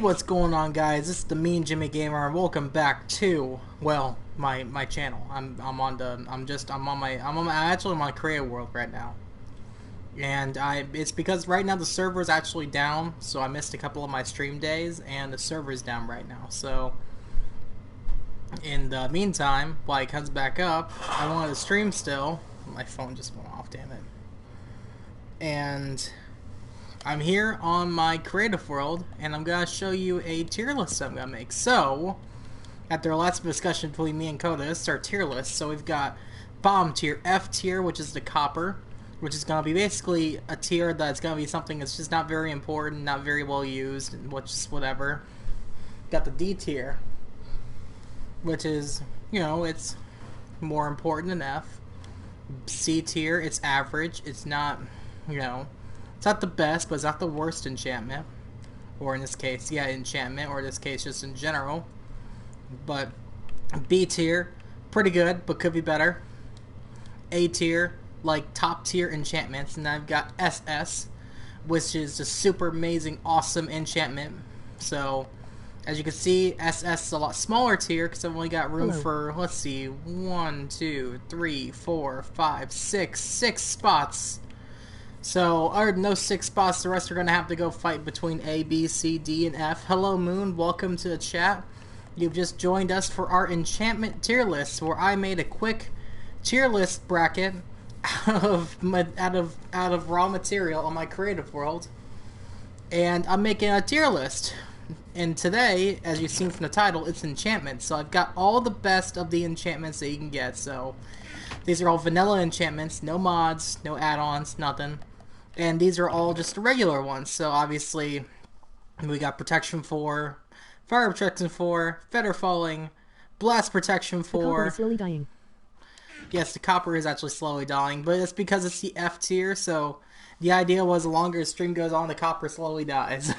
What's going on, guys? This is the Mean Jimmy Gamer, and welcome back to, well, my channel. I'm actually on my creative world right now, and it's because right now the server is actually down, so I missed a couple of my stream days, and the server is down right now. So in the meantime, while it comes back up, I wanted to stream still. My phone just went off, damn it. And I'm here on my creative world, and I'm going to show you a tier list I'm going to make. So, after lots of discussion between me and Coda, this is our tier list. So we've got bottom tier, F tier, which is the copper, which is going to be basically a tier that's going to be something that's just not very important, not very well used, and which is whatever. Got the D tier, which is, you know, it's more important than F. C tier, it's average, it's not, you know, it's not the best, but it's not the worst enchantment. Or in this case, yeah, enchantment, or in this case, just in general. But B tier, pretty good, but could be better. A tier, like top tier enchantments. And I've got SS, which is just super amazing, awesome enchantment. So, as you can see, SS is a lot smaller tier, because I've only got room for, let's see, 1, 2, 3, 4, 5, 6 spots. So, other than those 6 spots, the rest are going to have to go fight between A, B, C, D, and F. Hello, Moon. Welcome to the chat. You've just joined us for our enchantment tier list, where I made a quick tier list bracket out of raw material on my creative world. And I'm making a tier list. And today, as you've seen from the title, it's enchantments. So I've got all the best of the enchantments that you can get. So these are all vanilla enchantments, no mods, no add-ons, nothing. And these are all just the regular ones. So obviously, we got Protection 4, Fire Protection 4, Feather Falling, Blast Protection 4. The copper is slowly dying. Yes, the copper is actually slowly dying, but it's because it's the F tier, so the idea was the longer the stream goes on, the copper slowly dies.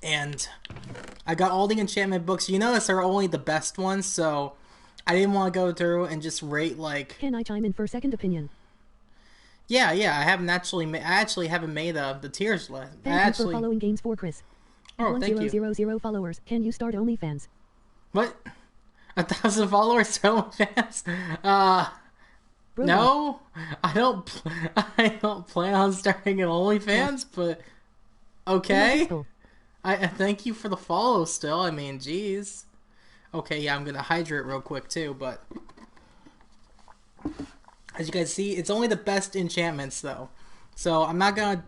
And I got all the enchantment books. You notice they're only the best ones, so I didn't want to go through and just rate, like... Can I chime in for a second opinion? Yeah, I haven't actually I actually haven't made the tiers list. Thank you for following Games for Chris. Oh, thank you. 1000 followers. Can you start OnlyFans? What? 1,000 followers to OnlyFans? No, I don't plan on starting an OnlyFans, but okay. I thank you for the follow still. I mean, jeez. Okay, yeah, I'm gonna hydrate real quick too, but as you guys see, it's only the best enchantments though. So I'm not gonna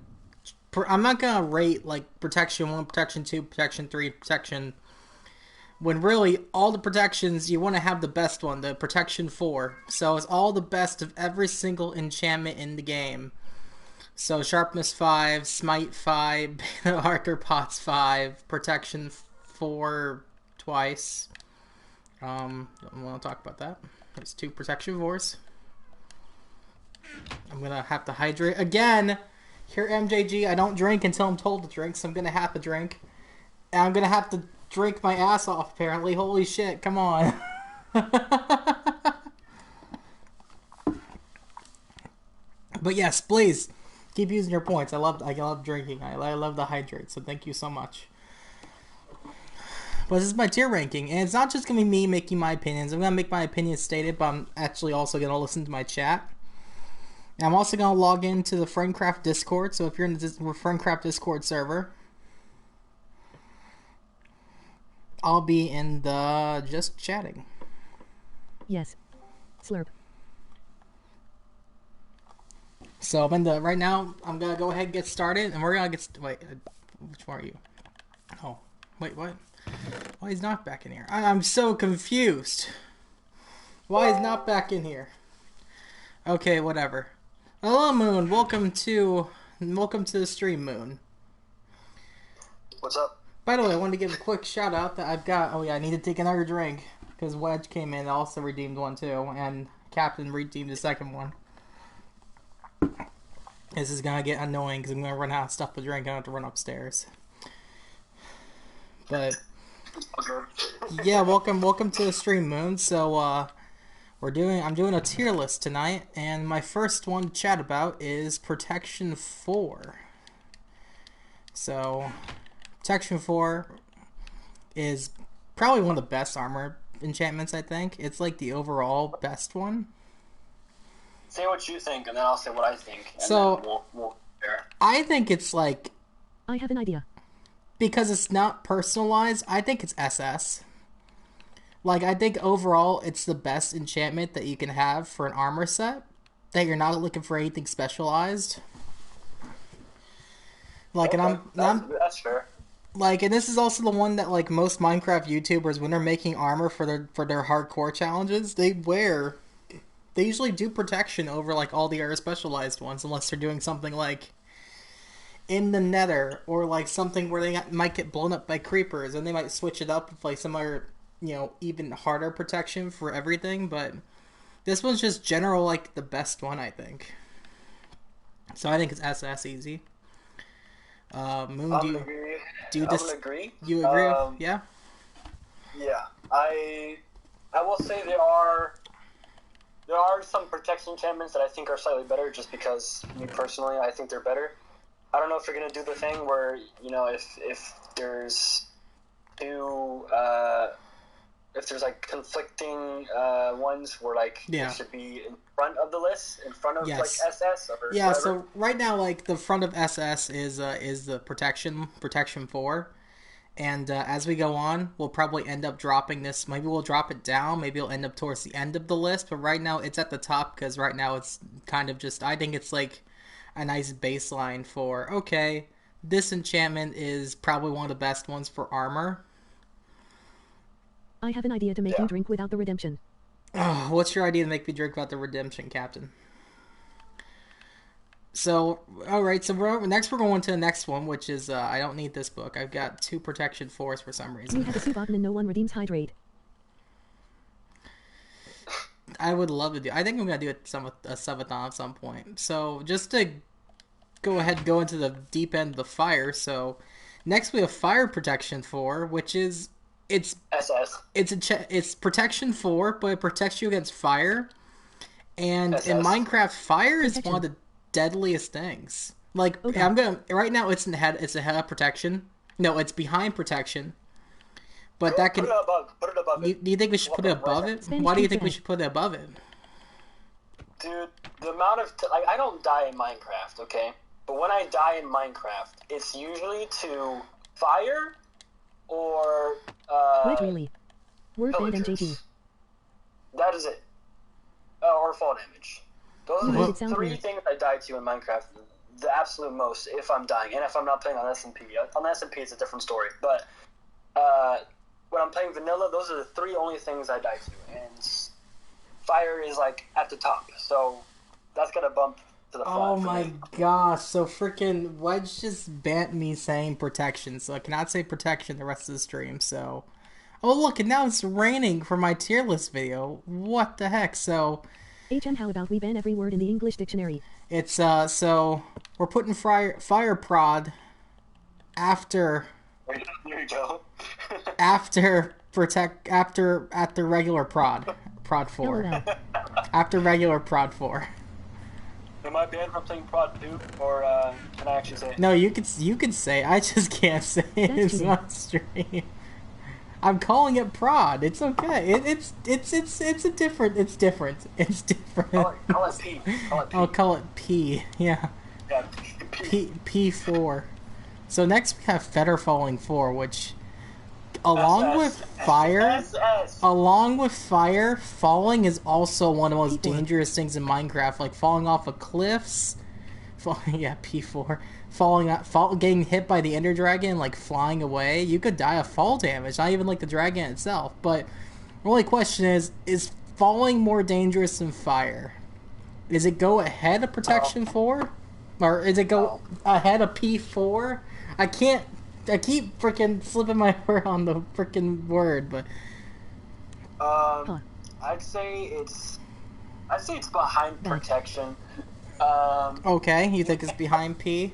rate like Protection 1, Protection 2, Protection 3, Protection, when really all the protections you want to have the best one, the Protection 4. So it's all the best of every single enchantment in the game. So Sharpness 5, Smite 5, Archer Pots 5, Protection 4 twice. I want to talk about that. There's 2 Protection 4s. I'm gonna have to hydrate again. Here, MJG, I don't drink until I'm told to drink, so I'm gonna have to drink. And I'm gonna have to drink my ass off, apparently. Holy shit, come on. But yes, please keep using your points. I love drinking. I love the hydrate, so thank you so much. But this is my tier ranking, and it's not just gonna be me making my opinions. I'm gonna make my opinions stated, but I'm actually also gonna listen to my chat. And I'm also gonna log into the Friendcraft Discord. So if you're in the Friendcraft Discord server, I'll be in the just chatting. Yes. Slurp. So I'm in the right now. I'm gonna go ahead and get started, and we're gonna get. Wait, which one are you? Oh, wait, what? Why is not back in here? I'm so confused. Why is not back in here? Okay, whatever. Hello, Moon. Welcome to the stream, Moon. What's up? By the way, I wanted to give a quick shout out that I've got. Oh yeah, I need to take another drink because Wedge came in and also redeemed one too, and Captain redeemed the second one. This is gonna get annoying because I'm gonna run out of stuff to drink. I have to run upstairs. But yeah, welcome to the stream, Moon. So I'm doing a tier list tonight, and my first one to chat about is Protection 4. So, Protection 4 is probably one of the best armor enchantments, I think. It's like the overall best one. Say what you think, and then I'll say what I think. And So, then we'll compare. I think it's like, I have an idea. because it's not personalized, I think it's SS. Like, I think overall it's the best enchantment that you can have for an armor set, that you're not looking for anything specialized. Like, Okay, and that's fair. like, and this is also the one that, like, most Minecraft YouTubers, when they're making armor for their hardcore challenges, they usually do protection over, like, all the other specialized ones, unless they're doing something like in the nether, or like something where they might get blown up by creepers, and they might switch it up with like some other, even harder protection for everything. But this one's just general, like, the best one, I think. So I think it's SS easy. Moon, I'm do gonna agree. you I'm gonna agree. you agree? Yeah. Yeah, I will say there are some protection enchantments that I think are slightly better, just because me personally, I think they're better. I don't know if you're gonna do the thing where, if there's two if there's like conflicting ones where, like, Yeah. it should be in front of the list, in front of Yes. like SS or Yeah, whatever. so right now, like, the front of SS is the protection 4, and as we go on, we'll probably end up dropping this. Maybe we'll drop it down. Maybe it'll end up towards the end of the list. But right now, it's at the top because right now it's kind of just. I think it's like a nice baseline for, okay, this enchantment is probably one of the best ones for armor. I have an idea to make you drink without the redemption. Oh, what's your idea to make me drink about the redemption, Captain? So, alright, so next we're going to the next one, which is, I don't need this book. I've got 2 protection 4s for some You reason. have a soup button and no one redeems hydrate. I would love to do. I think I'm gonna do a subathon at some point. So just to go ahead and go into the deep end of the fire. So next we have fire protection 4, which is it's SS. it's protection 4, but it protects you against fire. And in SS. Minecraft, fire is Protection. one of the deadliest things. Like, Okay. I'm gonna right now it's ahead of protection. No, it's behind protection. But that can. Put it above. Put it above it. Do you think we should put it above it? Spend Why do you two think we cents. should put it above it? Dude, the amount of like, I don't die in Minecraft, okay? But when I die in Minecraft, it's usually to fire or Wait, really? Word band villagers. MJG. That is it. Or fall damage. Those You are made the it sound 3 weird. things I die to in Minecraft. The absolute most, if I'm dying, and if I'm not playing on SMP. On SMP, it's a different story. But when I'm playing vanilla, those are the 3 only things I die to, and fire is like at the top. So that's gonna bump to the front. Oh for my me. gosh, so freaking Wedge just banned me saying protection, so I cannot say protection the rest of the stream, so... Oh look, and now it's raining for my tier list video. What the heck, so... HM, how about we ban every word in the English dictionary? It's, so... We're putting fire prod after There you go. after regular prod 4. LOL. After regular prod 4. Am I banned from playing Prod 2, or can I actually say it? No, you could say it. I just can't say it. That's It's cheating. not stream. I'm calling it prod. It's okay. It's different. It's different. Call it P. Call it P. I'll call it P. Yeah, Yeah, P. P4. So next we have Fetter Falling 4, which along with fire, SS. falling is also one of the most P4. dangerous things in Minecraft. Like falling off of cliffs. Yeah, P4. Getting hit by the Ender Dragon, like flying away. You could die of fall damage, not even like the dragon itself. But the only question is falling more dangerous than fire? Is it go ahead of protection 4? Or is it go ahead of P4? I keep freaking flipping my word on the freaking word, but I'd say it's behind protection. okay, you think it's behind P?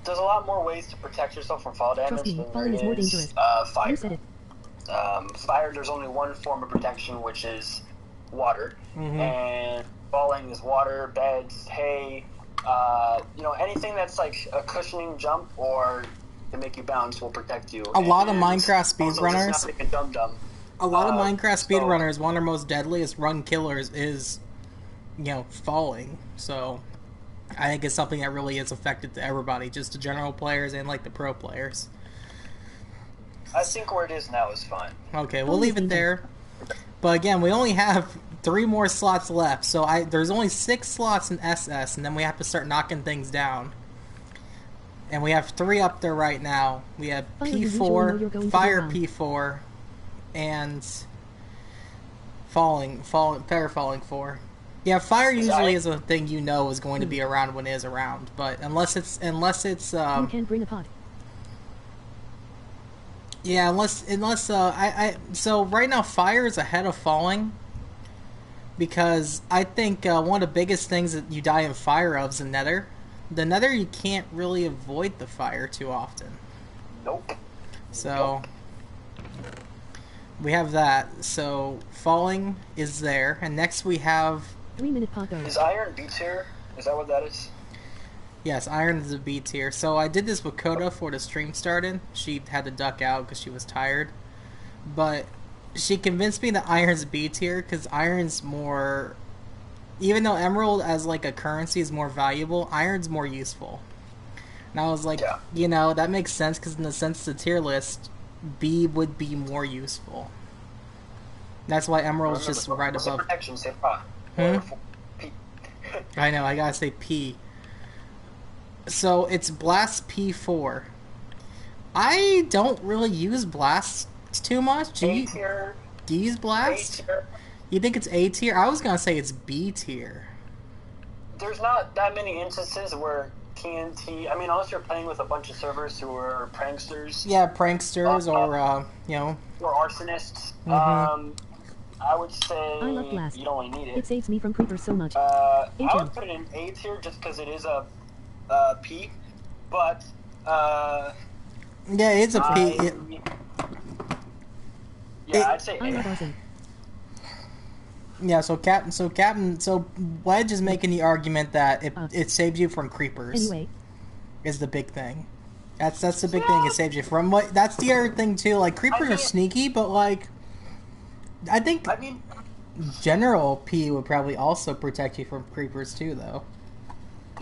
There's a lot more ways to protect yourself from fall damage Trust me, than falling there is more is, dangerous. fire. You said it. Fire, there's only one form of protection, which is water. Mhm. And falling is water, beds, hay, Anything that's like a cushioning jump or to make you bounce will protect you. A lot of Minecraft speedrunners. A lot of Minecraft speedrunners, one of their most deadliest run killers is, falling. So, I think it's something that really is affected to everybody, just the general players and like the pro players. I think where it is now is fine. Okay, we'll leave it there. But again, we only have 3 more slots left, so there's only 6 slots in SS, and then we have to start knocking things down. And we have 3 up there right now. We have P4, Fire P4, and Falling 4. Yeah, Fire usually is a thing is going to be around when it is around, but unless it's You can bring a pot. Yeah, so right now Fire is ahead of Falling, because I think one of the biggest things that you die in Fire of is the Nether. The Nether, you can't really avoid the Fire too often. Nope. So we have that. So Falling is there, and next we have 3-minute pot goes. Is Iron B tier? Is that what that is? Yes, Iron is a B tier. So I did this with Coda before the stream started. She had to duck out because she was tired. But she convinced me that Iron's B tier because Iron's more... Even though Emerald as like a currency is more valuable, Iron's more useful. And I was like, that makes sense because in the sense of the tier list, B would be more useful. That's why Emerald's just right above... I know, I gotta say P. So it's Blast P4. I don't really use Blast too much. Do you use Blast? You think it's A tier? I was gonna say it's B tier. There's not that many instances where TNT... unless you're playing with a bunch of servers who are pranksters. Yeah, pranksters or, Or arsonists. Mm-hmm. I would say I love Blast. you don't really need it. It saves me from creepers so much. I would put it in A tier just because it is a P, but yeah, it's a P. I'd say I love A. arson. Yeah, so Wedge is making the argument that it saves you from creepers. Anyway. Is the big thing. That's the big thing. It saves you from that's the other thing too. Like creepers are sneaky, but like I think general P would probably also protect you from creepers too, though.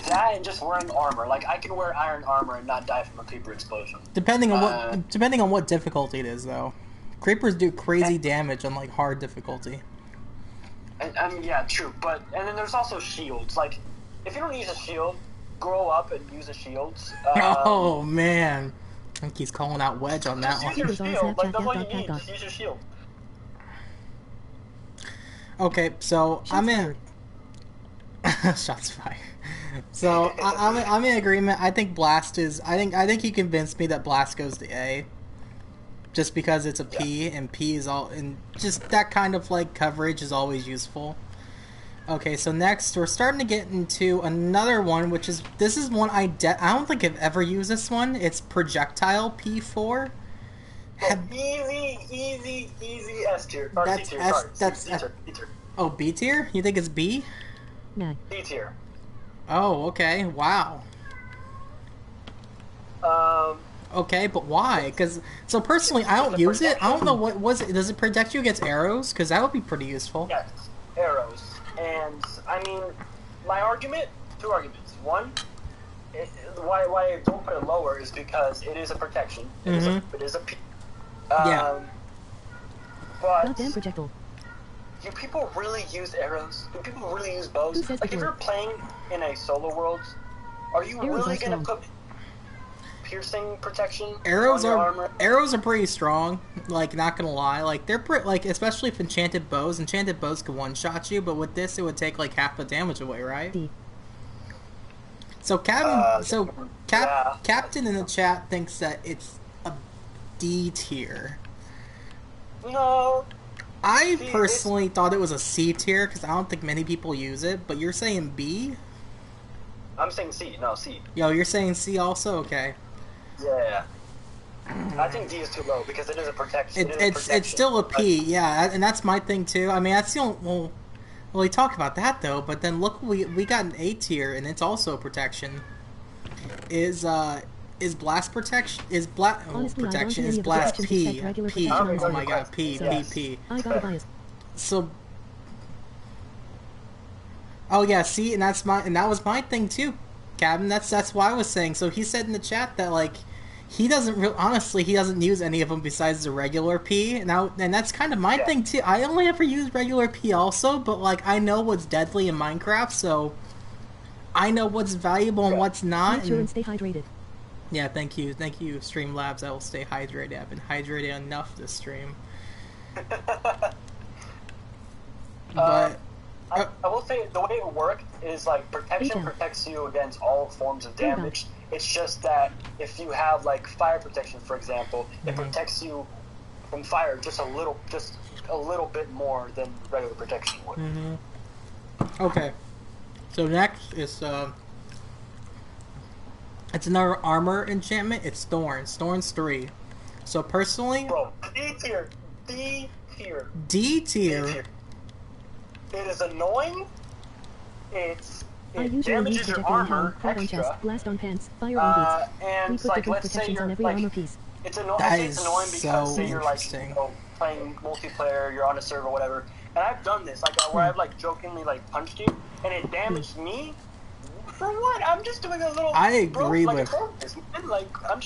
That and just wearing armor. Like I can wear iron armor and not die from a creeper explosion. Depending on what difficulty it is, though. Creepers do crazy damage on like hard difficulty. And yeah, true. But and then there's also shields. Like if you don't use a shield, grow up and use a shield. Oh man, I think he's calling out Wedge on that one. Use your shield. Like that's all you need. Just use your shield. Okay, so I'm in. Shots fired. So I'm in agreement. I think Blast is. I think he convinced me that Blast goes to A. Just because it's a P and P is all, and just that kind of like coverage is always useful. Okay, so next we're starting to get into another one, which is this is one I don't think I've ever used this one. It's Projectile P4. Easy S tier. That's C tier. that's B tier. Oh, B tier? You think it's B? No. B tier. Oh, okay. Wow. Okay, but why? Because so personally, I don't use it. I don't know what was it. Does it protect you against arrows? Because that would be pretty useful. Yes, arrows. And my argument, 2 arguments. One, why I don't put it lower is because it is a protection. It is a P. Yeah. But Goddamn projectile. do people really use arrows? Do people really use bows? Like, if you're playing in a solo world, are you really going to put piercing protection arrows on your armor? Arrows are pretty strong. Like, not gonna lie. Like, they're especially if enchanted bows. Enchanted bows can one-shot you, but with this, it would take like half the damage away, right? D. So Captain in the chat thinks that it's a D tier. No. I personally thought it was a C tier because I don't think many people use it. But you're saying B? I'm saying C. No, C. Yo, you're saying C also? Okay. Yeah. I think D is too low because it is a protection. It's still a P, yeah, and that's my thing too. I mean, that's the only, well, Well, we talk about that though, but then look, we got an A tier, and it's also protection. Is blast protection? Is blast Honestly, protection? I don't Is see any blast of the P? protections except regular P? protection Oh on my Zed. god, P, Yes. P. I got a bias. So, oh yeah, see, and that was my thing too, Captain. That's why I was saying. So he said in the chat that like he doesn't honestly he doesn't use any of them besides the regular P. Now, and that's kind of my thing too. I only ever use regular P also, but like I know what's deadly in Minecraft, so I know what's valuable and what's not. Make sure and stay hydrated. Yeah, thank you, Streamlabs. I will stay hydrated. I've been hydrated enough this stream. But I will say the way it worked is like protection protects you against all forms of damage. It's just that if you have like fire protection, for example, it protects you from fire just a little bit more than regular protection would. Okay, so next is it's another armor enchantment. It's Thorns. Thorns 3. So personally, Bro, D tier. D tier. D tier. It is annoying. It I usually use damages your projectile on armor helm, cloud on chest, extra. blast on pants, fire on boots. And We put like, different let's say protections you're on every like, armor piece. it's That I think is it's annoying because so say you're like interesting. playing multiplayer, you're on a server, whatever. And I've done this, like where I've like jokingly like punched you, and it damaged me. For what? I'm just doing a little. I agree with.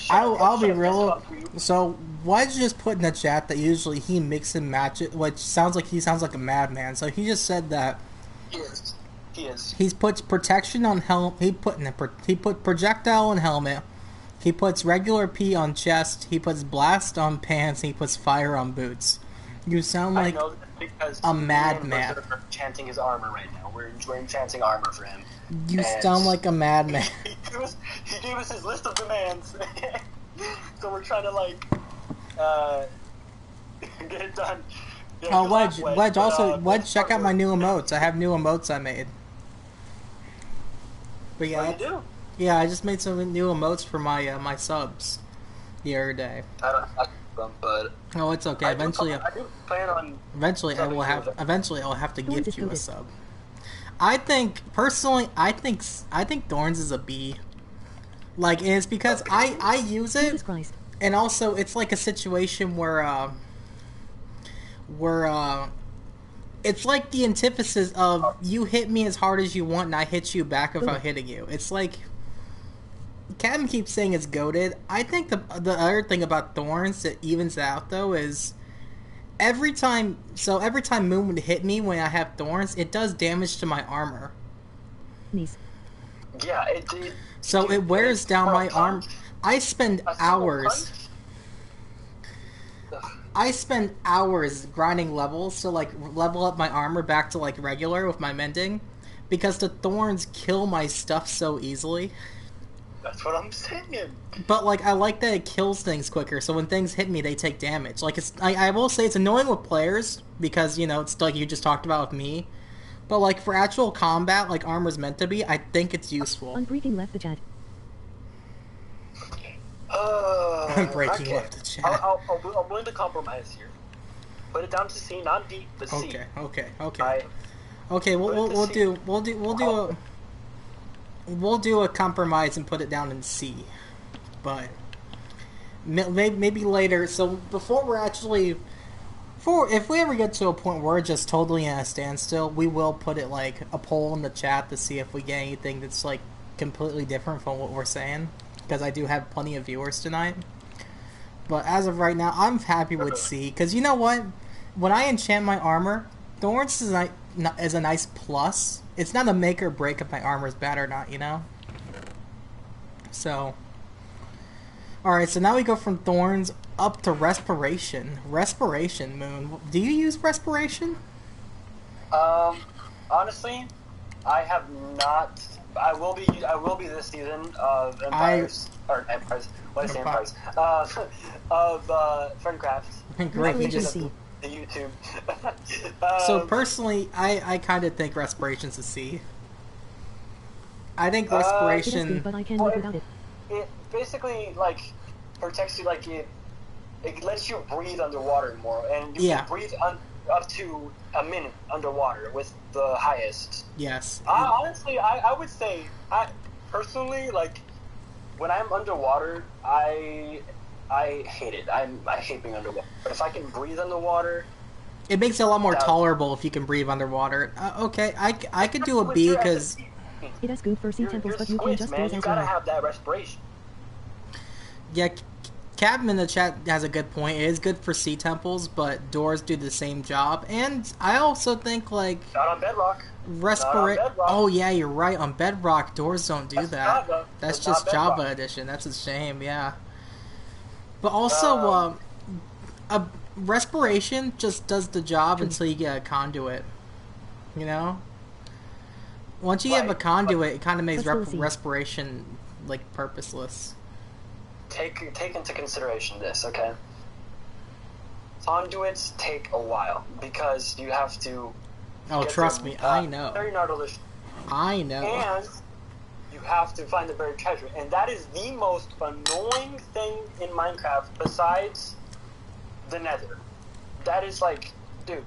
I'll be real. So Wedge just put in the chat that usually he mix and match it, which sounds like a madman. So he just said that He is. He puts protection on helmet. He put projectile on helmet. He puts regular P on chest. He puts blast on pants. He puts fire on boots. You sound like a madman. We're enchanting his armor right now. We're enchanting armor for him. You sound like a madman. He gave us his list of demands. So we're trying to like get it done. Yeah, Oh, Wedge, check out my new emotes. I have new emotes I made. But yeah, you do? Yeah, I just made some new emotes for my my subs the other day. I don't like them, but oh, it's okay. Eventually, I do plan on. Eventually, I'll have to gift you a sub. I think personally, I think Thorns is a B. Like, and it's because I use it, and also it's like a situation where it's like the antithesis of you hit me as hard as you want, and I hit you back without hitting you. It's like Captain keeps saying it's goated. I think the other thing about Thorns that evens out though is every time Moon would hit me when I have Thorns, it does damage to my armor. Nice. Yeah, so it wears down my arm. I spend hours. I spend hours grinding levels to like level up my armor back to like regular with my mending, because the Thorns kill my stuff so easily. That's what I'm saying. But like I like that it kills things quicker, so when things hit me, they take damage. Like I will say it's annoying with players because it's like you just talked about with me. But like for actual combat, like armor's meant to be, I think it's useful. Unbreaking left the chat. Unbreaking okay. left the chat. I'm willing to compromise here. Put it down to C, not D, but C. Okay. Okay, We'll do a compromise and put it down in C, but maybe later. So before we're actually, if we ever get to a point where we're just totally in a standstill, we will put it like a poll in the chat to see if we get anything that's like completely different from what we're saying, because I do have plenty of viewers tonight. But as of right now, I'm happy with C, because you know what? When I enchant my armor, Thorns is a nice plus. It's not a make or break if my armor is bad or not, So, alright, so now we go from Thorns up to Respiration. Respiration, Moon. Do you use Respiration? Honestly, I have not. I will be this season of Empires. What is Empires? Of Friendcraft. Great, you just... The YouTube. So personally, I kind of think Respiration's a C. I think Respiration... It is good, but I can't live without it. It basically, like, protects you, like, it lets you breathe underwater more, and you can breathe up to a minute underwater with the highest. Yes. Honestly, I would say, personally, like, when I'm underwater, I hate it. I hate being underwater. But if I can breathe underwater, It makes it a lot more that- tolerable if you can breathe underwater. Okay, I could do a With B your because It has good for sea you're temples, but you can squids, just man. doors You as gotta well. have that respiration. yeah, Captain in the chat has a good point. It is good for sea temples, but doors do the same job. And I also think like Not on bedrock. respirate. Not on Bedrock. Oh yeah, you're right. On Bedrock, doors don't do That's that. Java. That's That's just not Java Bedrock. edition. That's a shame. Yeah. But also, a respiration just does the job until you get a conduit. You know. Once you have a Right, conduit, it kind of makes Let's go see. respiration like purposeless. Take into consideration this, okay? Conduits take a while because you have to. Oh, get trust them, me, I know. Very gnarly. I know. And you have to find the buried treasure, and that is the most annoying thing in Minecraft besides the Nether. That is like, dude,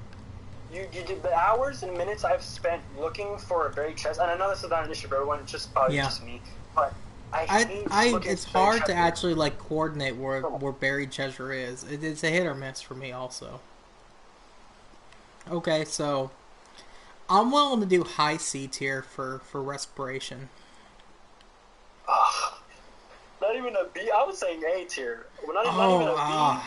you did the hours and minutes I've spent looking for a buried chest, and I know this is not an issue for everyone. It's just probably Yeah. just me, but I hate looking It's for buried hard to treasure. actually like coordinate where buried treasure is. It's a hit or miss for me also. Okay, so I'm willing to do high C tier for respiration. Ugh. Not even a B. I was saying A tier. Well, not even a B.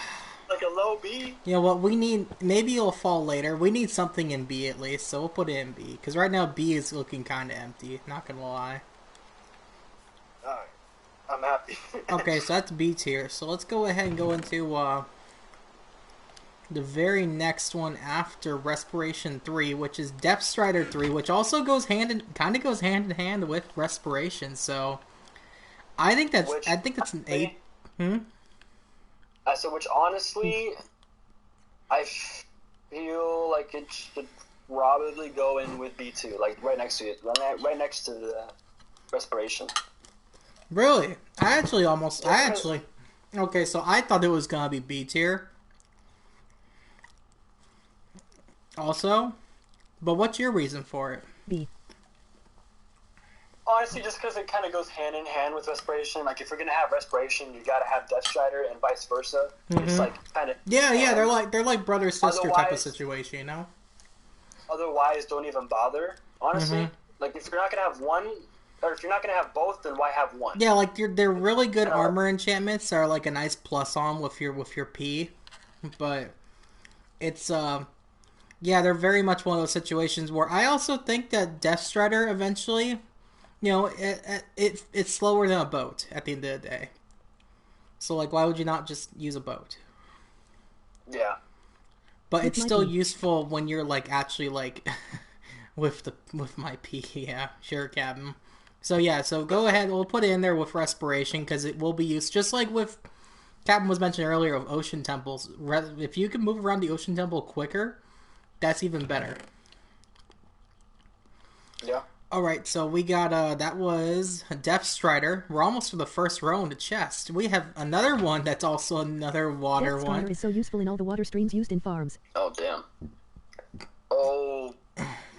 Like a low B. You know what? We need maybe it'll fall later. We need something in B at least, so we'll put it in B because right now B is looking kind of empty. Not gonna lie. Alright. I'm happy. Okay, so that's B tier. So let's go ahead and go into the very next one after Respiration 3, which is Depth Strider 3, which also goes hand in hand with Respiration. So I think that's an A. So, which honestly, I feel like it should probably go in with B2, like right next to it, right next to the Respiration. Really? Okay, so I thought it was gonna be B tier. Also, but what's your reason for it? B. Honestly, just because it kind of goes hand in hand with Respiration. Like, if you're gonna have Respiration, you gotta have Death Strider, and vice versa. It's like kind of Yeah, they're like brother sister type of Otherwise- situation, you know? Otherwise, don't even bother. Honestly, like if you're not gonna have one, or if you're not gonna have both, then why have one? Yeah, like they're really good armor enchantments are like a nice plus on with your P, but it's yeah, they're very much one of those situations where I also think that Death Strider eventually, you know, it's slower than a boat at the end of the day. So like, why would you not just use a boat? Yeah. But it's With my still P. useful when you're like actually like with my P. Yeah, sure, Captain. So yeah, so go ahead. We'll put it in there with Respiration because it will be used just like with Captain was mentioning earlier of Ocean Temples. If you can move around the Ocean Temple quicker, that's even better. Yeah. All right, so we got that was Depth Strider. We're almost to the first row in the chest. We have another one that's also another water Depth one. Strider is so useful in all the water streams used in farms. Oh damn. Oh.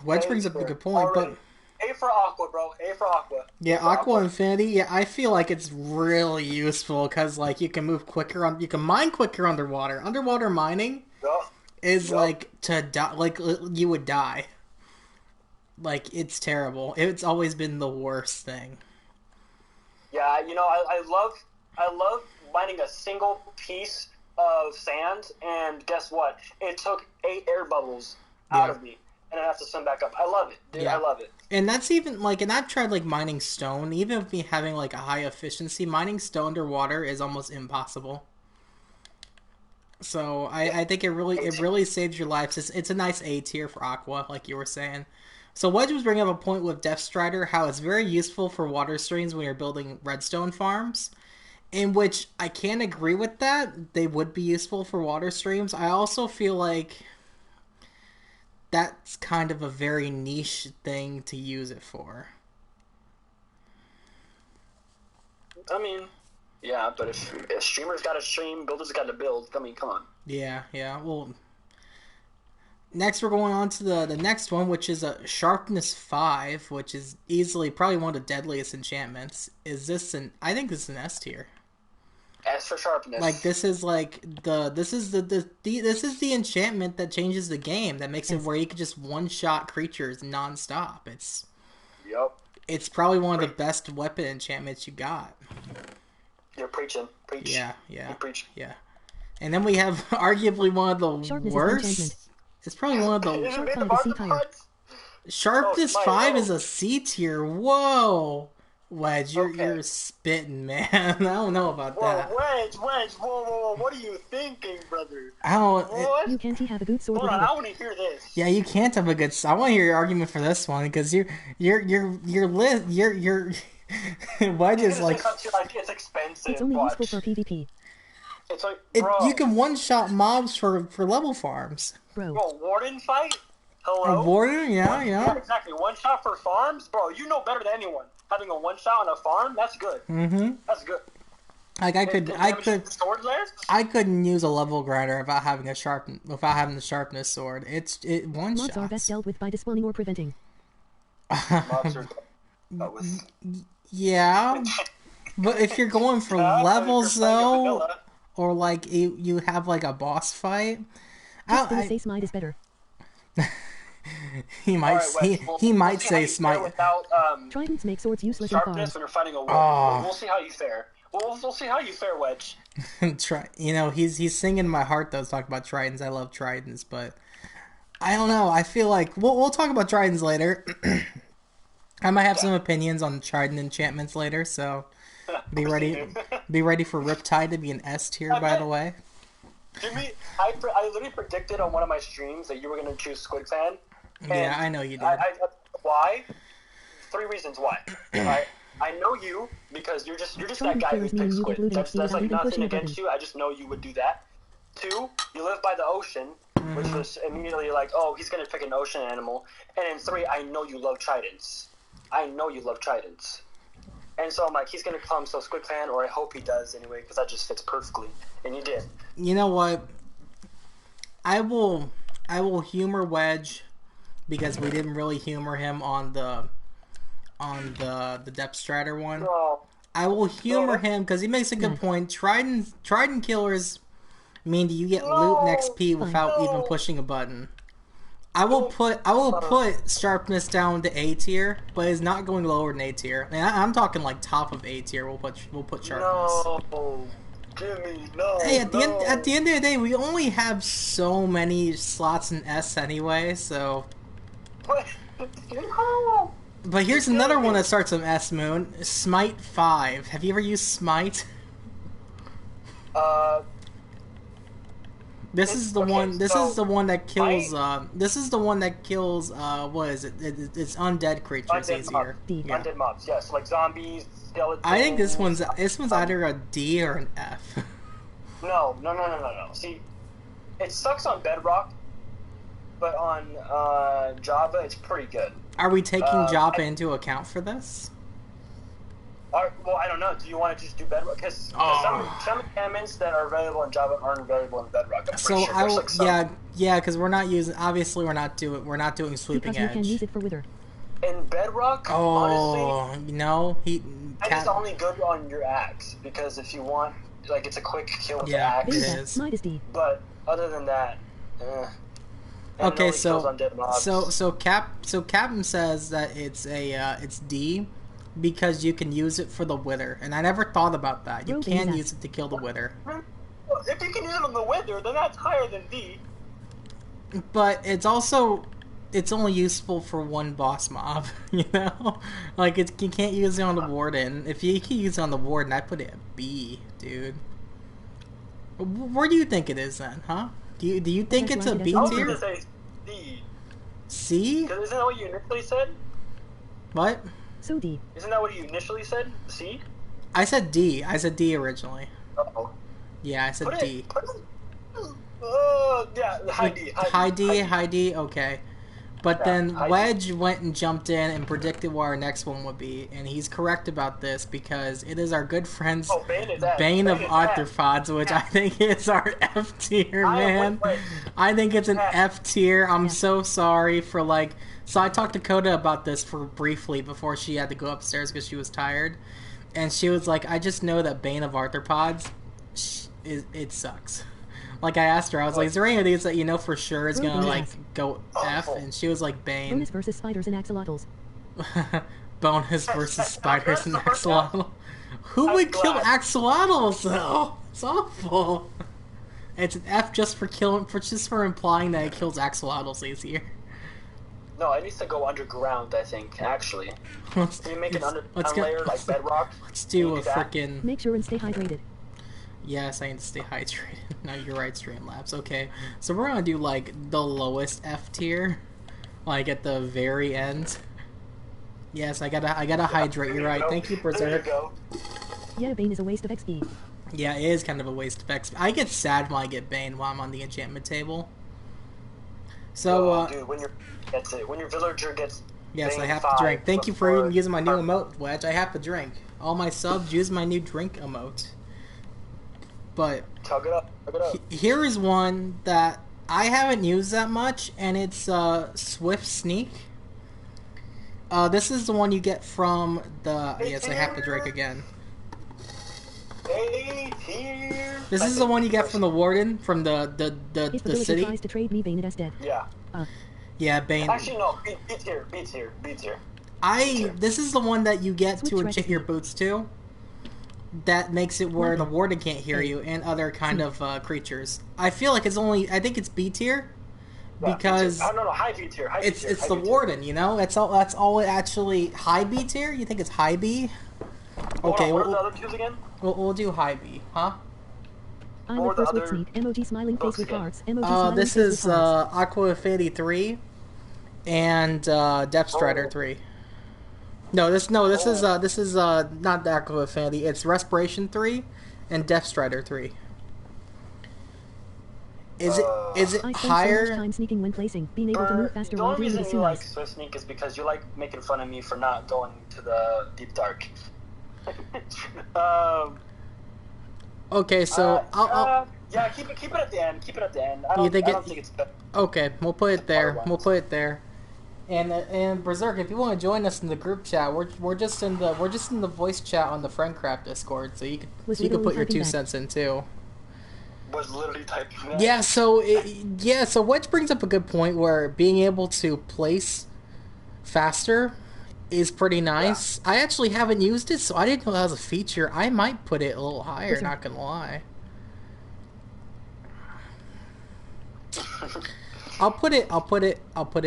Wedge A brings up a for- good point, already. but A for Aqua, bro. A for Aqua. yeah, A for Aqua Infinity. Yeah, I feel like it's really useful because like you can move quicker on, you can mine quicker underwater. Underwater mining Yup. is Yup. like to die, like you would die. Like it's terrible. It's always been the worst thing. Yeah, you know, I love mining a single piece of sand, and guess what? It took 8 air bubbles out of me, and I have to swim back up. I love it, dude. Yeah. I love it. And that's even like, and I've tried like mining stone. Even with me having like a high efficiency, mining stone underwater is almost impossible. So I think it really saves your lives. It's a nice A tier for Aqua, like you were saying. So Wedge was bringing up a point with Depth Strider, how it's very useful for water streams when you're building redstone farms. In which I can agree with that. They would be useful for water streams. I also feel like that's kind of a very niche thing to use it for. I mean, yeah, but if streamers got to stream, builders got to build. I mean, come on. Yeah, well, Next, we're going on to the next one, which is a Sharpness 5, which is easily probably one of the deadliest enchantments. Is this an... I think this is an S tier. As for sharpness, Like, this is like this is this is the enchantment that changes the game, that makes it where you can just one-shot creatures non-stop. Yep. It's probably one of the best weapon enchantments you got. You're preaching. Preach. Yeah. You preach. Yeah. And then we have arguably one of the Sharpness is worst. enchantment. It's probably one of the... Is it Sharp in the five is C market tier. cards? Sharpness Oh, 5 whoa. is a C tier. Whoa. Wedge, you're Okay. you're spitting, man. I don't know about Whoa, that. Wedge, whoa, what are you thinking, brother? I don't... What? You can't have a good sword Hold on, without I it. want to hear this. Yeah, you can't have a good... I want to hear your argument for this one, because you're Wedge is like... It's expensive. It's only watch. useful for PvP. It's like, bro, you can one-shot mobs for level farms. Bro. Warden fight? A Hello? warrior? Yeah, Yeah. exactly. One shot for farms? Bro, you know better than anyone. Having a one shot on a farm, that's good. Mm-hmm. That's good. Like, Sword list? I couldn't use a level grinder without having the sharpness sword. It one Mobs are best shots. dealt with by despawning or preventing. Mobs are with... Yeah, but if you're going for Yeah, levels if you're playing a though, vanilla. or like you have like a boss fight, Just gonna say Smite is better. he might Alright, Wes, he we'll might see how say you fare smite. Without Tridents make swords useless in sharpness farms. when you're fighting a warden. Oh. We'll see how you fare. We'll see how you fare, Wedge. Try, he's singing in my heart though. Talking about tridents, I love tridents, but I don't know. I feel like we'll talk about tridents later. I might have some opinions on trident enchantments later, so be ready. Be ready for Riptide to be an S tier. By the way, Jimmy, I literally predicted on one of my streams that you were going to choose Squid Fan. yeah, I know you did. Why? 3 reasons why. Alright, I know you because you're just that Trident guy who killers mean picks you get Squid. looted That's without like even pushing nothing a against button. you. I just know you would do that. 2, you live by the ocean, which was immediately like, oh, he's going to pick an ocean animal. And then 3, I know you love tridents. I know you love tridents. And so I'm like, he's going to come, so Squid Fan, or I hope he does anyway, because that just fits perfectly. And you did. You know what? I will humor Wedge because we didn't really humor him on the Depth Strider one. Oh, I will humor him because he makes a good point. Trident killers mean that you get loot and XP without even pushing a button. I will put sharpness down to A tier, but it's not going lower than A tier. And I'm talking like top of A tier. We'll put sharpness. no. Jimmy, no. Hey, at the no. end of the day, we only have so many slots in S anyway. So, What? No. but here's another one that starts with S. Moon, Smite 5. Have you ever used Smite? This is the okay, one. This so is the one that kills. Smite- This is the one that kills. What is it? It's undead creatures Undead easier. mobs. Yeah. Undead mobs, yes. Like zombies, skeletons. I think this one's either a D or an F. No. See, it sucks on Bedrock, but on Java, it's pretty good. Are we taking Java into account for this? Well, I don't know. Do you want to just do Bedrock? Because some enchantments that are available in Java aren't available in Bedrock. I'm pretty So sure. I There's will. like some. Yeah, because we're not using. Obviously, we're not doing sweeping Because you can edge. use it for wither. In Bedrock, honestly, Oh no, it's only good on your axe because if you want, like, it's a quick kill with Yeah. the Base axe. It that. is. Smite is D. But other than that, and Okay, it only kills undead mobs. so Captain says that it's D because you can use it for the wither, and I never thought about that. You Bro, can base use it to kill the wither, Well, if you can use it on the Wither, then that's higher than D. but it's only useful for one boss mob. You know, like you can't use it on the warden. If you can use it on the warden, I put it at B, dude. Where do you think it is then, huh? Do you think it's a B I was tier? gonna say D. C? Because isn't that what you initially said? What? So D. Isn't that what you initially said? C? I said D. I said D originally. Uh-oh. Yeah, I said Put D. it. Yeah, high D. High D. Okay. But Yeah, then high Wedge went and jumped in and predicted what our next one would be, and he's correct about this because it is our good friend's Oh, Bane is F. Bane of Bane is Arthropods, which I think is our F tier, man. wait. I think it's an F. F tier. I'm Yeah. so sorry for like. So I talked to Coda about this for briefly before she had to go upstairs because she was tired, and she was like, "I just know that Bane of Arthropods, it sucks." Like I asked her, I was like, "Is there any of these that you know for sure is gonna like go F?" And she was like, "Bane." Bonus versus spiders and axolotls. Bonus versus spiders and axolotl. Who I'm would kill glad. axolotls though? It's awful. It's an F just for implying that it kills axolotls easier. No, it needs to go underground, I think, actually. Let's, Can you make an let's go- layer like bedrock? Let's Can do you a that? freaking. Make sure and stay hydrated. Yes, I need to stay hydrated. No, you're right, Streamlabs. Okay, so we're gonna do like the lowest F tier, like at the very end. Yes, I gotta hydrate. You're right. Thank you, There you Berserk. go. Yeah, Bane is a waste of XP. Yeah, it is kind of a waste of XP. I get sad when I get Bane while I'm on the enchantment table. So, Dude, when your villager gets yes, Bane I have to 5 drink. Thank you for before- using my new emote, Wedge. I have to drink. All my subs use my new drink emote. But Tug it up. here is one that I haven't used that much, and it's Swift Sneak. This is the one you get from the... Yes, I have to drink again. A tier. This is the one you get from the Warden, from If the the villager city. tries to trade me, Bane it as dead. Yeah. Yeah, Bane. Actually, no. B tier. This is the one that you get Switch to right enchant to your you. boots to. That makes it where the Weapon. warden can't hear you and other kind of creatures. I feel like I think it's B tier Yeah, because B tier. Oh, no, high B tier. it's high the B tier. warden. You know, that's all. It actually high B tier. You think it's high B? Hold Okay, on, what are the we'll, other twos again? we'll do high B, huh? I'm Or the the first with other sneak. Emoji smiling face books with again. hearts. Emoji smiling This face is with hearts. Aqua Affinity 3 and Depth Strider Oh. 3. This is Oh. not the Aqua Affinity. It's Respiration 3 and Depth Strider 3. Is it I spend so much higher? time sneaking when placing, being able to move faster The while only doing it reason is you so like nice. Swift Sneak is because you like making fun of me for not going to the deep dark. Okay, so I'll yeah, keep it at the end. Keep it at the end. I You don't, think I it- don't think it's better. okay, we'll put it there. Otherwise. We'll put it there. And Berserk, if you want to join us in the group chat, we're just in the voice chat on the Friendcraft Discord, so you Was can put literally your typing 2 back. cents in too. Was literally typing that. Yeah, so Wedge brings up a good point where being able to place faster is pretty nice. I actually haven't used it, so I didn't know that was a feature. I might put it a little higher, Berserk. not gonna lie. I'll put it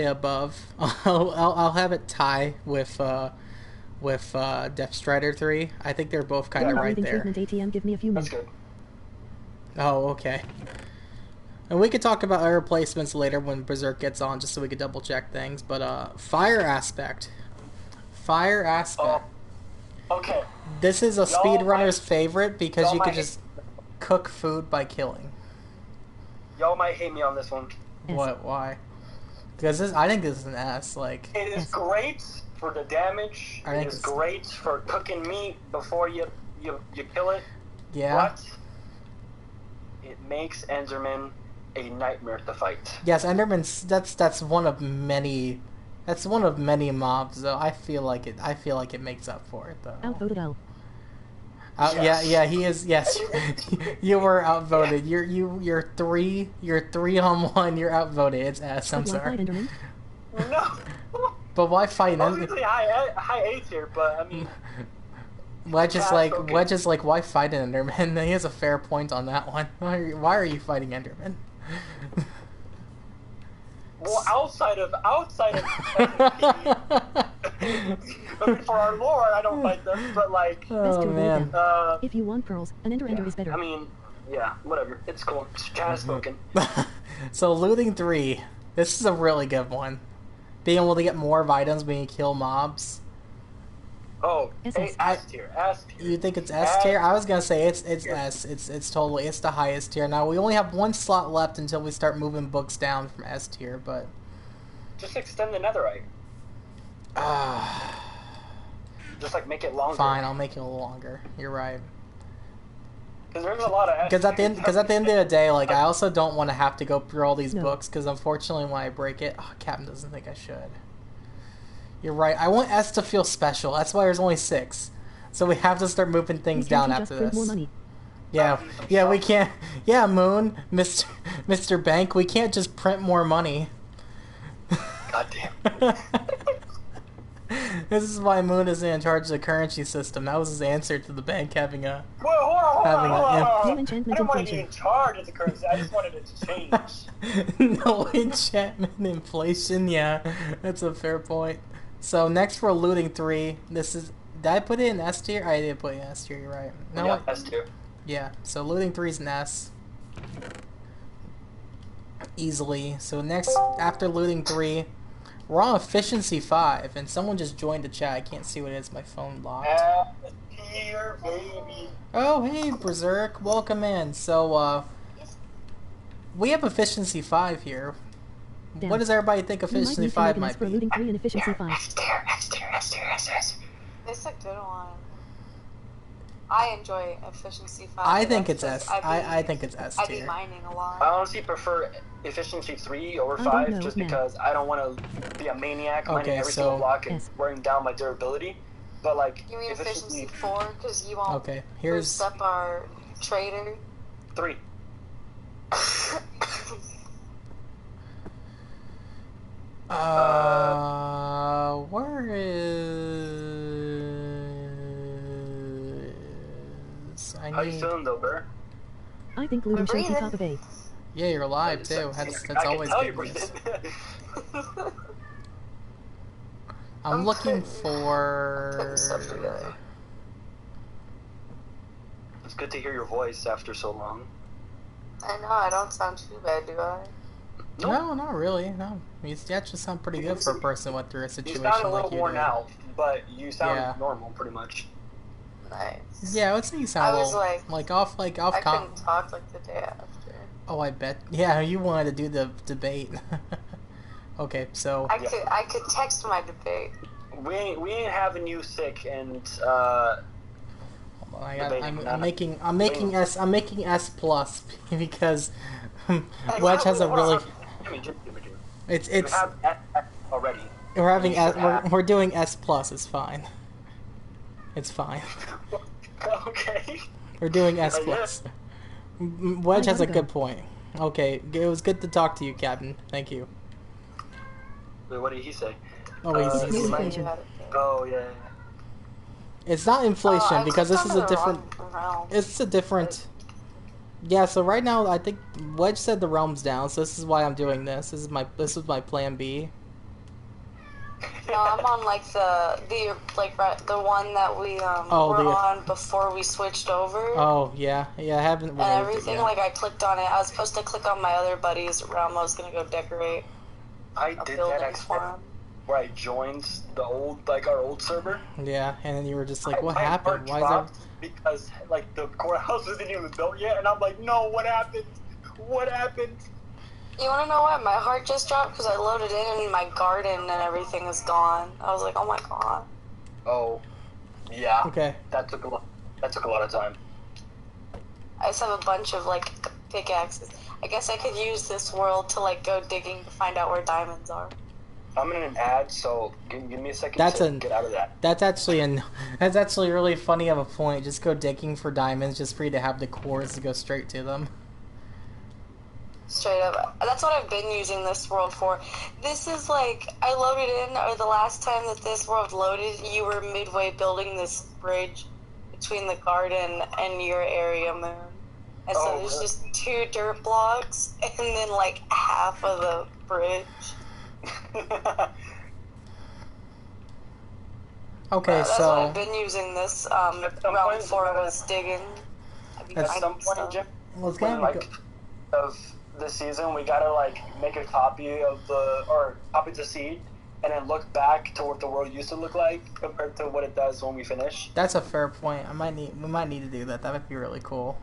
above. I'll have it tie with Depth Strider 3. I think they're both kind of Yeah. right Breathing there. treatment ATM, give me a few That's minutes. good. Oh, okay. And we could talk about our replacements later when Berserk gets on, just so we could double check things. But Fire Aspect. Okay. This is a Y'all speedrunner's might- favorite because y'all you could might- just cook food by killing. Y'all might hate me on this one. S. What? Why? Because I think this is an S. Like, It is great for the damage. I think It is it's- great for cooking meat before you kill it. yeah. But it makes Enderman a nightmare to fight. Yes, Enderman's. That's one of many. That's one of many mobs, though. I feel like it makes up for it, though. Outvoted L. Yes. Yeah, he is. Yes, you were outvoted. You're 3-on-1. You're outvoted. It's S. I'm But why sorry. fight Enderman? No. But why fight I was Enderman? gonna say high A tier, but I mean, Wedge is That's like okay. Wedge is like, why fight an Enderman? He has a fair point on that one. Why are you fighting Enderman? well, outside of I mean, for our lore, I don't fight them, but like, Oh to man. If you want pearls, an Ender Ender is better. I mean, yeah, whatever. It's cool. Chat has spoken. So looting 3. This is a really good one. Being able to get more items when you kill mobs. Oh, SS. S tier. S tier. You think it's S tier? I was gonna say it's S. It's totally it's the highest tier. Now we only have one slot left until we start moving books down from S tier, but Just extend the netherite. Just like make it longer. Fine, I'll make it a little longer. You're right. Because there's a lot of. Because at the end of the day, like I also don't want to have to go through all these books. Because unfortunately, when I break it, Captain doesn't think I should. You're right. I want S to feel special. That's why there's only 6. So we have to start moving things down after this. More money. Yeah, we can't. Yeah, Moon, Mr. Bank, we can't just print more money. God damn. This is why Moon isn't in charge of the currency system. That was his answer to the bank having a. Whoa, hold on. No enchantment I don't want to be inflation. in charge of the currency. I just wanted it to change. No enchantment inflation. Yeah, that's a fair point. So next we're looting 3. This is. Did I put it in S tier? I did put it in S tier. You're right. No, Yeah, S tier. Yeah. So looting 3 is an S. Easily. So next after looting 3. We're on efficiency 5, and someone just joined the chat. I can't see what it is. My phone locked. Here, baby. Oh, hey, Berserk. Welcome in. So, we have efficiency 5 here. Damn. What does everybody think You might efficiency need to 5 make an S might for be? looting 3 and efficiency 5. S tier, S tier, S tier, S tier. It's a good one. I enjoy efficiency 5. I think it's because S. I I think it's S be tier. mining a lot. I honestly prefer efficiency 3 over I don't 5 know, just man. because I don't want to be a maniac mining Okay, every so- single block and Yes. wearing down my durability. But like You mean efficiency 4 because you won't Okay, here's... boost up our trader? 3. Where is... I How you need... feeling though, Burr? I think looting should be breathing. top of A. Yeah, you're alive, too. That's always good news. I'm looking for... Putting stuff together. It's good to hear your voice after so long. I know, I don't sound too bad, do I? No, not really. No, you actually sound pretty good for a person went through a You situation sound a like little you worn did. out, but you sound Yeah. normal pretty much. Nice. Yeah, I would say you sound I a was little like- off I com. couldn't talk like the day after. Oh, I bet. Yeah, you wanted to do the debate. Okay, so I could text my debate. We ain't having you sick and I'm making S plus because Wedge has a really Jimmy. it's You have F already. we're having you S, should have- we're doing S plus. It's fine. It's fine. Okay. We're doing S Yeah. plus. Wedge has a gotta good point. Okay, it was good to talk to you, Captain. Thank you. Wait, what did he say? Oh, It's he's, no he's like- inflation. Oh yeah. it's not inflation I because this clicked is a onto the different. wrong realm. It's a different. Yeah, so right now I think Wedge said the realm's down, so this is why I'm doing this. This is my plan B. No, I'm on like the one that we Oh, were the- on before we switched over. Oh yeah, I haven't. And removed it everything, yet. like I clicked on it. I was supposed to click on my other buddy's realm. I was gonna go decorate I a did building that for accident him. where I joined our old server. Yeah, and then you were just like, "What My happened? heart Why is that?" dropped because like the courthouse wasn't even built yet, and I'm like, no, what happened? What happened? You wanna know what? My heart just dropped because I loaded in and my garden and everything is gone. I was like, oh my god. Oh, yeah. Okay. That took a lot. That took a lot of time. I just have a bunch of like pickaxes. I guess I could use this world to like go digging to find out where diamonds are. I'm in an ad, so give me a second That's to a- get out of that. That's actually really funny of a point. Just go digging for diamonds, just for you to have the cores to go straight to them. Straight up. That's what I've been using this world for. This is like, I loaded in, or the last time that this world loaded, you were midway building this bridge between the garden and your area, Moon. And so Oh, there's really? just 2 dirt blocks, and then like half of the bridge. Okay, That's what so I've been using this some realm point, for, we gotta- was digging. I've been At finding some point, stuff. Jim, let's when, get like of this season, we gotta like make a copy of copy the seed, and then look back to what the world used to look like compared to what it does when we finish. That's a fair point. We might need to do that. That might be really cool.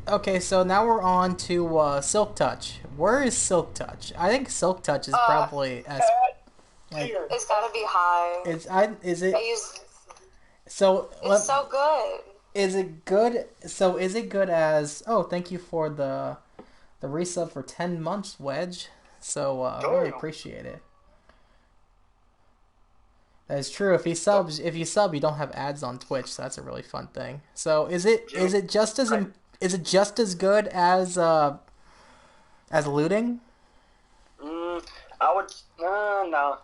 Okay, so now we're on to Silk Touch. Where is Silk Touch? I think Silk Touch is probably as like Here. It's gotta be high. is it I use. so It's so good. is it good? So is it good as? Oh, thank you for the resub for 10 months, Wedge. So I really appreciate it. That is true. If you sub, you don't have ads on Twitch. So that's a really fun thing. So is it just as good as looting? I would no.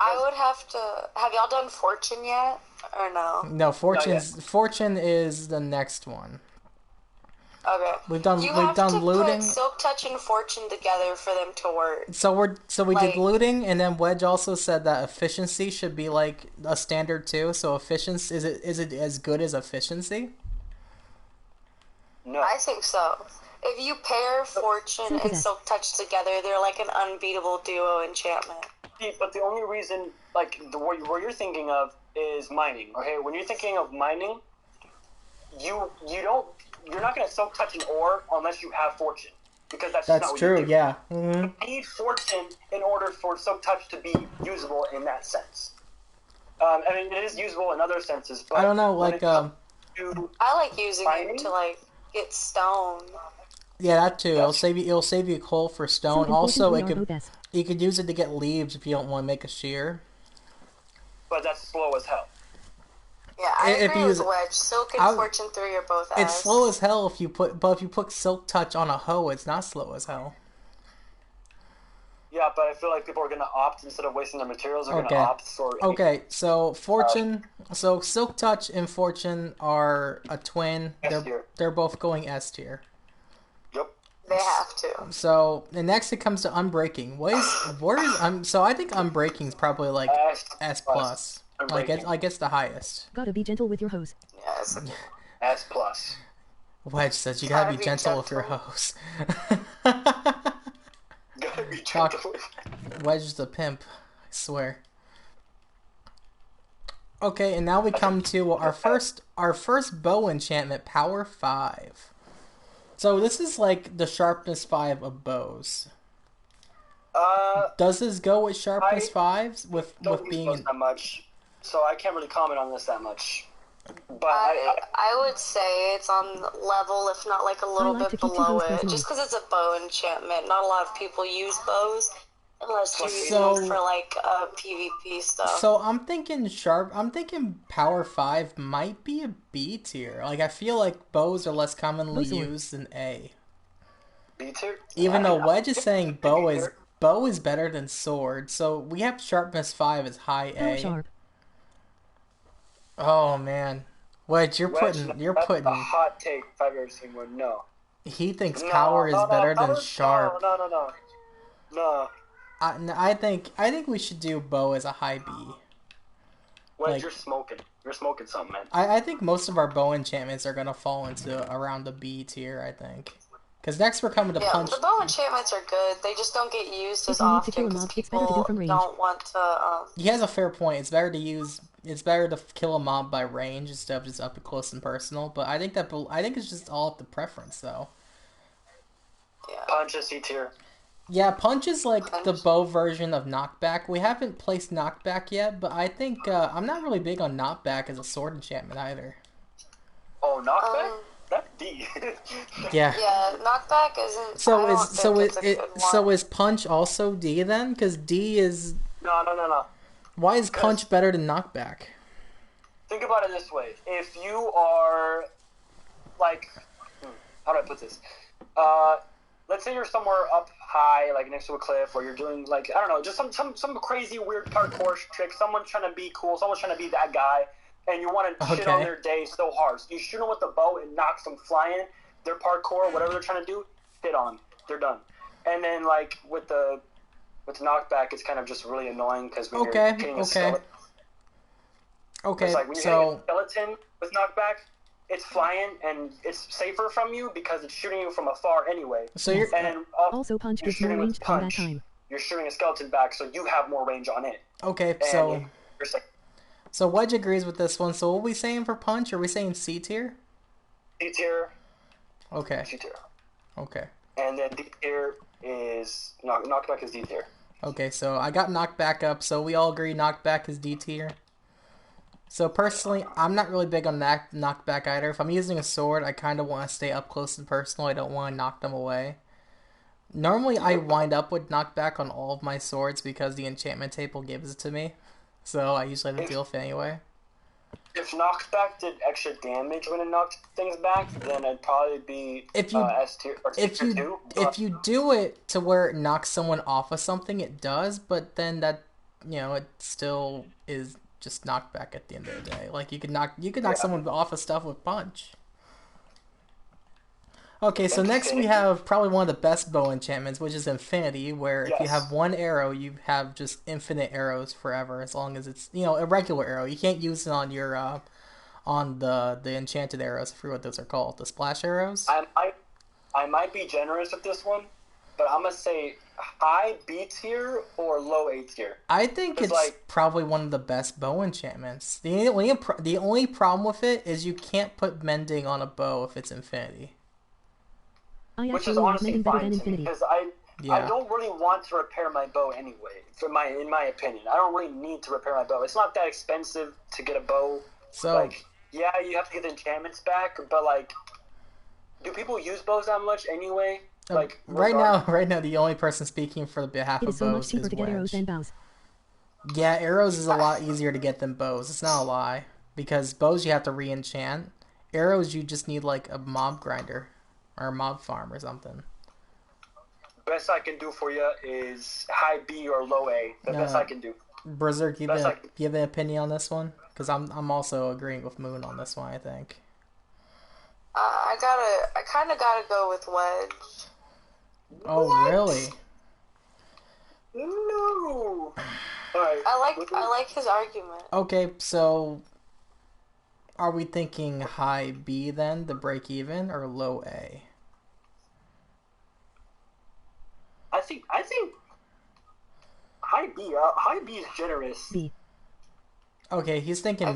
I would have to. Have y'all done Fortune yet, or no? No, Fortune is the next one. Okay. We've done You we've have done to looting. put Silk Touch and Fortune together for them to work. So we did like- looting, and then Wedge also said that efficiency should be like a standard too. So efficiency is it as good as efficiency? No. I think so. If you pair Fortune Silk and is Silk Touch together, they're like an unbeatable duo enchantment. See, but the only reason, like, what you're thinking of is mining. Okay, when you're thinking of mining, you're not gonna Silk Touch an ore unless you have Fortune, because that's just not what true. you do. Yeah. Mm-hmm. You need Fortune in order for Silk Touch to be usable in that sense. I mean, it is usable in other senses, but I don't know, when like it comes to I like using Mining? it to like get stone. yeah, that too. It'll save you coal for Silk stone. and Also, Fortune it 3 are could both S. you could use it to get leaves if you don't want to make a shear. but that's slow as hell. Yeah, I If agree you with use- Wedge. Silk and I- Fortune 3 are both It's S. slow as hell if you put Silk Touch on a hoe, it's not slow as hell. Yeah, but I feel like people are gonna opt, instead of wasting their materials, they're Okay. gonna opt for. Okay, so so Silk Touch and Fortune are a twin. S tier. They're both going S tier. Yep. They have to. So the next it comes to Unbreaking. So I think Unbreaking is probably like S plus. Like it's the highest. Gotta be gentle with your hose. Yeah, it's okay. S plus. Wedge says you gotta be gentle with your host. Gotta be Talk- gentle. Wedge is the pimp, I swear. Okay, and now we come to our first bow enchantment, Power 5. So this is like the sharpness 5 of bows. Does this go with sharpness 5s with Don't use being those that much, so I can't really comment on this that much. But I would say it's on level, if not like a little I like to bit keep two below bows it. personally. Just because it's a bow enchantment. Not a lot of people use bows unless you're using So- them for like PvP stuff. So I'm thinking Power 5 might be a B tier. Like I feel like bows are less commonly Bow sword. used than A. B tier. Even though Wedge is saying bow is better than sword. So we have sharpness 5 as high Power A. sharp. Oh man. Wedge, you're That's putting a hot take if I've ever seen one. No. he thinks power is better than sharp. No. I think we should do bow as a high B. Wedge, Like- you're smoking. You're smoking something, man. I think most of our bow enchantments are gonna fall into around the B tier, I think. Because next we're coming to Yeah, punch. the bow enchantments are good. They just don't get used as If you need to often kill a because mob, it's better to do people from range. don't want to. He has a fair point. It's better to kill a mob by range instead of just up close and personal. But I think it's just all up to preference, though. Yeah. Punch is C tier. Yeah, punch is like the Punch. bow version of knockback. We haven't placed knockback yet, but I think I'm not really big on knockback as a sword enchantment either. Oh, knockback? That's D. Yeah. Yeah, knockback isn't. I don't think it's a good one. Is punch also D then? Because D is No. why is punch better than knockback? Think about it this way. If you are, like, how do I put this? Let's say you're somewhere up high, like next to a cliff, or you're doing, like, I don't know, just some crazy weird parkour trick. Someone's trying to be cool. Someone's trying to be that guy. And you want to shit on Okay. their day so hard. So you shoot them with the bow and knock them flying. Their parkour, whatever they're trying to do, hit on. They're done. And then, like, with the knockback, it's kind of just really annoying because when Okay, you're hitting a skeleton, Okay, it's like when you're hitting a so skeleton with knockback, it's flying and it's safer from you because it's shooting you from afar anyway. so you're And then Also, punch you're gives more shooting with ranged combat punch. time. You're shooting a skeleton back, so you have more range on it. okay. And So you're safe. so Wedge agrees with this one. So what are we saying for punch? Are we saying C tier? C tier. Okay. C tier. Okay. And then D tier is knockback is D tier. Okay, so I got knockback up, so we all agree knockback is D tier. So personally, I'm not really big on knockback either. If I'm using a sword, I kind of want to stay up close and personal. I don't want to knock them away. Normally, I wind up with knockback on all of my swords because the enchantment table gives it to me. So I usually have to deal with it anyway. If knockback did extra damage when it knocked things back, then it'd probably be S tier or tier 2. If you do it to where it knocks someone off of something, it does. But then that, it still is just knockback at the end of the day. Like you could knock someone off of stuff with punch. Okay, so next we have probably one of the best bow enchantments, which is Infinity, where if you have one arrow, you have just infinite arrows forever, as long as it's, a regular arrow. You can't use it on your, on the enchanted arrows. I forget what those are called. The splash arrows? I might be generous with this one, but I'm going to say high B tier or low A tier. I think it's probably one of the best bow enchantments. The only problem with it is you can't put mending on a bow if it's Infinity. Which is honestly fine to me, because I don't really want to repair my bow anyway. In my opinion, I don't really need to repair my bow. It's not that expensive to get a bow. So you have to get the enchantments back, but do people use bows that much anyway? Right now, the only person speaking for behalf of bows is get arrows than bows. Yeah, arrows is a lot easier to get than bows. It's not a lie, because bows you have to re-enchant. Arrows you just need a mob grinder. Or mob farm or something. Best I can do for you is high B or low A. The best I can do. Berserk, you have an opinion on this one? Because I'm also agreeing with Moon on this one, I think. I kind of gotta go with Wedge. Oh, what? Really? No. Alright. I like his argument. Okay, so are we thinking high B then, the break even, or low A? I think high B. High B is generous. B. Okay, he's thinking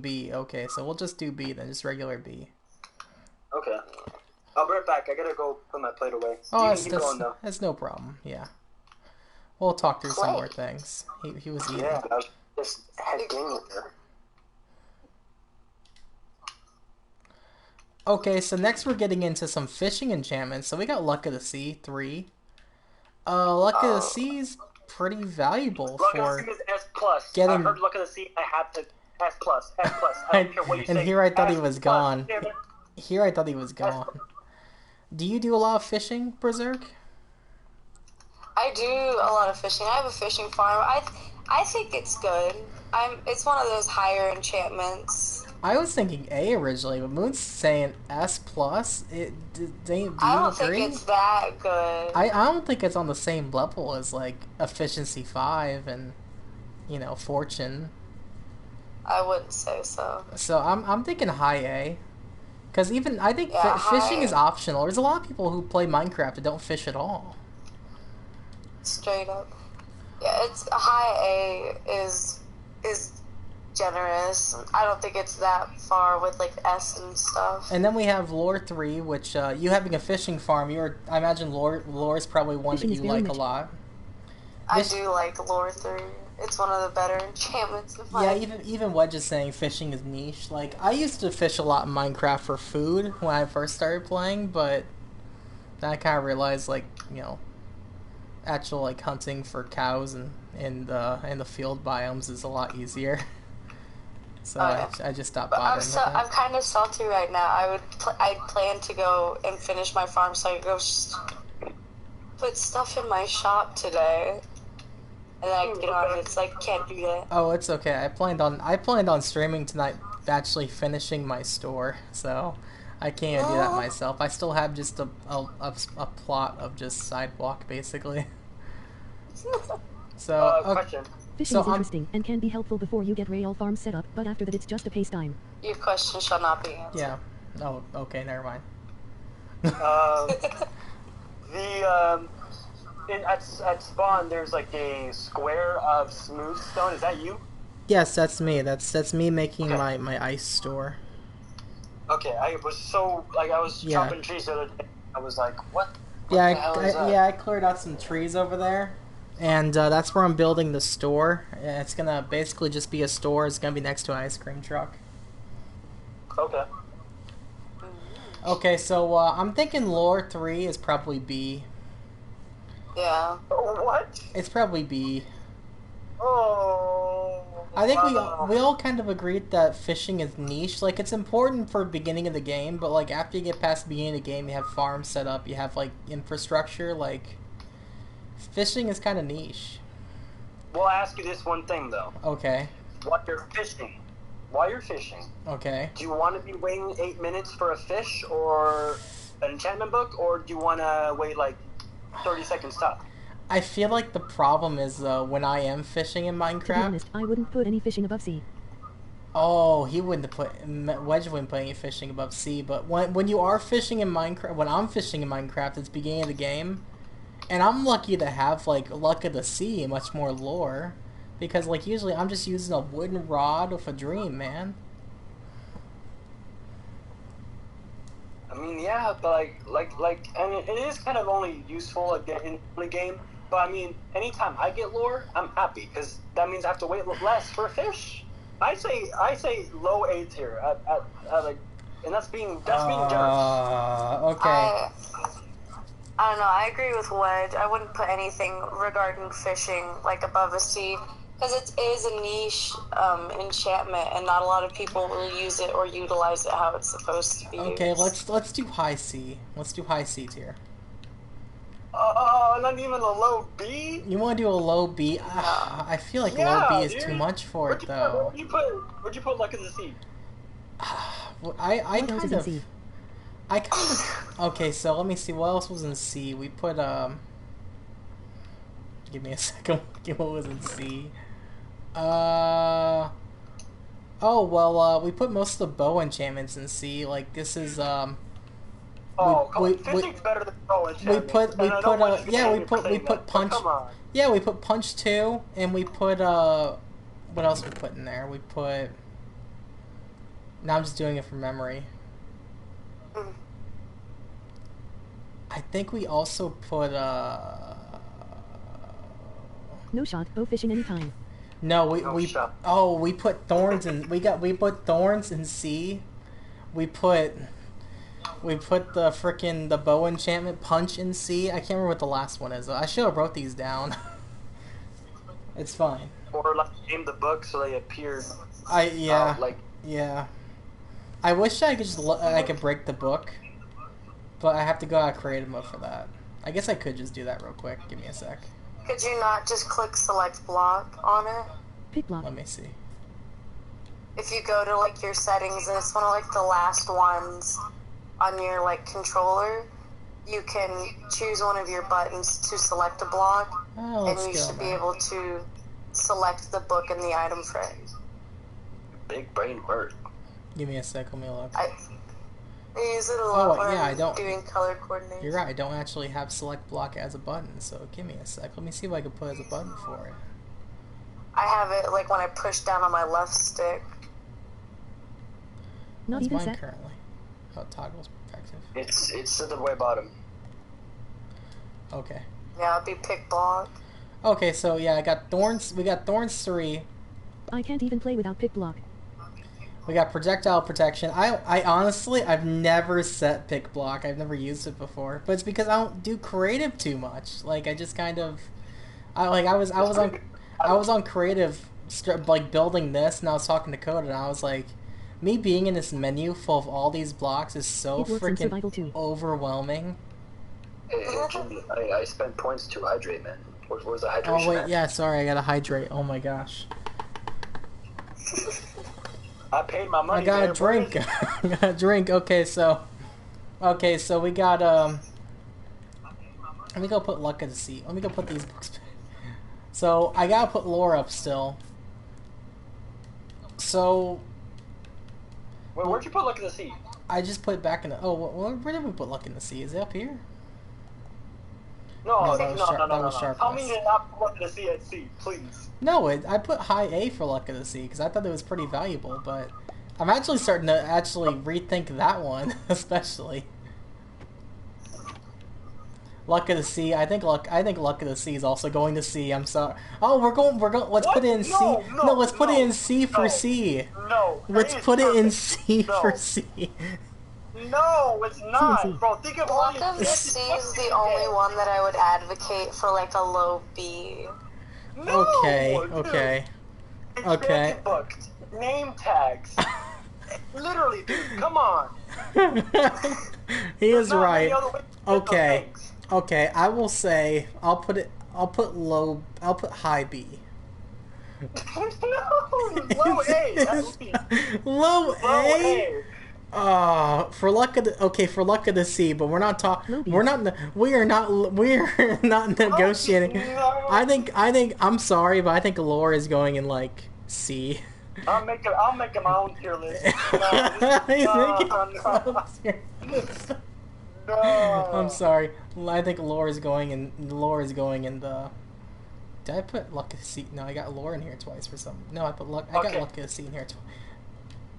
B. Okay, so we'll just do B then, just regular B. Okay. I'll be right back. I gotta go put my plate away. Oh, that's no problem. Yeah. We'll talk through some more things. He was eating. Yeah, I was just heading with her. Okay, so next we're getting into some fishing enchantments. So we got Luck of the Sea 3. Luck of the Sea is pretty valuable Luck for of the Sea is S+. getting. I heard Luck of the Sea. I have to S+. I don't care what you say. And here I thought he was S+. gone. Damn it. Here I thought he was gone. Do you do a lot of fishing, Berserk? I do a lot of fishing. I have a fishing farm. I think it's good. It's one of those higher enchantments. I was thinking A originally, but Moon's saying S+. Do you agree? I don't think it's that good. I don't think it's on the same level as Efficiency 5 and Fortune. I wouldn't say so. So I'm thinking high A. Because I think fishing is optional. There's a lot of people who play Minecraft that don't fish at all. Straight up. Yeah, it's high A is generous. I don't think it's that far with S and stuff. And then we have Lore 3, which you having a fishing farm. I imagine Lore is probably one that you like a lot. I do like Lore 3. It's one of the better enchantments. Even Wedge is saying fishing is niche. I used to fish a lot in Minecraft for food when I first started playing, but then I kind of realized actual hunting for cows and in the field biomes is a lot easier. So I just stopped bothering with that. I'm kind of salty right now. I plan to go and finish my farm, so I go put stuff in my shop today. And then I get on it. It's can't do that. Oh, it's okay. I planned on streaming tonight, actually finishing my store, so I can't do that myself. I still have just a plot of just sidewalk, basically. So question. Fishing is interesting and can be helpful before you get Rail Farm set up, but after that it's just a pace time. Your question shall not be answered. Yeah. Oh, okay, never mind. At spawn, there's a square of smooth stone. Is that you? Yes, that's me. That's me making my ice store. Okay, I was so like I was Yeah. chopping trees the other day. I was like, what? Yeah, the hell is that? I cleared out some trees over there, and that's where I'm building the store. It's gonna basically just be a store. It's gonna be next to an ice cream truck. Okay. Okay, so I'm thinking lore 3 is probably B. Yeah. Oh, what? It's probably B. Oh. I think wow. we all kind of agreed that fishing is niche. Like, it's important for beginning of the game, but like after you get past the beginning of the game, you have farms set up, you have like infrastructure. Like, fishing is kind of niche. Well, I ask you this one thing though. Okay. While you're fishing, Okay. do you want to be waiting 8 minutes for a fish or an enchantment book, or do you want to wait like 30 seconds top? I feel like the problem is when I am fishing in To be Minecraft. honest, I wouldn't put any fishing above C. Oh, he wouldn't have put Wedge wouldn't put any fishing above C. But when you are fishing in Minecraft, when I'm fishing in Minecraft, it's beginning of the game, and I'm lucky to have like Luck of the Sea, much more lore, because like usually I'm just using a wooden rod with a dream, man. I mean, yeah, but and it is kind of only useful in the game. But I mean, anytime I get lore, I'm happy because that means I have to wait less for a fish. I say low A tier at like, and that's being generous. Okay. I don't know. I agree with Wedge. I wouldn't put anything regarding fishing like above a C because it is a niche enchantment, and not a lot of people will use it or utilize it how it's supposed to be. Okay, used. let's do high C. Let's do high C tier. Not even a low B. You want to do a low B? I feel like low B is too much for it though. Where'd you put Luck of the Sea? I What else is in C? I kind of... Okay, so let me see. What else was in C? We put, Give me a second. What was in C? Oh, well, we put most of the bow enchantments in C. Like, this is, Fishing's better than bow enchantment. we put punch... Come on. Yeah, we put punch 2, and we put, what else we put in there? We put... Now I'm just doing it from memory. I think we also put No shot, bow fishing anytime. no, we put thorns in we put thorns in C. We put the bow enchantment punch in C. I can't remember what the last one is. I should have wrote these down. It's fine. Or like name the book so they appeared. Yeah. I wish I could I could break the book, but I have to go out of creative mode for that. I guess I could just do that real quick. Give me a sec. Could you not just click select block on it? Pick block. Let me see. If you go to like your settings and it's one of like the last ones on your like controller, you can choose one of your buttons to select a block, Oh, and let's you go should be there. able to select the book in the item frame. Big brain word. Give me a sec. Let me look. I use it a lot when yeah, I I'm don't- doing color coordination. You're right. I don't actually have select block as a button, so give me a sec. Let me see if I can put as a button for it. I have it like when I push down on my left stick. Not That's even mine set. currently. Oh, toggles perspective. It's at the way bottom. Okay. Yeah, it'd be pick block. Okay, so yeah, I got thorns. We got thorns 3. I can't even play without pick block. We got projectile protection. I honestly, I've never set pick block. I've never used it before, but it's because I don't do creative too much. Like I just kind of, I was on creative, like building this, and I was talking to Coda, and I was like, me being in this menu full of all these blocks is so It works in survival freaking too. overwhelming. Hey, Jimmy, I spent points to hydrate, man. Where's the hydration? Oh wait, at? yeah, sorry, I gotta hydrate. Oh my gosh, I paid my money. I got man. a drink. I got a drink. Okay, so we got Let me go put Luck of the Sea. Let me go put these books back. So I gotta put lore up still. So Wait, where'd you put Luck of the Sea? I just put it back in the. Oh, where did we put Luck in the Sea? Is it up here? No, No, no, that was no, sharp- no, that no, was no. sharp Tell me list. you did not put Luck of the Sea at sea, please. No, I put high A for Luck of the Sea because I thought it was pretty valuable. But I'm actually starting to actually rethink that one, especially. Luck of the Sea. I think Luck of the Sea is also going to C. I'm sorry. Oh, we're going. Let's What? put it in C. No, let's put it in C for C. No. Let's A is put it in perfect. C No. for C. No, it's not, bro. Think of all Luck these of the fancy Sea books is you the can only get. one that I would advocate for like a low B. No, Okay. dude. Okay. It's Okay. fancy books, name tags. Literally, dude. Come on. He is Not many right. other ways to get those Okay. things. Okay. I will say. I'll put high B. No, low A. At least. Low Low A. A. For luck of the sea, but we're not talking. Low B. We are not negotiating. No. I think. I'm sorry, but I think lore is going in like C. I'll make my own tier list. No. I'm sorry. I think lore is going in the. Did I put luck of the sea? No, I got lore in here twice for some. No, I put luck. I got Okay. luck of the sea in here twice.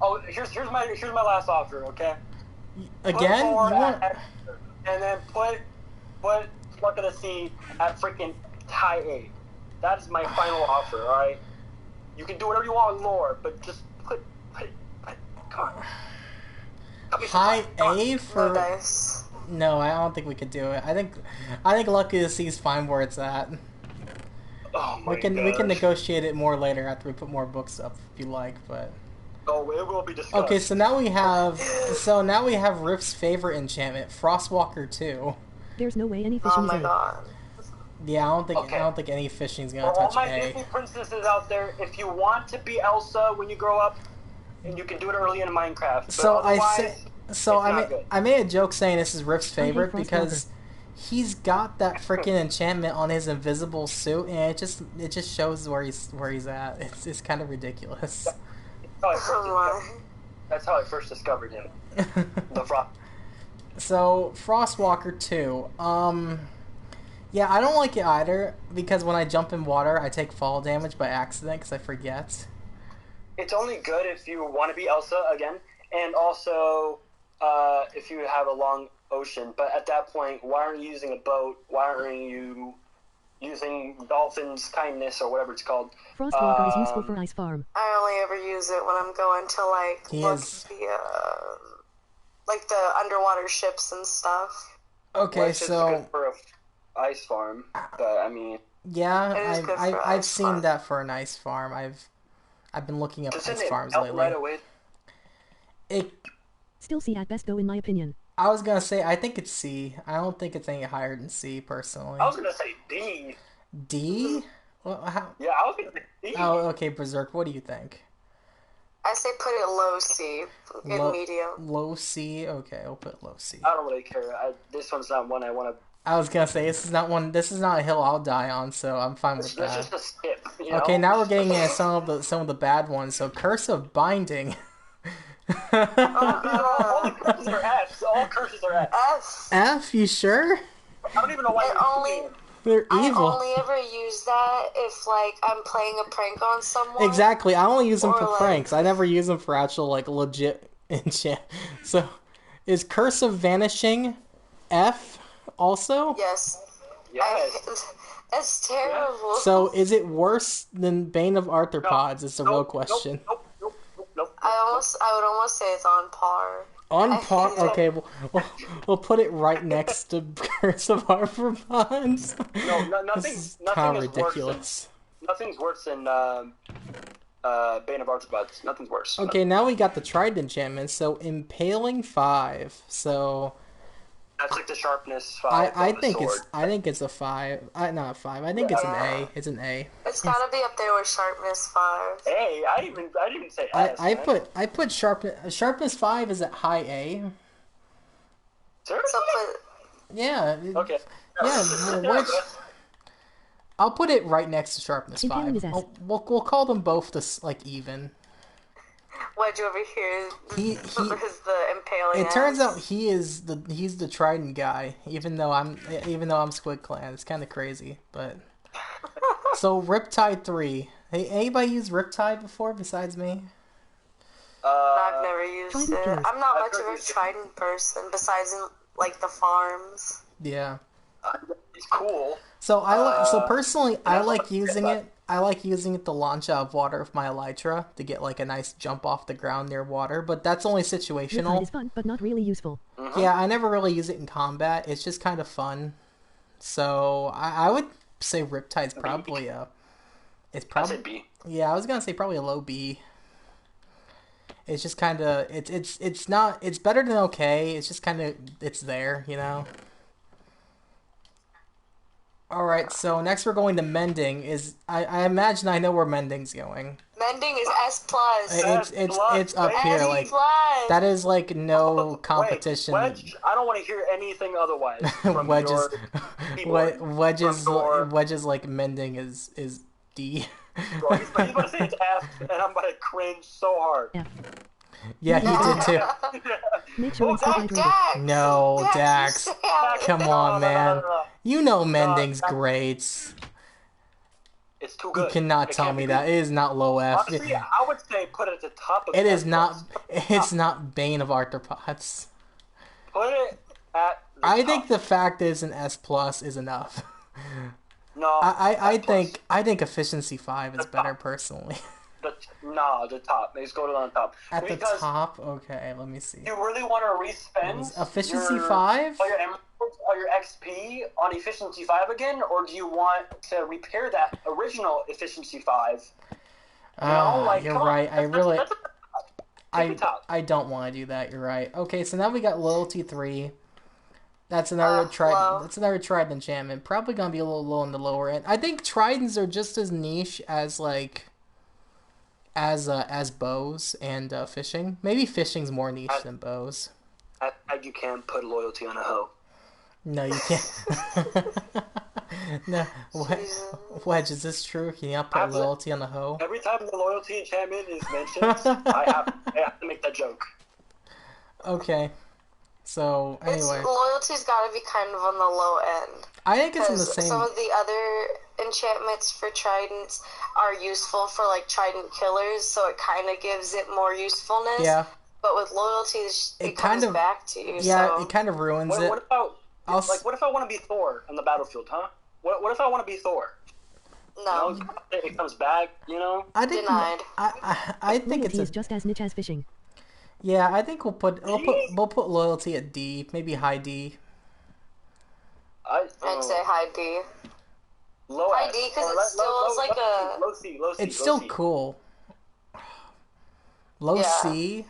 Oh, here's my last offer. Okay. Again, Put four you want? and then put Luck of the Sea at freaking high A. That is my final offer. All right. You can do whatever you want with lore, but just put it. Come on. Cut me some High time. Come on. A No for. dice. No, I don't think we could do it. I think Luck of the Sea is fine where it's at. Oh my We can gosh. negotiate it more later after we put more books up if you like, but. Oh, it will be discussed. Okay, so now we have Rift's favorite enchantment, Frostwalker 2. There's no way any fishing Oh is my A. god. Yeah, I Okay. don't think any fishing's For gonna all touch my A. Disney princesses out there, if you want to be Elsa when you grow up, and you can do it early in Minecraft. But So otherwise, it's not good. I made a joke saying this is Rift's I hate favorite Frostwalker. because he's got that freaking enchantment on his invisible suit, and it just shows where he's at. It's kind of ridiculous. That's how I first discovered him. The Frost. So Frostwalker 2. Yeah, I don't like it either because when I jump in water, I take fall damage by accident because I forget. It's only good if you want to be Elsa again, and also if you have a long ocean. But at that point, why aren't you using a boat? Why aren't you using Dolphin's Kindness or whatever it's called? Frostwalker is useful for ice farm. I only ever use it when I'm going to like He look is- like the underwater ships and stuff. Okay, Well, it's just so good for a ice farm, but I mean, yeah, It is good for I've ice seen farm. that for an ice farm. I've been looking up doesn't ice it farms melt lately. right away? It Still C at best though in my opinion. I was gonna say I think it's C. I don't think it's any higher than C personally. I was gonna say D. D? Well, how? Yeah, I was gonna say D. Oh, okay, Berserk. What do you think? I say put it low C in Low- medium. Low C. Okay, I'll put low C. I don't really care. This one's not one I want to. I was gonna say this is not one. This is not a hill I'll die on, so I'm fine with It's that. just a skip. You know? Okay, now we're getting into some of the bad ones. So Curse of Binding. All the curses are F's. All curses are F. F. F, you sure? I don't even know why It you're only. using it. They're I evil. only ever use that if like I'm playing a prank on someone. Exactly. I only use them Or, for like- pranks. I never use them for actual like legit enchant. So, is Curse of Vanishing F also? Yes. Yes. That's terrible. So, is it worse than Bane of Arthropods? Is the real question. Nope. I would almost say it's on par. On I par. hate it. Okay, we'll put it right next to Curse of Arthropods. No, This is nothing kind of is ridiculous. Nothing's worse than Bane of Arthropods. Nothing's worse. Okay, now we got the Trident enchantment. So Impaling 5. So That's like the sharpness 5 I on the think sword. it's a 5. Not a 5. I think it's an A. It's an A. It's gotta be up there with sharpness 5. Hey, I didn't even say S. I man. put sharpness 5 is at high A. So Seriously? put Yeah. Okay. Yeah, well, I'll put it right next to sharpness Impaling 5. is S. We'll call them both this like even. what'd you over here? He- Is the impaling. It turns S. out he's the Trident guy, even though I'm Squid Clan. It's kind of crazy, but so Riptide 3. Hey, anybody used Riptide before besides me? Not I've never used Trident it. killers. I'm not I've much of heard a it's- trident person, besides in, like, the farms. Yeah. It's cool. So so personally, I that's like what- using it. I like using it to launch out of water with my elytra to get like a nice jump off the ground near water, but that's only Riptide situational. is fun, but not really useful. Yeah, I never really use it in combat. It's just kind of fun. So I would say Riptide's probably a. It's I probably said B. yeah. I was gonna say probably a low B. It's just kind of it's not it's better than okay. It's just kind of it's there, you know. All right, so next we're going to mending. I imagine I know where mending's going. Mending is S plus. It's up here S like plus. that is like no competition. Wait, Wedge, I don't want to hear anything otherwise from Wedges, your keyboard. wedges, From your- wedges like mending is D. Bro, he's about to say it's F, and I'm about to cringe so hard. F. Yeah, he did too. Make sure and stay hydrated. Dax. No, Dax. you say Come No, on, no, no, man. no, no. You know mending's great. It's too You good. cannot It tell can't me be that. good. It is not low F. Honestly, I would say put it at the top of It the is F not. plus. It's not Bane of Arthropods. Put it at the I top. think the fact is an S plus is enough. No, I F plus. think efficiency 5 is The better top. personally. The top. Let's go to the top. At the Because top, okay. Let me see. you really want to respend Efficiency your, 5? all your emeralds, all your XP on efficiency 5 again, or do you want to repair that original efficiency 5? You're right. I really. Take the top. I don't want to do that. You're right. Okay, so now we got loyalty 3. That's another low. That's another trident enchantment. Probably gonna be a little low on the lower end. I think tridents are just as niche as like as bows and fishing. Maybe fishing's more niche than bows. You can't put loyalty on a hoe. No, you can't. No, Wedge, is this true? Can you not put loyalty on the hoe? Every time the loyalty enchantment is mentioned, I have to make that joke. Okay. So anyway, Loyalty's got to be kind of on the low end. I think it's in the Because same. some of the other enchantments for tridents are useful for like trident killers, so it kind of gives it more usefulness. Yeah. But with loyalty, it kind comes of- back to you. Yeah, so. it kind of ruins What, it. what about I'll what if I want to be Thor on the battlefield, huh? What if I want to be Thor? No. You know, it comes back, you know. I think Denied. I think it's Loyalty a is just as niche as fishing. yeah. I think we'll put loyalty at D, maybe high D. I'd say high D. Low High S. D, 'cause Or it still is like a- low C, low C. It's low still C. cool. Low Yeah. C.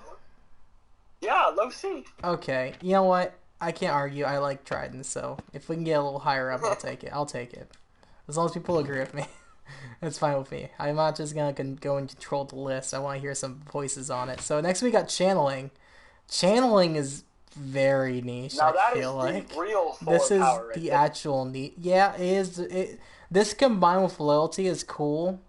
Yeah, low C. Okay, you know what? I can't argue. I like tridents, so if we can get a little higher up, I'll take it. I'll take it. As long as people agree with me, it's fine with me. I'm not just gonna go and control the list. I want to hear some voices on it. So next we got channeling. Channeling is very niche. Now I that is feel like the real Thor this is power right the there. actual need. Yeah, it is. This combined with loyalty is cool,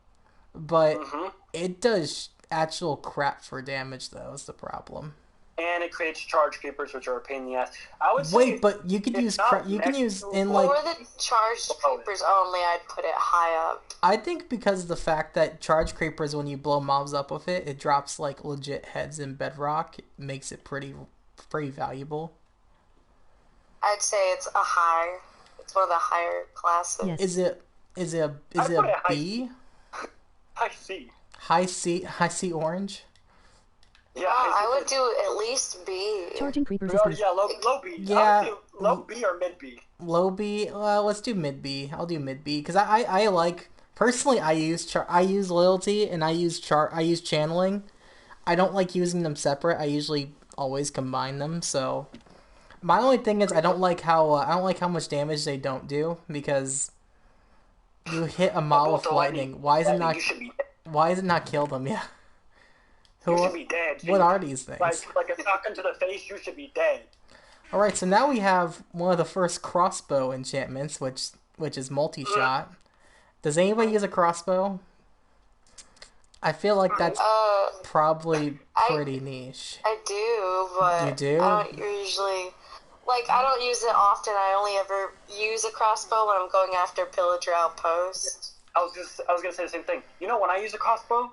but Mhm. it does actual crap for damage though. Is the problem. And it creates charge creepers, which are a pain in the ass. I would say Wait, but you could it's use not you can next use to in Thor. like For the charged creepers only, I'd put it high up. I think because of the fact that charge creepers when you blow mobs up with it, it drops like legit heads in bedrock, it makes it pretty valuable. I'd say it's a high. It's one of the higher classes. Yes. Is it I'd put it a high. B? I see. High C orange? Yeah, I would do at least B. Charging creep resistance. Yeah, low B. Yeah. I would do low B or mid B. Low B? Well, let's do mid B. I'll do mid B because I like personally I use loyalty and I use channeling. I don't like using them separate. I usually always combine them. So my only thing is I don't like how much damage they don't do because you hit a mob with lightning. Why is it not? You should be dead. Why is it not kill them? Yeah. You should be dead. What are these things? Like a shotgun to the face, you should be dead. All right, so now we have one of the first crossbow enchantments, which is multi-shot. Does anybody use a crossbow? I feel like that's probably pretty niche. I do, but You do? I don't usually. Like, I don't use it often. I only ever use a crossbow when I'm going after pillager outposts. I was gonna say the same thing. You know, when I use a crossbow,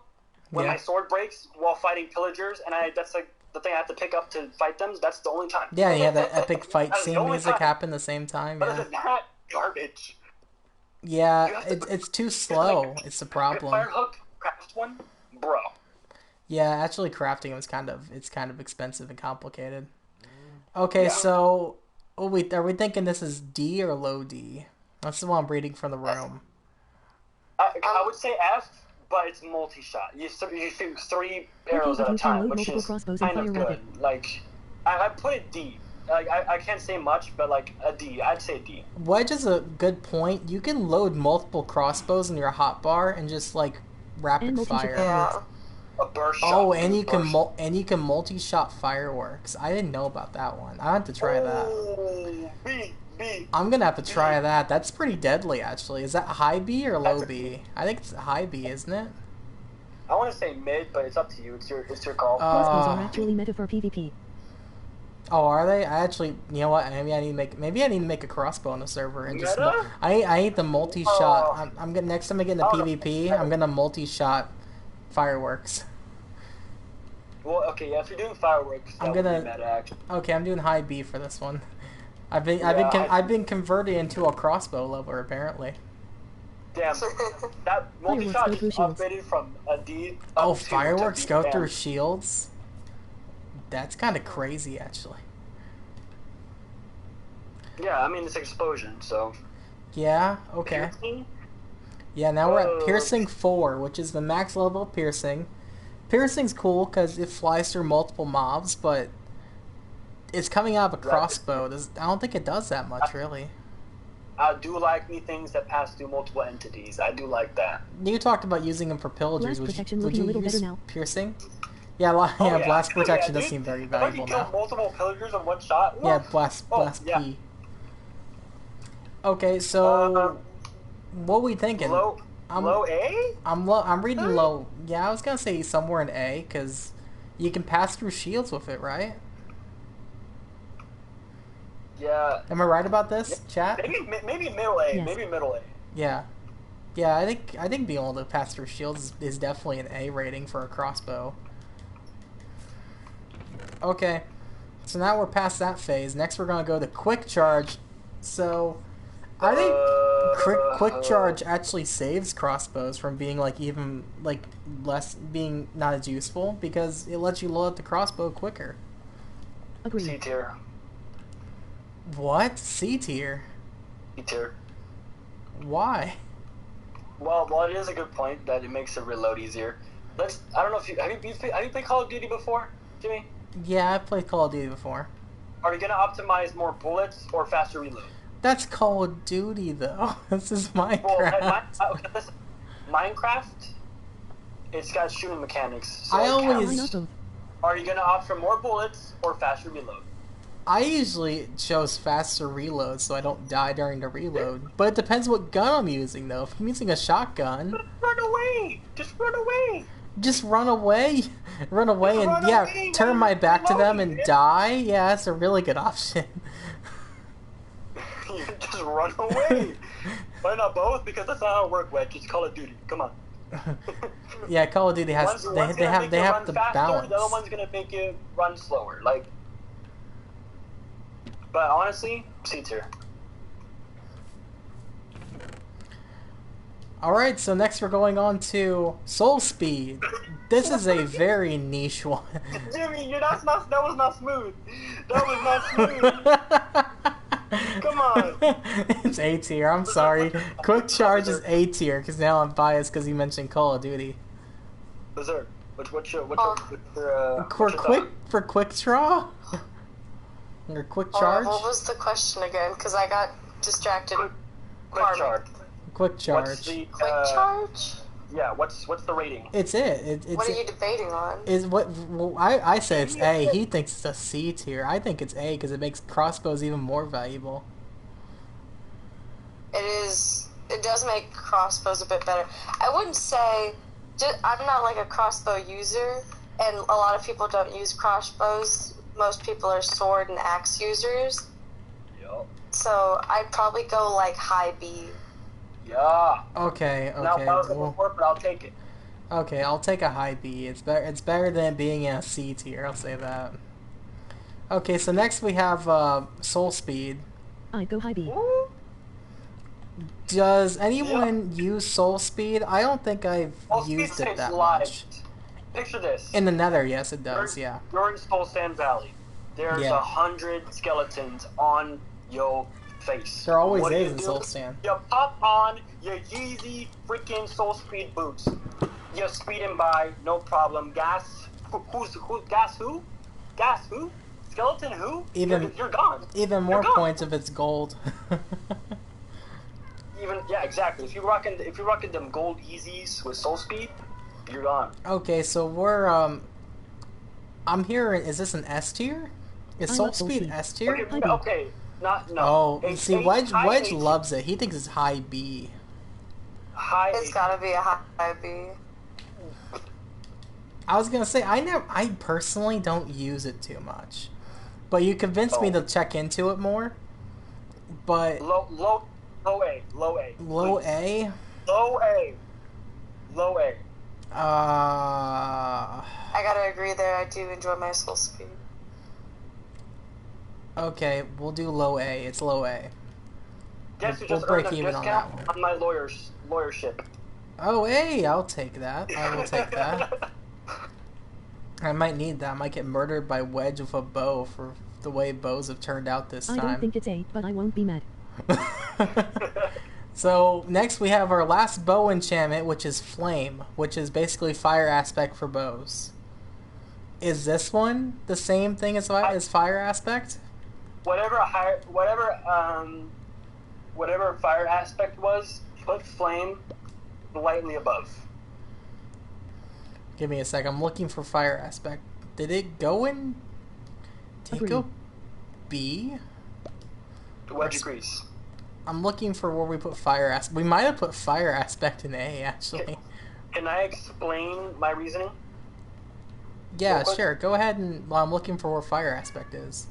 when Yeah. my sword breaks while fighting pillagers, and that's like the thing I have to pick up to fight them. That's the only time. Yeah, yeah, that epic fight That's the scene only music time. happened the same time. Other Yeah, than that, garbage. yeah, it's too slow. It's the problem. Firehawk craft one, bro. Yeah, actually, crafting was kind of expensive and complicated. Okay, Yeah. so are we thinking this is D or low D? That's the one I'm reading from the room. I would say F, but it's multi-shot. You shoot 3 arrows at a you can time, load which multiple is crossbows and kind of fire good. rapid. Like, I put it D. Like, I can't say much, but like a D. I'd say D. Wedge is a good point. You can load multiple crossbows in your hotbar and just like rapid And multi-shot fire. Yeah. A burst shot. Oh, and you burst. can multi-shot fireworks. I didn't know about that one. I have to try that. Oh, B. I'm gonna have to try that. That's pretty deadly, actually. Is that high B or low B? I think it's high B, isn't it? I want to say mid, but it's up to you. It's your call. Crossbows are actually meta for PvP. Oh, are they? I actually, you know what? Maybe I need to make a crossbow on the server and just. Meta? I hate the multi-shot. I'm gonna next time I get into Oh, no. PvP. I'm gonna multi-shot fireworks. Well, okay, yeah. If you're doing fireworks, I'm that would gonna- be meta, actually. Okay, I'm doing high B for this one. I've been Yeah, I've been converted into a crossbow lover apparently. Damn, that multi-shot go is through shields. upgraded from a D. Oh, up to fireworks D. go Damn. through shields. That's kind of crazy, actually. Yeah, I mean it's explosion, so. Yeah. Okay. Piercing? Yeah. Now we're at Whoa. piercing 4, which is the max level of piercing. Piercing's cool because it flies through multiple mobs, but it's coming out of a crossbow. I don't think it does that much, really. I do like me things that pass through multiple entities. I do like that. You talked about using them for pillagers. Blast Would protection you, would looking a you little use better now. piercing? Yeah, Oh, yeah, blast protection yeah, does dude. seem very If I valuable can kill now. multiple pillagers in one shot. Yeah, woof. blast Oh, yeah. P. Okay, so what are we thinking? Low A? I'm reading low. Yeah, I was gonna say somewhere in A because you can pass through shields with it, right? Yeah. Am I right about this, chat? Maybe middle A. Yes. Maybe middle A. Yeah, yeah. I think being able to pass through shields is definitely an A rating for a crossbow. Okay, so now we're past that phase. Next, we're gonna go to quick charge. So, I think quick charge actually saves crossbows from being like even like less being not as useful because it lets you load up the crossbow quicker. C Agreed. tier. What? C tier? C tier. Why? Well, it is a good point that it makes it reload easier. I don't know if have you played Call of Duty before, Jimmy? Yeah, I've played Call of Duty before. Are you gonna optimize more bullets or faster reload? That's Call of Duty though. This is Well, Minecraft. okay, listen. Minecraft, it's got shooting mechanics. So I it always- Why counts. not both? Are you gonna opt for more bullets or faster reload? I usually chose faster reload so I don't die during the reload. But it depends what gun I'm using though. If I'm using a shotgun, Run away! Just run away! just run away. Run away Just and run yeah, away turn while my you're back to them reloading, and man. die. Yeah, that's a really good option. You just run away! Why not both? Because that's not how it works, Wedge. It's Call of Duty. Come on. Yeah, Call of Duty has One's they gonna have make they you have run the faster, balance. The other one's gonna make you run slower. Like, but honestly, C tier. Alright, so next we're going on to Soul Speed. This is a very niche one. Jimmy, that was not smooth. That was not smooth. Come on. It's A tier, I'm sorry. Quick Charge is A tier, because now I'm biased because you mentioned Call of Duty. Berserk. What's your For quick draw? Or quick charge? What was the question again? Because I got distracted. quick Farming. charge? Quick What's charge. the Quick charge? yeah? What's the rating? It's it. What are you debating on? Is what well, I say it's A. He thinks it's a C tier. I think it's A because it makes crossbows even more valuable. It is. It does make crossbows a bit better. I wouldn't say. I'm not like a crossbow user, and a lot of people don't use crossbows. Most people are sword and axe users. Yup. So I'd probably go like high B. Yeah. Okay. Now I was Well, before, but I'll take it. Okay, I'll take a high B. It's better. It's better than being in a C tier. I'll say that. Okay, so next we have Soul Speed. I'd go high B. Ooh. Does anyone use Soul Speed? I don't think I've Soul Speed used it saves that lives. much. Picture this. In the Nether, yes, it does. Yeah. You're in Soul Sand Valley. There's Yeah. 100 skeletons on your face. There always What do is you in do? Soul Sand. You pop on your Yeezy freaking Soul Speed boots. You're speeding by, no problem. Gas? Gas who? Gas who? Skeleton who? You're gone. Even more gone. points if it's gold. Yeah, exactly. If you're rocking them gold Yeezys with Soul Speed, you're gone. Okay, so we're I'm hearing, is this an S tier? Is I Soul love Soul Speed Speed. S tier? Okay, no. Oh, see, Wedge high H. loves it. He thinks it's high B. High It's H. gotta be a high B. I was gonna say I personally don't use it too much, but you convinced me to check into it more. But Low A. low A. Low A. I gotta agree there. I do enjoy my Soul Speed. Okay, we'll do low A. It's low A. Guess you We'll just break earned a even on discount that one. on my lawyership. Oh, A, I'll take that. I will take that. I might need that. I might get murdered by Wedge with a bow for the way bows have turned out this I don't time. think it's A, but I won't be mad. So next we have our last bow enchantment, which is Flame, which is basically fire aspect for bows. Is this one the same thing as fire aspect? Whatever fire aspect was, put flame slightly above. Give me a sec. I'm looking for fire aspect. Did it go in? Did it go B? Wedge agrees. I'm looking for where we put fire aspect. We might have put fire aspect in A, actually. Can I explain my reasoning? Yeah, sure. Go ahead and while I'm looking for where fire aspect is.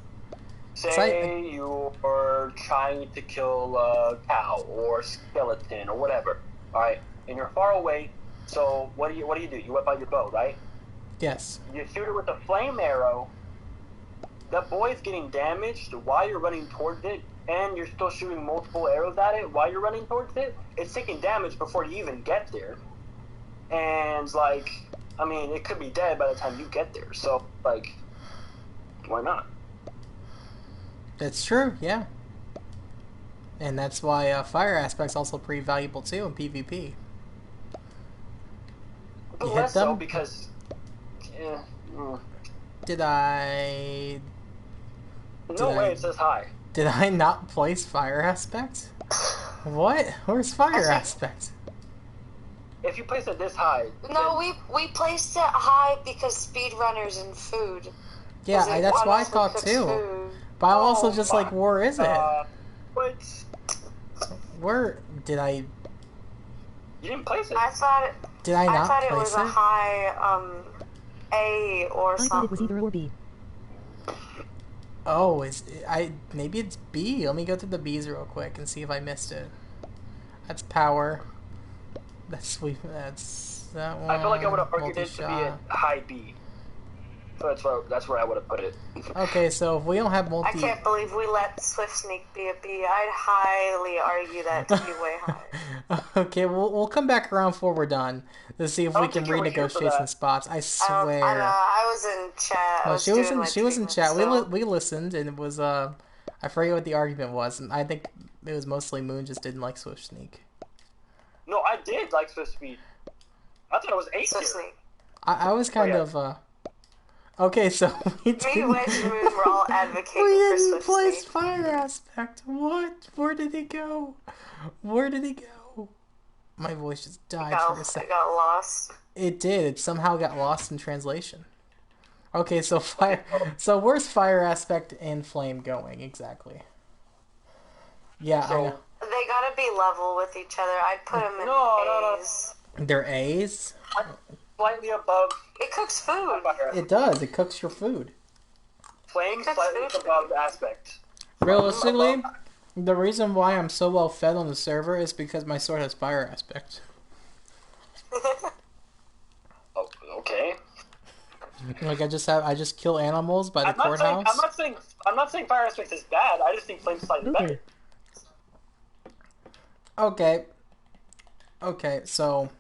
Say you're trying to kill a cow or skeleton or whatever. Alright, and you're far away, so what do you do? You whip out your bow, right? Yes. You shoot it with a flame arrow. That boy's getting damaged while you're running towards it, and you're still shooting multiple arrows at it while you're running towards it. It's taking damage before you even get there. And, like, I mean, it could be dead by the time you get there. So, like, why not? That's true, yeah. And that's why fire aspect's also pretty valuable too in PvP. But You less hit them? so because... Did I... No way it says hi. Did I not place fire aspect? What? Where's fire aspect? If you place it this high... No, we placed it high because speedrunners and food. Yeah, that's what I honestly thought cooks too. food. But I'm also Oh just my like, where is it? What? Where did I... You didn't place it. I thought Did I I not thought it place was a high A or I something. thought it was either A or B. Oh, maybe it's B. Let me go through the B's real quick and see if I missed it. That's power. That's sweet. That's that one. I feel like I would have argued it to be a Multi-shot. high B. So that's where I would have put it. Okay, so if we don't have I multi... can't believe we let Swift Sneak be a B. I'd highly argue that to be way higher. Okay, we'll come back around before we're done to see if I we don't can think you were here for renegotiate some that. spots. I I swear. was in chat. No, she was in treatment, chat. so- We listened, and it was I forget what the argument was, and I think it was mostly Moon just didn't like Swift Sneak. No, I did like Swift Speed. I thought it was 8 Swift tier. Sneak. I was kind yeah. of okay, so we Me, didn't, Wedge, and Moon were all advocating we for didn't Swift place Sneak. fire aspect. What? Where did he go? Where did he go? My voice just died for a It second. got lost. It did. It somehow got lost in translation. Okay, so So where's fire aspect and flame going exactly? Yeah, I So- know. They gotta be level with each other. I'd put them in No. A's. They're A's. Slightly above It cooks food. fire. It does. It cooks your food. Flame That's slightly food. above aspect. Realistically, the reason why I'm so well fed on the server is because my sword has fire aspect. Like I just kill animals by the I'm not saying courthouse. I'm not saying fire aspect is bad. I just think flame's slightly Okay. better. Okay. Okay, so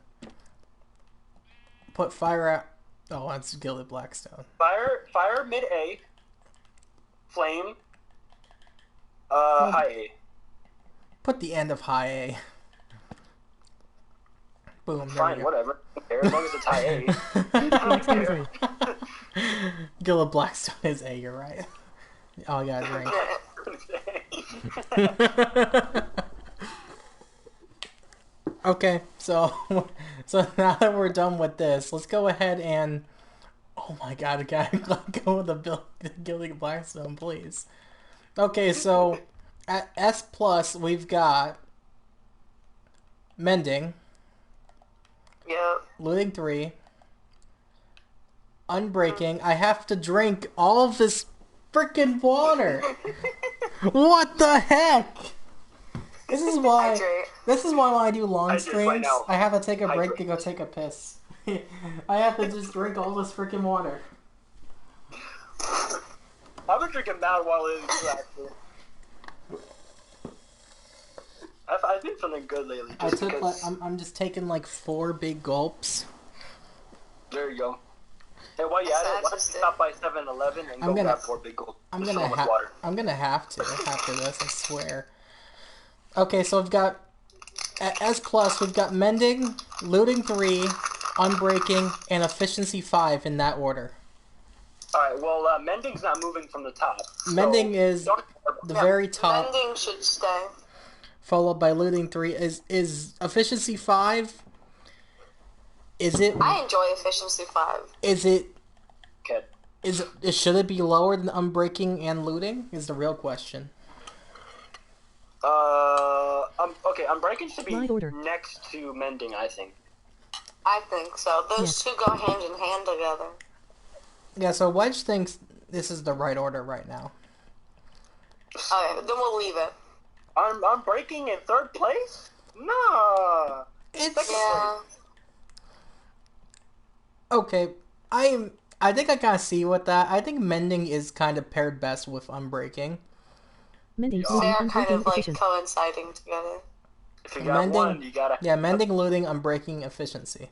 put fire at. Oh, that's Gilded Blackstone. Fire mid A. Flame. High A. Put the end of high A. Boom. There Fine, we go. whatever. As long as it's high A. The next one is A. Gilded Blackstone is A. You're right. Oh, I got a drink. Okay, so now that we're done with this, let's go ahead and oh my god, I gotta go with the Gilding Blackstone, please. Okay, so at S plus we've got Mending, Yep. Looting 3, Unbreaking. I have to drink all of this freaking water. What the heck? This is why Hydrate. when I do long Hydrate right streams, now. I have to take a break Hydrate. to go take a piss. I have to just drink all this freaking water. I've been drinking Mad while it is actually. I've been feeling good lately. I Just took because... I'm just taking like 4 big gulps. There you go. Hey, while you That's at it, why don't you interesting. stop by 7-Eleven and I'm go gonna- grab 4 big gold. I'm Just gonna fill 'em with water. I'm gonna have to after this, I swear. Okay, so we've got at S plus we've got Mending, Looting 3, Unbreaking, and Efficiency 5 in that order. Alright, well, Mending's not moving from the top. So Mending is don't care about the that. very top, Mending should stay. followed by Looting 3. Is Efficiency 5? Is it I enjoy efficiency 5. Okay. should it be lower than Unbreaking and Looting? Is the real question. Okay, Unbreaking should be Live order. next to Mending, I think. I think so. Those Yes. two go hand in hand together. Yeah, so Wedge thinks this is the right order right now. Okay, then we'll leave it. Unbreaking in 3rd place? Nah. It's Yeah. okay. I think I kind of see with that. I think Mending is kind of paired best with Unbreaking. Mending, Yeah. They looting, are kind unbreaking, of like efficient. coinciding together. If you got one, you gotta... Yeah, Mending, Looting, Unbreaking, Efficiency.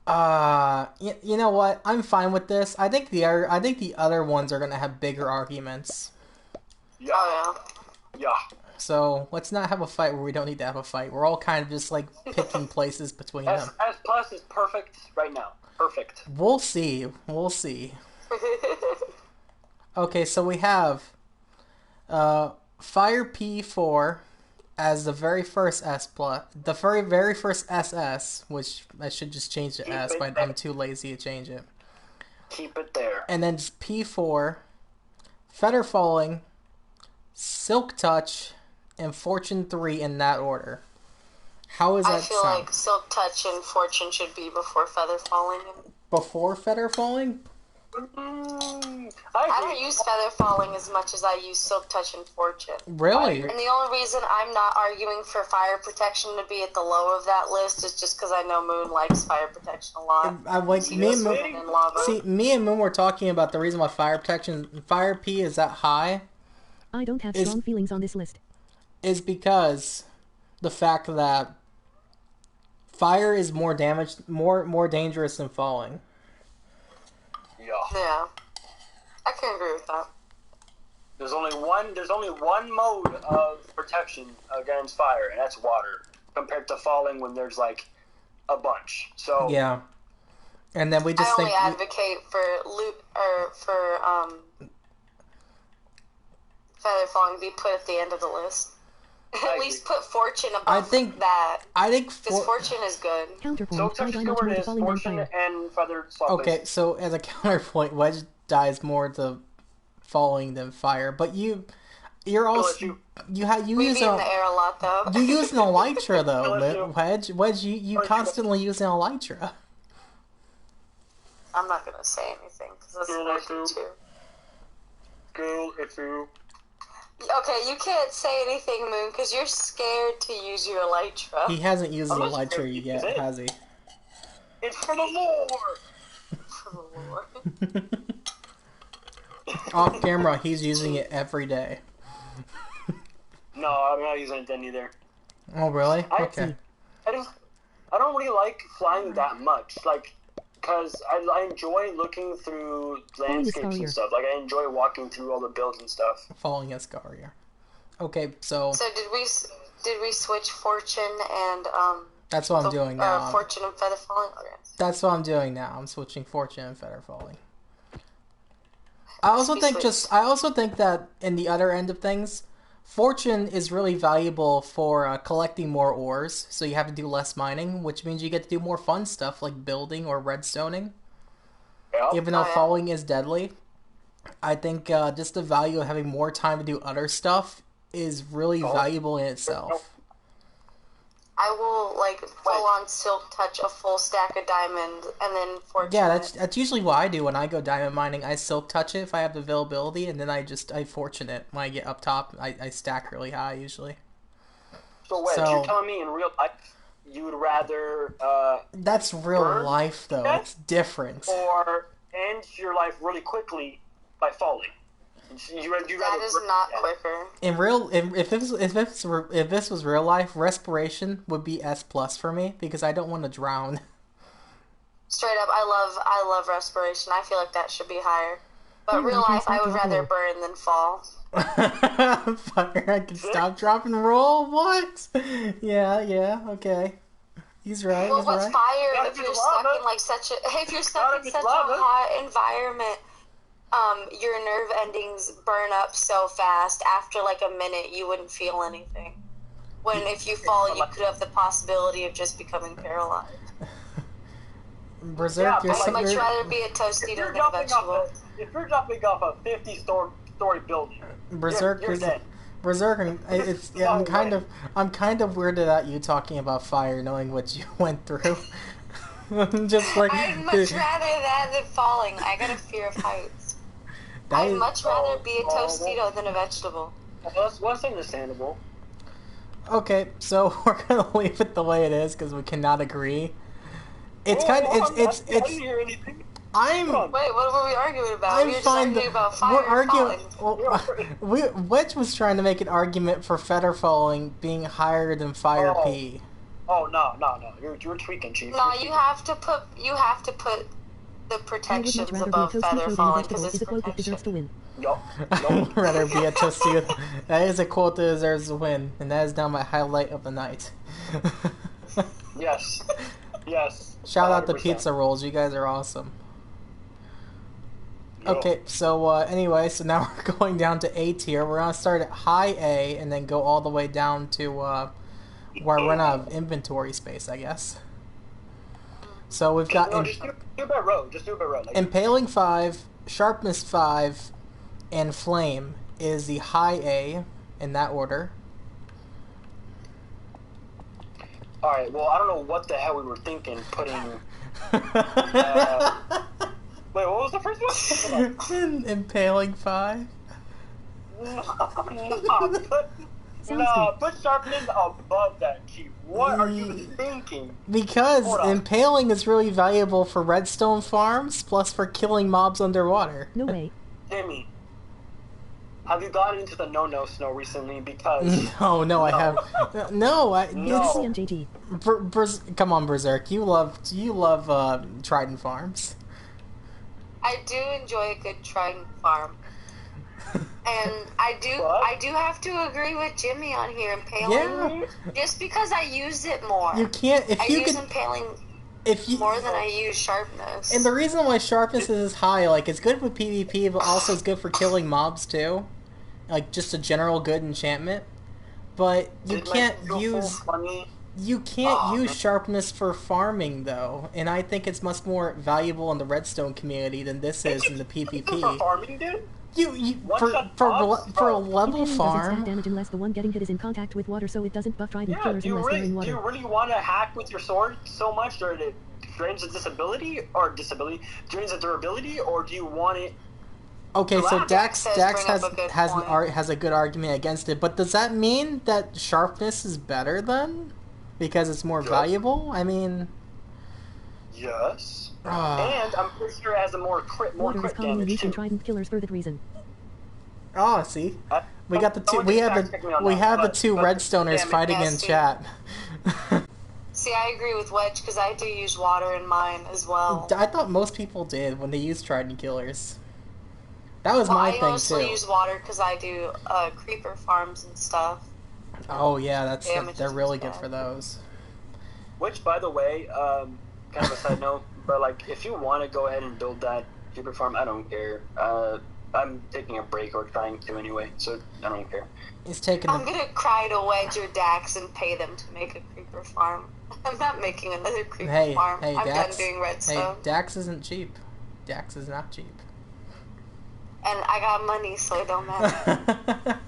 You know what? I'm fine with this. I think the other ones are gonna have bigger arguments. Yeah. Oh Yeah. So let's not have a fight where we don't need to have a fight. We're all kind of just like picking places between them. S plus is perfect right now. Perfect. We'll see. We'll see. yeah. Okay, so we have Fire P4 as the very first S plus, the very first SS, which I should just change to S, but I'm too lazy to change it. Keep it there. And then just P4, Feather Falling, Silk Touch, and Fortune 3 in that order. How is I that feel sound? like Silk Touch and Fortune should be before Feather Falling. Before Feather Falling? I don't use Feather Falling as much as I use Silk Touch and Fortune. Really? And the only reason I'm not arguing for Fire Protection to be at the low of that list is just because I know Moon likes Fire Protection a lot. I like She me goes and Moon. swimming in lava. See, me and Moon were talking about the reason why Fire Protection, Fire P is that high, I don't have Is- strong feelings on this list. is because the fact that fire is more more dangerous than falling. Yeah. Yeah. I can agree with that. There's only one mode of protection against fire, and that's water. Compared to falling, when there's like a bunch. So Yeah. And then we just I only think advocate for Feather Falling to be put at the end of the list. I At least put Fortune above I think- that. I think Because Fortune is good. Counterpoint, Silk I Touch die is much where more it to is. falling than Fortune fire. and Feathered Salt. okay, so as a counterpoint, Wedge dies more to falling than fire, but you're also you- you We use be in the air a lot, though. you use an elytra though, Bless you. Wedge you constantly use an elytra. I'm not going to say anything, because this is version 2. Cool, it's you. Okay, you can't say anything, Moon, because you're scared to use your Elytra. He hasn't used an I'm not sure elytra if yet, he's in. has he? It's for the lore. Oh, Lord. Off camera, he's using it every day. No, I'm not using it then either. Oh, really? I- Okay. I don't really like flying that much, like, because I enjoy looking through landscapes Scarier. and stuff. Like, I enjoy walking through all the builds and stuff. Falling is scarier. Okay, so So did we switch fortune and that's what I'm doing now. fortune and feather falling? Okay. That's what I'm doing now. I'm switching fortune and feather falling. I also think that in the other end of things, fortune is really valuable for collecting more ores, so you have to do less mining, which means you get to do more fun stuff like building or redstoning. Yeah. Even though Oh, yeah. falling is deadly, I think just the value of having more time to do other stuff is really valuable in itself. I will like full on silk touch a full stack of diamond and then fortune. Yeah, that's usually what I do when I go diamond mining. I silk touch it if I have the availability, and then I fortune it. When I get up top, I stack really high usually. So, Wedge, So- you're telling me in real life you would rather That's real Burn? life, though. Yeah. It's different. or end your life really quickly by falling? That is not quicker. In real, if this was real life, respiration would be S+ for me because I don't want to drown. Straight up, I love respiration. I feel like that should be higher. But Fire real can life, I stop, would drop, rather roll. burn than fall. Fire, I can stop, drop, and roll. What? Yeah, okay. He's right. Well, He's what's right. fire Gotta if be you're lava. stuck in like such a if you're stuck Gotta in be such a lava. hot environment, your nerve endings burn up so fast. After like a minute, you wouldn't feel anything. When if you fall, you could have the possibility of just becoming paralyzed. Berserk, Yeah, you're but I'd much you're- rather be a If Tostito you're than a vegetable. jumping off a 50-story building, Berserk, you're dead. Berserk, it's yeah, I'm kind of weirded at you talking about fire, knowing what you went through. Just like I'd much rather that than falling. I got a fear of heights. that I'd is- much rather be a Oh, Tostito than a vegetable. Well, that's understandable. Okay, so we're gonna leave it the way it is because we cannot agree. It's kind of I it's didn't hear anything. I'm Come on. Wait, what were we arguing about? I'm we were just fine. arguing about fire We're and arguing. falling. Well, Wedge was trying to make an argument for feather falling being higher than fire Oh. P. Oh no, you're tweaking, Chief. No, you have to put the I would protections much rather be a above Tostito feather than a falling vegetable. because Is it's a quote that deserves to protection. win. Yup. I'd rather be a Tostito. That is a quote that deserves a win, and that is now my highlight of the night. Yes. Yes. Shout out the 100%. pizza rolls. You guys are awesome. Yo. Okay, so anyway, so now we're going down to A tier. We're gonna start at high A and then go all the way down to where I run out of inventory space, I guess. So we've got No, just do it by row. Just do it by row. Like, Impaling 5, Sharpness 5, and Flame is the high A in that order. Alright, well, I don't know what the hell we were thinking putting... Wait, what was the first one? Impaling 5. Put sharpness above that, Chief. What are you thinking? Because Hold on. impaling is really valuable for redstone farms, plus for killing mobs underwater. No way. Timmy, have you gotten into the no snow recently? Because No, I have. No, No. it's CMJG. come on, Berserk. You love Trident farms. I do enjoy a good trident farm. And I What? do have to agree with Jimmy on here. Impaling, Yeah, just because I use it more. you can't if I you use could impaling if you. more than I use sharpness. And the reason why sharpness is high, like it's good for PvP, but also it's good for killing mobs too, like just a general good enchantment. But you Did my can't beautiful use. funny- You can't Aw, use man. sharpness for farming, though, and I think it's much more valuable in the redstone community than this is in the For PvP. farming, dude? You One-shot for mobs? a Bro. level Impaling doesn't stack farm. damage unless the one getting hit is in contact with water, so it doesn't buff trident Yeah, killers do you unless they're in really water. want to hack with your sword so much that it drains the drains the durability, or do you want it? Okay, so Relax. Dax Says Dax bring up has a good has point. has a good argument against it, but does that mean that sharpness is better then? Because it's more Yes. valuable? I mean, Yes. Ah. And I'm pretty sure it has a more crit Water is commonly damage used in too. trident killers for that reason. Oh, see, we got the two. Someone We can have fact check me the on we that, have the but- two but redstoners damn it, fighting in nasty. chat. See, I agree with Wedge because I do use water in mine as well. I thought most people did when they used trident killers. That was Well, my I thing mostly too. use water because I do creeper farms and stuff. Oh yeah, Damage they're is really bad. good for those. Which, by the way, kind of a side note, but like, if you want to go ahead and build that creeper farm, I don't care. I'm taking a break or trying to anyway, so I don't care. He's taking I'm a, gonna cry to Wedge or Dax and pay them to make a creeper farm. I'm not making another creeper hey farm. hey I'm Dax. done doing Hey, redstone. Dax isn't cheap. Dax is not cheap. And I got money, so it don't matter.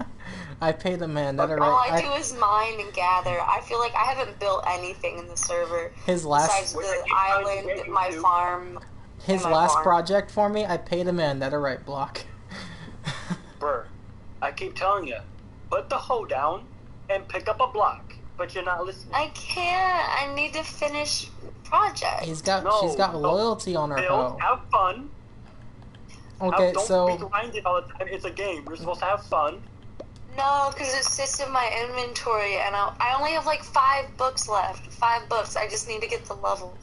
I pay the man. That All I alright. do is mine and gather. I feel like I haven't built anything in the server His last besides Which I the keep trying to island, get you my to. farm. his my last farm. project for me. I paid a man. That alright, block. Brr, I keep telling you, put the hoe down and pick up a block, but you're not listening. I can't. I need to finish project. She's No, got no. loyalty on her Build, hoe. have fun. Okay, Don't so be grinded all the time. It's a game. You're supposed to have fun. No, because it sits in my inventory, and I only have like 5 books left. 5 books. I just need to get the levels.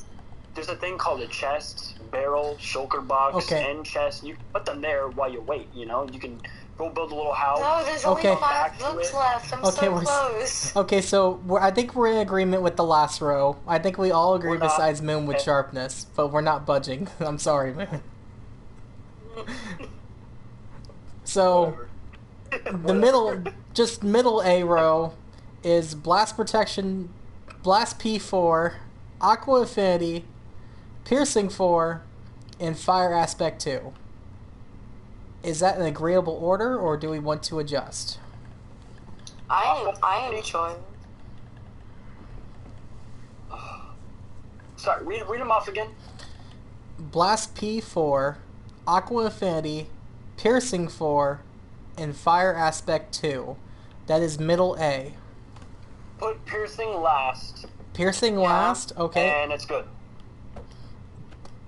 There's a thing called a chest, barrel, shulker box, Okay. and chest. You can put them there while you wait. You know, you can go build a little house. No, there's Okay. only 5 Back to books it. left. I'm Okay, so we're close. okay. So I think we're in agreement with the last row. I think we all agree We're not. besides Moon with Okay. sharpness, but we're not budging. I'm sorry, Moon. So the middle A row is Blast Protection, Blast P4, Aqua Affinity, Piercing 4, and Fire Aspect 2. Is that an agreeable order, or do we want to adjust? I enjoy it. Sorry, read them off again. Blast P4, Aqua Affinity, Piercing 4, and Fire Aspect 2. That is middle A. Put piercing last, Piercing last? Okay. and it's good.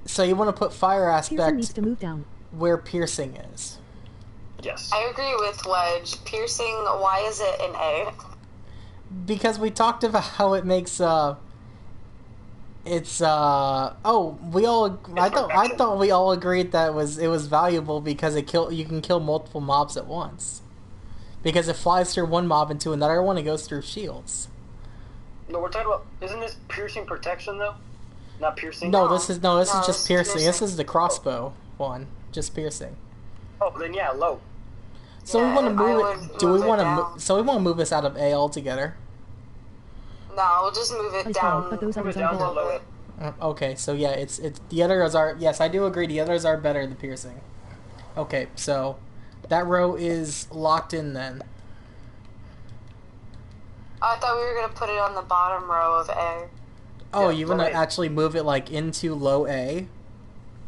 So you want to put Fire Pearson needs Aspect to move down. where Piercing is. Yes. I agree with Wedge. Piercing, why is it an A? Because we talked about how it makes it's I thought we all agreed that it was valuable because you can kill multiple mobs at once. Because it flies through one mob into another one, it goes through shields. No, we're talking about. Isn't this piercing protection though? Not piercing. No, this is No, just it's piercing. This piercing. is the crossbow one, just piercing. Oh, then yeah, low. So Yeah, we want to I move would it. Do we move it want down. to? So we want to move this out of A altogether. No, we'll just move it I down. saw, but those Move others it are down to better. low. Okay, so yeah, it's the others are, yes, I do agree. The others are better than piercing. Okay, so that row is locked in then. I thought we were gonna put it on the bottom row of A. Oh, Yeah, you want to low A. actually move it like into low A?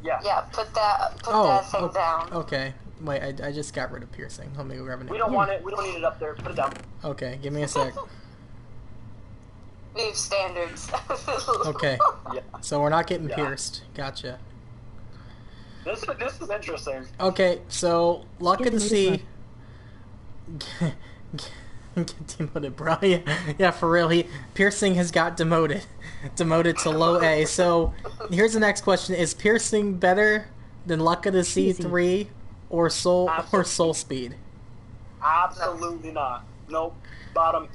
Yeah. Yeah, put that thing okay. down. Okay. Wait, I just got rid of piercing. Let me go grab a new. We don't want it. We don't need it up there. Put it down. Okay, give me a sec. We have standards. Okay, Yeah. so we're not getting Yeah. pierced. Gotcha. This is interesting. Okay, so lucky Get to demoted, see. Get demoted, bro. Yeah, for real. Piercing has got demoted to low A. So here's the next question: is piercing better than Luck of the Sea 3 or Soul Speed? Absolutely not. Nope. Bottom.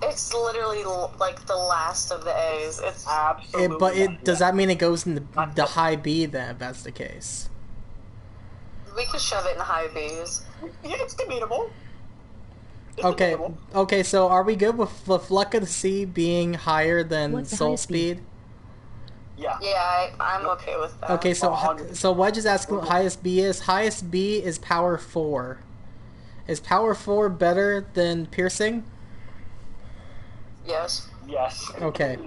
It's literally like the last of the A's. It's Absolutely. Does that mean it goes in the high B then? If that's the case. we could shove it in high B's. Yeah, it's debatable. It's Okay. debatable. Okay. So are we good with Luck of the Sea being higher than What's the Soul highest speed? Speed? Yeah. Yeah, I'm okay with that. Okay, so 100. Wedge is asking what highest B is. Highest B is Power 4. Is Power 4 better than Piercing? Yes. Yes. Okay.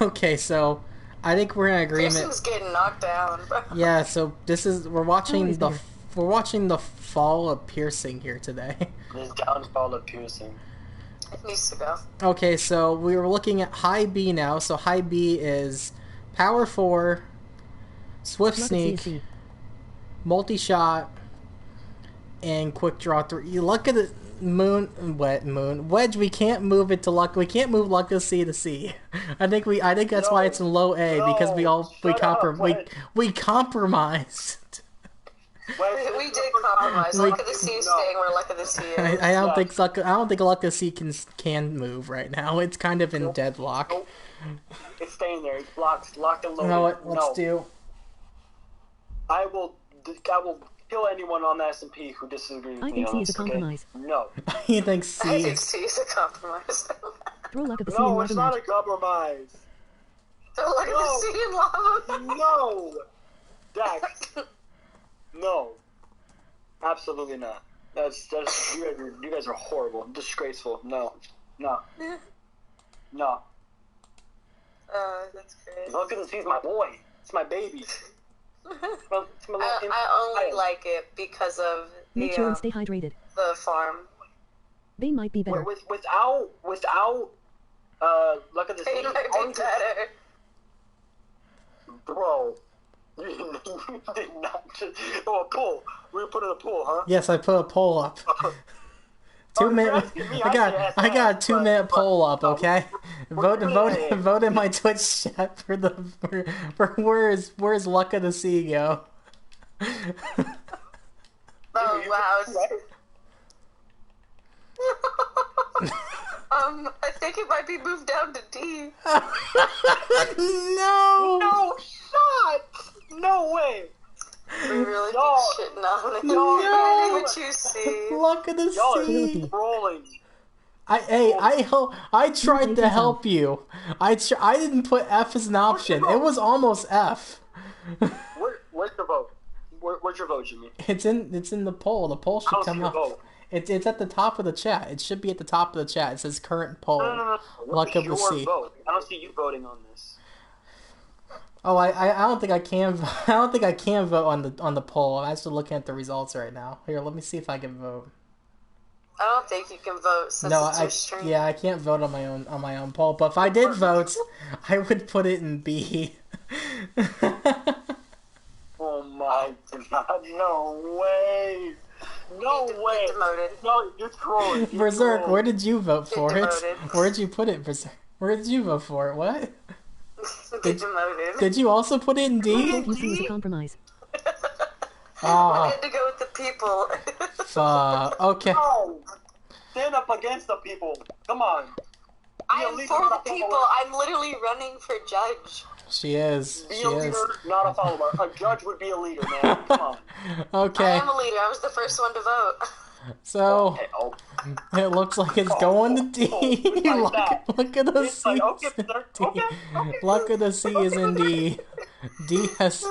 Okay, so I think we're in agreement. Piercing's getting knocked down. Yeah, so we're watching Always better. we're watching the fall of Piercing here today. This downfall of piercing. It needs to go. Okay, so we were looking at high B now. So high B is Power 4, Swift Rocket Sneak, CSC. Multi-Shot, and Quick Draw 3. You look at the Wedge. We can't move it to Luck. We can't move Luck of C to C. I think that's why it's in low A, because we compromised. We did compromise. Luck of the Sea is staying where Luck of the Sea is. I don't think Luck of C can move right now. It's kind of in deadlock. Nope. It's staying there. It's locked and loaded. You know what? Let's do. I will kill anyone on the S&P who disagrees with I me think on C this. is a compromise. Okay? No. You think C? I think C is a compromise. Throw Luck of the Sea in No, lava it's not match. a compromise. So Luck of the Sea in lava. No. Dax. No. Absolutely not. That's you guys are horrible, disgraceful. No. No. That's great. Look at this. He's my boy. It's my baby. I only like it because of Make sure and stay hydrated. the farm. They might be better. Without Luck of the They Sea. might be better. Bro. You did not just... Oh, a pool. We were putting a pool, huh? Yes, I put a poll up. 2 minutes. I got a 2-minute poll up. Okay, vote in my Twitch chat for where's Luck of the Sea go? Oh wow. I think it might be moved down to D. No. No shot! No way! We really No. keep shitting on it. No. Really what you see. Luck of the Y'all are Sea. trolling. I tried to help you. I didn't put F as an option. It was almost F. Where's your vote? Where's your vote, Jimmy? It's in the poll. The poll should come up. Vote? It's at the top of the chat. It should be at the top of the chat. It says current poll. No. Luck of the Your Sea. vote. I don't see you voting on this. Oh, I don't think I can. I don't think I can vote on the poll. I'm actually looking at the results right now. Here, let me see if I can vote. I don't think you can vote since it's your stream. I can't vote on my own poll. But if I did vote, I would put it in B. Oh my god! No way! No way! Demoted. No, you're trolling. Berserk, where did you vote for it? Demoted. Where did you put it, Berserk? Where did you vote for it? What? Get demoted. Did you also put it in D? I think C is a compromise. I had to go with the people. Okay. No! Stand up against the people. Come on. I am for the people. I'm literally running for judge. She is. Be She a is. leader, not a follower. A judge would be a leader, man. Come on. Okay. I am a leader. I was the first one to vote. So Okay, oh. it looks like it's going to D. Like that. Look at the It's C. like, okay, is in sir, D. okay. Luck of the Sea is in D. D has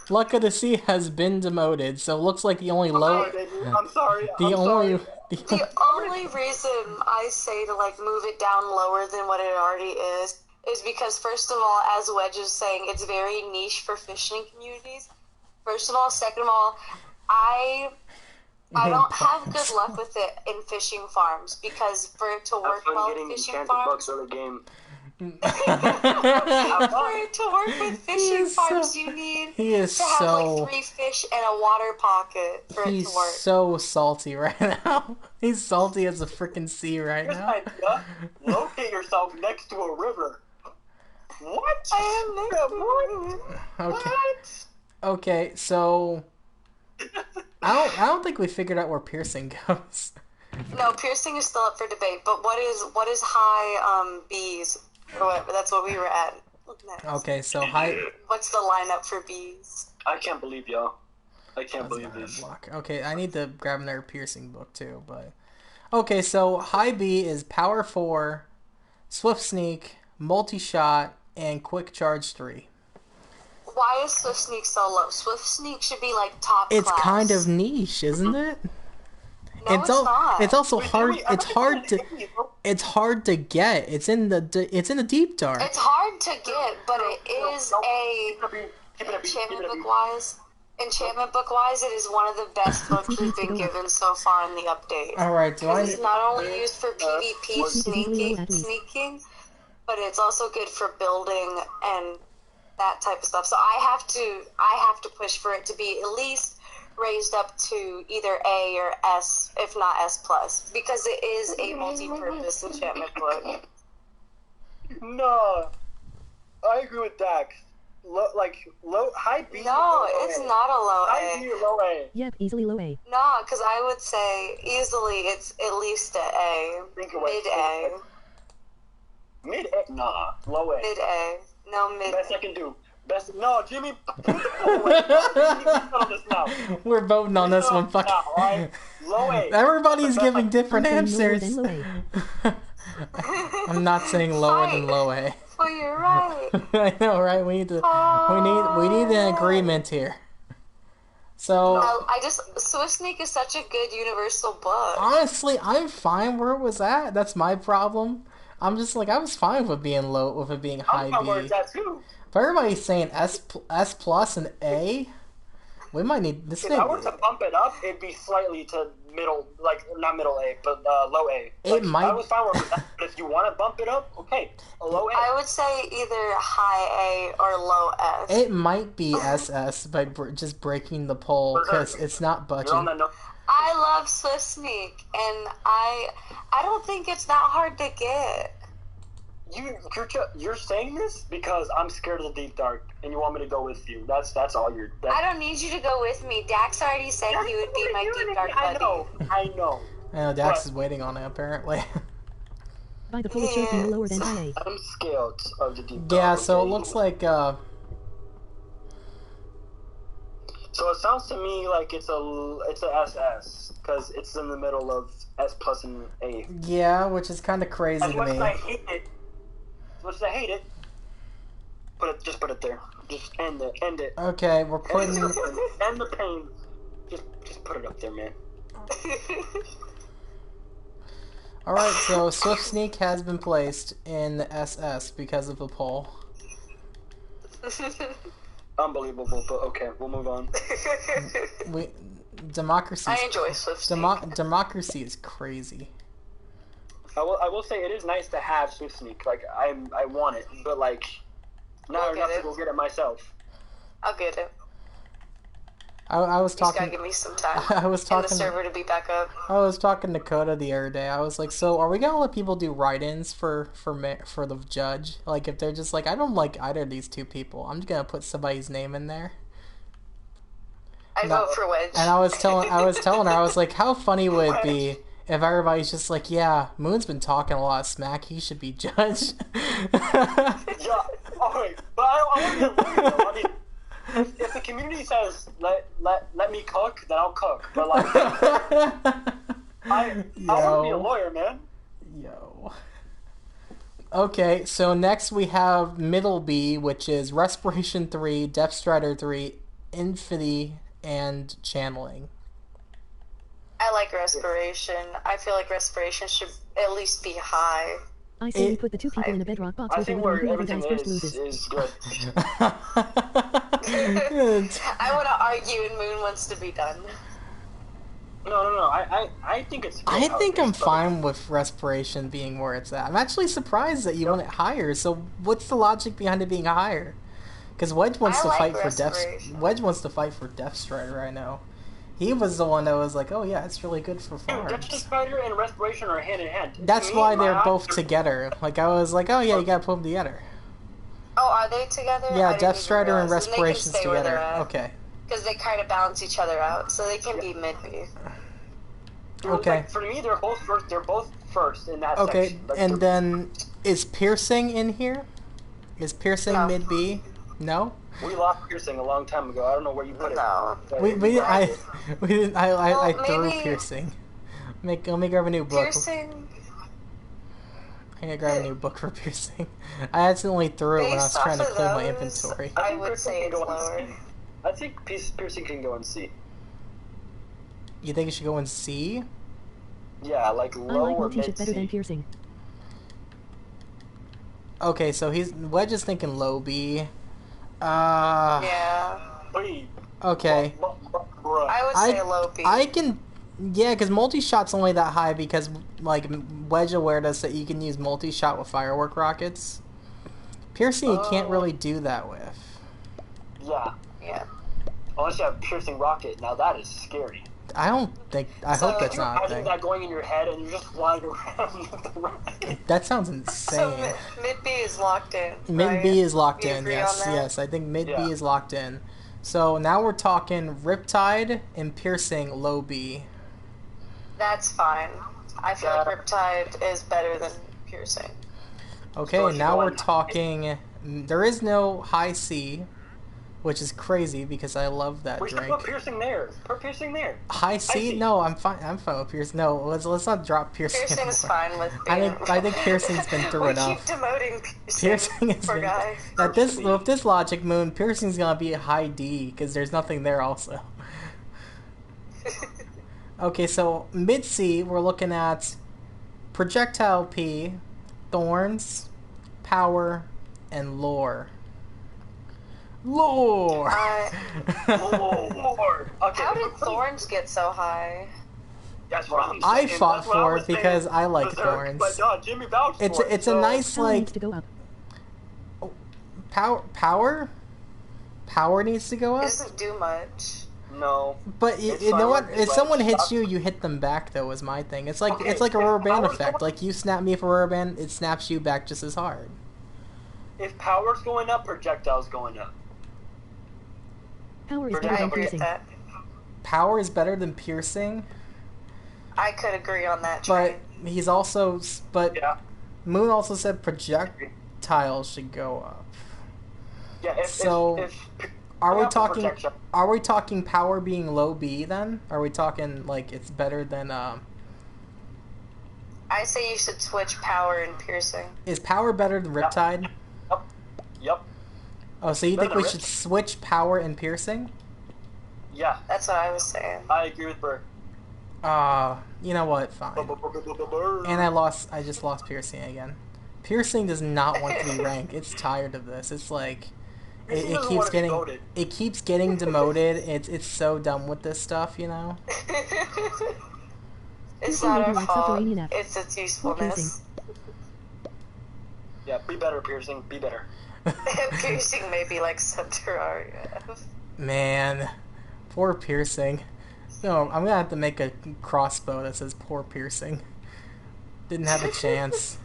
Luck of the Sea has been demoted. So it looks like the only low. I'm sorry. The only. The only reason I say to move it down lower than what it already is because first of all, as Wedge is saying, it's very niche for fishing communities. First of all, second of all, I don't have good luck with it in fishing farms because for it to work well in fishing farms, for the game. for it to work with fishing farms, you need He is to have so. 3 fish and a water pocket for it He's to work. so salty right now. He's salty as a freaking sea right Here's now. my idea. Locate yourself next to a river. What? I am next to a river. Okay. What? Okay, so I don't think we figured out where piercing goes. No, piercing is still up for debate. But what is high B's? That's what we were at. Next. Okay, so high. What's the lineup for B's? I can't believe y'all. I can't believe That's this. block. Okay, I need to grab another piercing book too, but okay, so high B is power 4, swift sneak, multi shot, and quick charge 3. Why is Swift Sneak so low? Swift Sneak should be top It's class. kind of niche, isn't it? No, it's not. It's also hard. Wait, It's hard to. It's hard to get. It's in the deep dark. It's hard to get, but it is a Keep it up, enchantment keep it up. book wise. Enchantment book wise, it is one of the best books we've been given so far in the update. Alright, do I... It's not only used for PvP sneaking, but it's also good for building and that type of stuff. So I have to push for it to be at least raised up to either A or S, if not S plus, because it is a multi-purpose enchantment book. No, I agree with Dax. High B. No, it's not a low High A. B or low A. Yep, easily low A. No, because I would say easily it's at least a A. Think away. Mid A. Mid A? Nah, low A. Mid A. No, mid Best I can do. Best. No, Jimmy. Put the phone away. We need to settle this now. We're voting on this one. Fuck. Now, right? Low A. Everybody's giving different I'm saying lower answers. than low I'm not saying lower than low A. Oh, you're right. I know, right? We need an agreement here. So Swift Sneak is such a good universal book. honestly, I'm fine where it was at. That's my problem. I'm just like I was fine with it being low, with it being high I'm fine where B. it's at too. If everybody's saying S plus and A, we might need this. If I were to bump it up, it'd be slightly to middle, like not middle A, but low A. It might. I was fine with that, but if you want to bump it up, okay, a low A. I would say either high A or low S. It might be SS by just breaking the poll because it's not You're on budging. that note. I love Swift Sneak, and I don't think it's that hard to get. You're saying this because I'm scared of the deep dark, and you want me to go with you. That's all you're. I don't need you to go with me. Dax already said he would be my deep dark buddy. I know. I know Dax is waiting on it apparently. By the poll, it shows being lower than high A. I'm scared of the deep dark. Yeah, so it okay? looks like So it sounds to me like it's a SS because it's in the middle of S plus and A. yeah, which is kind of crazy As to much me. as I hate it, just put it there. Just end it. Okay, we're putting. End the pain. Just put it up there, man. Alright, so Swift Sneak has been placed in the SS because of the poll. Unbelievable, but okay, we'll move on. Democracy. I enjoy Swift Sneak. Democracy is crazy. I will say it is nice to have Swift Sneak. Like I want it, but like now I'll I have get to it. go get it myself. I'll get it. I was You just gotta talking. give me some time. I was And the talking. server to be back up. I was talking to Coda the other day. I was like, "So, are we gonna let people do write-ins for the judge? Like, if they're just like, I don't like either of these two people, I'm just gonna put somebody's name in there." I vote for Wedge. And I was telling her, I was like, "How funny would it be if everybody's just like, yeah, Moon's been talking a lot of smack. He should be judge." Yeah. Oh wait, but I want to get lawyer though. I mean, if the community says let me cook, then I'll cook. But like, I want to be a lawyer, man. Yo. Okay, so next we have Middle B, which is Respiration 3, Depth Strider 3, Infinity, and Channeling. I like Respiration. I feel like Respiration should at least be high. I say we put the two people in a bedrock box I with think a winner, where whoever everything dies first is loses. good. I want to argue and Moon wants to be done. No. I think it's. Good I how think it I'm is, but- fine with Respiration being where it's at. I'm actually surprised that you want it higher. So what's the logic behind it being higher? Because Wedge wants I to like fight for Respiration. Wedge wants to fight for Death Strider. I know. He was the one that was like, "Oh yeah, it's really good for Dude, farms." Depth Strider and Respiration are hand in hand. That's To me, why my they're eyes both are- together. Like I was like, "Oh yeah, you gotta put them together." Oh, are they together? Yeah, Death Strider and Respiration's Respiration's together. Okay. Because they kind of balance each other out, so they can be mid-B. Dude, Okay. Like, for me, they're both first. They're both first in that Okay, section. Like, and they're- then is Piercing in here? Is Piercing No. mid B? No. we lost Piercing a long time ago. I don't know where you put it. No. But We didn't. I Well, threw maybe- Piercing. Let me grab a new book. Piercing, I'm gonna grab a new book for Piercing. I accidentally threw it when I was Based trying to off of clear my those, inventory. I think would Piercing say can it's go in lower. C. I think Piercing can go in C. You think it should go in C? Yeah, like I low like or multi-ship mid better than C. piercing. Okay, so Wedge is thinking low B. Yeah. Wait, Okay. Bruh. I would say low B. I can, yeah, because multi-shot's only that high because like Wedge aware does that you can use multi-shot with firework rockets. Piercing you can't really do that with. Yeah. Yeah. Unless you have piercing rocket. Now that is scary. I don't think. I So- hope that's not a Imagine thing. that going in your head and you're just flying around with the rocket. That sounds So insane. mid B is locked in. Mid right? B is locked You in. agree Yes, on that? yes. I think mid Yeah. B is locked in. So now we're talking Riptide and Piercing low B. That's fine. I feel Yeah. like Riptide is better than Piercing. Okay, So it's now we're going- talking. There is no high C, which is crazy because I love that We should drink. put piercing there. Put piercing there. High C? C. No, I'm fine. I'm fine with Piercing. No, let's not drop Piercing. Piercing's anymore. fine with I think Piercing's been through we enough. keep demoting Piercing. Piercing has Poor been. guy. At this with this logic, Moon, Piercing's gonna be a high D because there's nothing there also. Okay, so mid C, we're looking at Projectile P, Thorns, Power, and Lore. Lore! Oh, Lord. Okay. How did Thorns get so high? That's what I'm saying. I fought That's what I for was it because saying. I like Berserk, Thorns. But no, Jimmy vouched It's for it. it's a so- nice Power like needs to go up. power. Power needs to go It up. doesn't do much. No. But you It's know fine what? with If like someone hits shock- you, you hit them back. Though is my thing. It's like Okay, it's like a if rubber band power's effect. going- Like you snap me with a rubber band, it snaps you back just as hard. If power's going up, projectile's going up. Power is I better I than agree with piercing. that. Power is better than piercing, I could agree on that. but Trey. he's also but Yeah. Moon also said projectiles should go up. Yeah. If, So, if Are we up the talking? projection- Are we talking power being low B then? Are we talking like it's better than I say you should switch power and piercing. Is power better than Riptide? Yep. Oh, so you Better think we than should switch power and piercing? Yeah. That's what I was saying. I agree with Burr. You know what? Fine. And I just lost piercing again. Piercing does not want to be ranked. It's tired of this. It's like Piercing it doesn't keeps wanna be getting voted. it keeps getting demoted. It's so dumb with this stuff, you know. It's Piercing not may be our like fault. subterranean F. It's its Piercing. usefulness. Yeah, be better, piercing. Be better. Piercing may be like Subterraria. Man, poor piercing. No, I'm gonna have to make a crossbow that says poor piercing. Didn't have a chance.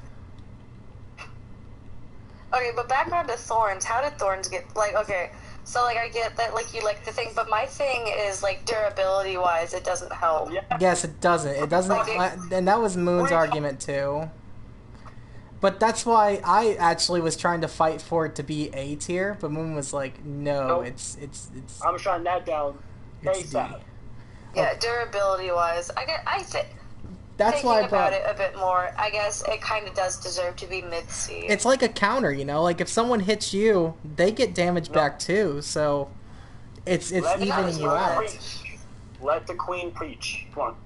Okay, but back on to Thorns. How did Thorns get like? Okay, so like I get that like you like the thing, but my thing is like durability wise, it doesn't help. Yeah. Yes, it doesn't. It doesn't. Okay. And that was Moon's argument too. But that's why I actually was trying to fight for it to be A tier, but Moon was like, "No, Nope. it's I'm shutting that down. it's D." ASAP. Yeah, durability wise, I think That's thinking why I about brought. it a bit more, I guess it kind of does deserve to be mid C. It's like a counter, you know. Like if someone hits you, they get damage back too. So it's Let the evening you queen out. preach. Let the queen preach. Come on.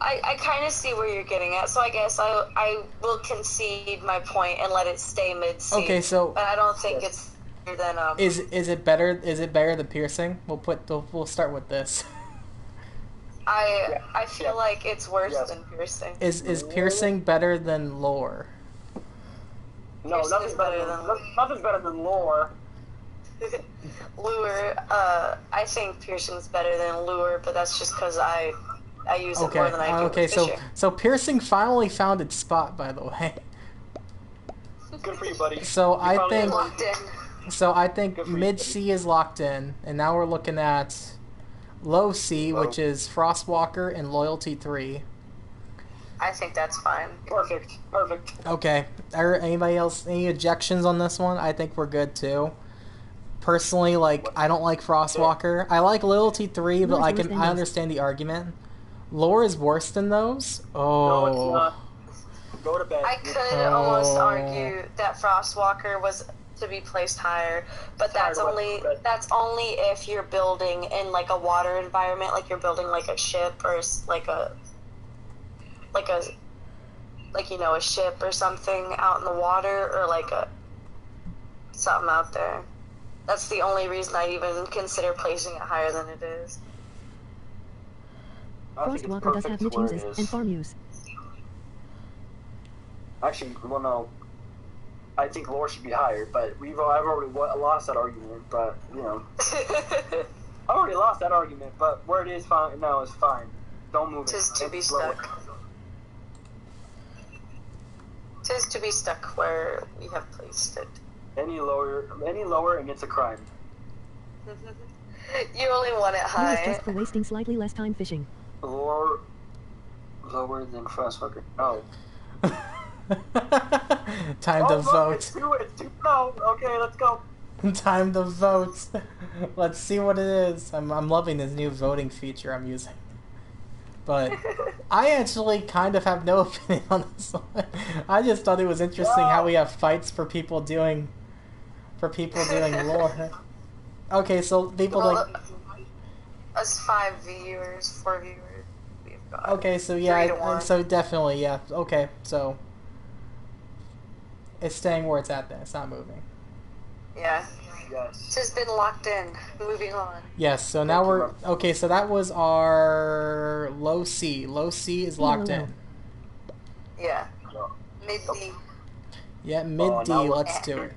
I kind of see where you're getting at, so I guess I will concede my point and let it stay mid C. Okay, so but I don't think it's better than is it better? Is it better than piercing? We'll start with this. I feel Yeah. like it's worse Yes. than piercing. Is piercing better than lore? No, Piercing nothing's is better better than than- nothing's better than lore. Lure, I think piercing's better than lure, but that's just because I use it Okay. more than I do Okay. with So fishing. piercing finally found its spot. By the way. Good for you, buddy. So You I found think- it. Locked in. So I think Good for you, mid buddy. C is locked in, and now we're looking at low C, Low. which is Frostwalker and Loyalty 3. I think that's fine. Perfect. Okay. Anybody else? Any objections on this one? I think we're good too. Personally, like I don't like Frostwalker. I like Loyalty 3, but Lore's I worse can than I those. understand the argument. Lore is worse than those. No, Oh. it's not. Go to bed. I could almost Oh. argue that Frostwalker was to be placed higher, but that's Higher, only but- if you're building in like a water environment, like you're building like a ship or like a a ship or something out in the water or like a something out there. That's the only reason I even consider placing it higher than it is. I think it's Frostwalker does have perfect niche where it uses is. and farm use. Actually, well, no. I think lore should be higher, but I've already lost that argument. But you know, I already lost that argument. But where it is fine now is fine. Don't move it. Tis to be It's lower. stuck. Tis to be stuck where we have placed it. Any lower, and it's a crime. You only want it Lure is high. just for wasting slightly less time fishing. Lore lower than Frostwalker. No. Time to Look, vote. It's two. No. Okay, let's go. Time to vote. Let's see what it is. I'm loving this new voting feature I'm using. But I actually kind of have no opinion on this one. I just thought it was interesting how we have fights for people doing lore. Okay, so people Well, like us 5 viewers, 4 viewers, we've got. okay, so 3 to yeah, 1. so definitely yeah. Okay, so it's staying where it's at then. It's not moving. Yeah. Yes. It's just been locked in. Moving on. Yes, so now we're okay. So that was our low C. Low C is locked in. Yeah. Mid D. Yeah, mid D. now we're- Let's do it.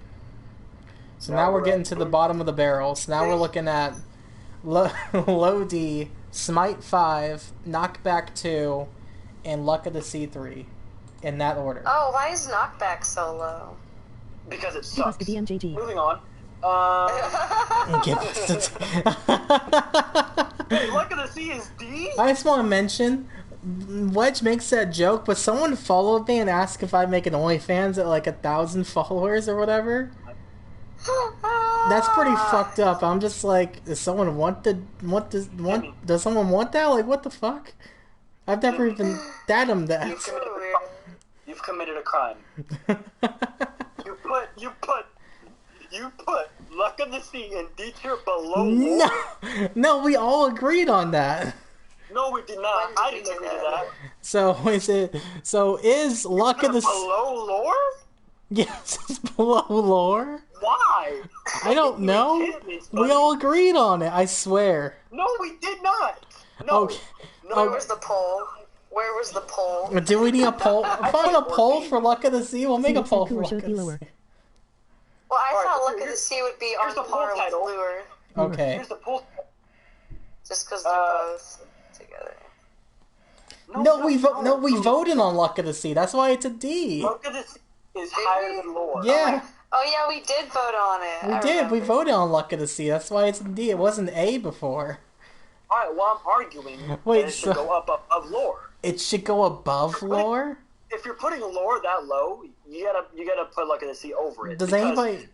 So Now now we're we're getting at- to the bottom of the barrel. So now we're looking at low D, Smite 5, Knockback 2, and Luck of the Sea 3, in that order. Oh, why is knockback so low? Because it Give us sucks. the BMJG. Moving on. Give us the Hey, Luck of the Sea is D? I just want to mention, Wedge makes that joke, but someone followed me and asked if I make an OnlyFans at like 1,000 followers or whatever. That's pretty fucked up. I'm just like, does someone does someone want that? Like, what the fuck? I've never even fathomed that. You've committed a crime. You put Luck of the Sea and D tier below No, lore? no, we all agreed on that. No, we did not. When did I we didn't do agree to that? that. So is Luck of the Sea? Below lore? Yes, it's below lore. Why? I don't know. We all agreed on it. I swear. No, we did not. No. Okay. No. Where was the poll? Where was the poll? Do we need a poll? Find a poll for Luck of the Sea. We'll make a poll for Lure Luck should of be the lower. Sea. Well, I Alright, thought so Luck of the Sea would be here's on the poll par with title. Lure, Okay. Here's the poll. just because they're both together. No, we voted on Luck of the Sea. That's why it's a D. Luck of the Sea is Did higher we? than lore. Yeah, Oh yeah, we did vote on it. we I did. We remember. voted on Luck of the Sea. That's why it's a D. It wasn't A before. Alright, well, I'm arguing Wait, that it should so- go up above lore. It should go above lore. If you're putting lore that low, you gotta put Luck of the Sea over it. Does because anybody-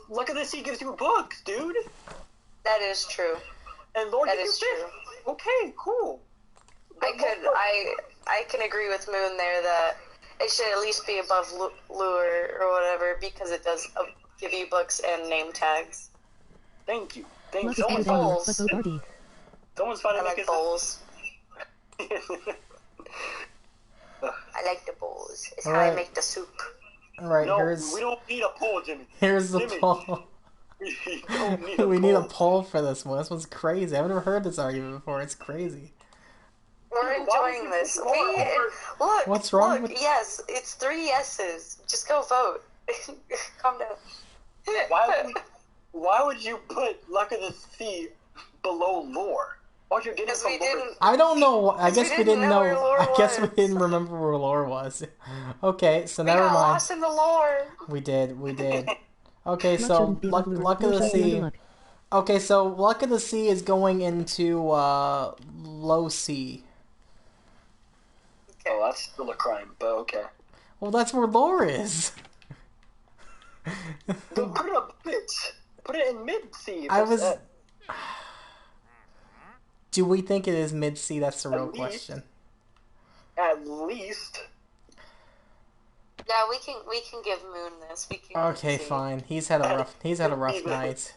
Luck of the Sea gives you books, dude. That is true. And lore That gives is you true. fish. Okay, cool. I can agree with Moon there that it should at least be above Lure or whatever because it does give you books and name tags. Thank you. Luck is Someone better than Lure, polls. but both are D. Someone's finding I like bowls. it. I like the bowls. It's how Alright. I make the soup. All right, No, here's we don't need a poll, Jimmy. here's the Jimmy. poll. We don't need a We need a poll. poll for this one. This one's crazy. I've never heard this argument before. It's crazy. We're Why would enjoying you this. put Lure over- Look, What's wrong look, with- yes, it's 3 yeses. Just go vote. Calm down. Why would you put Luck of the Sea below lore? Why'd you get it Because from we lore? didn't. I don't know. I guess we didn't know. where lore I guess we was. didn't remember where lore was. Okay, so We never got mind. lost in the lore. We did. Okay, Luck so shouldn't be above Lure. Luck of Lure the should be under Sea. Luck. Okay, so Luck of the Sea is going into low C. Oh, that's still a crime, but okay. Well, that's where lore is. Then put it up mid. Put it in mid C. I was. Do we think it is mid C? That's the real At least. question. At least. Yeah, we can give Moon this. We can. Okay, see. fine. He's had a rough night.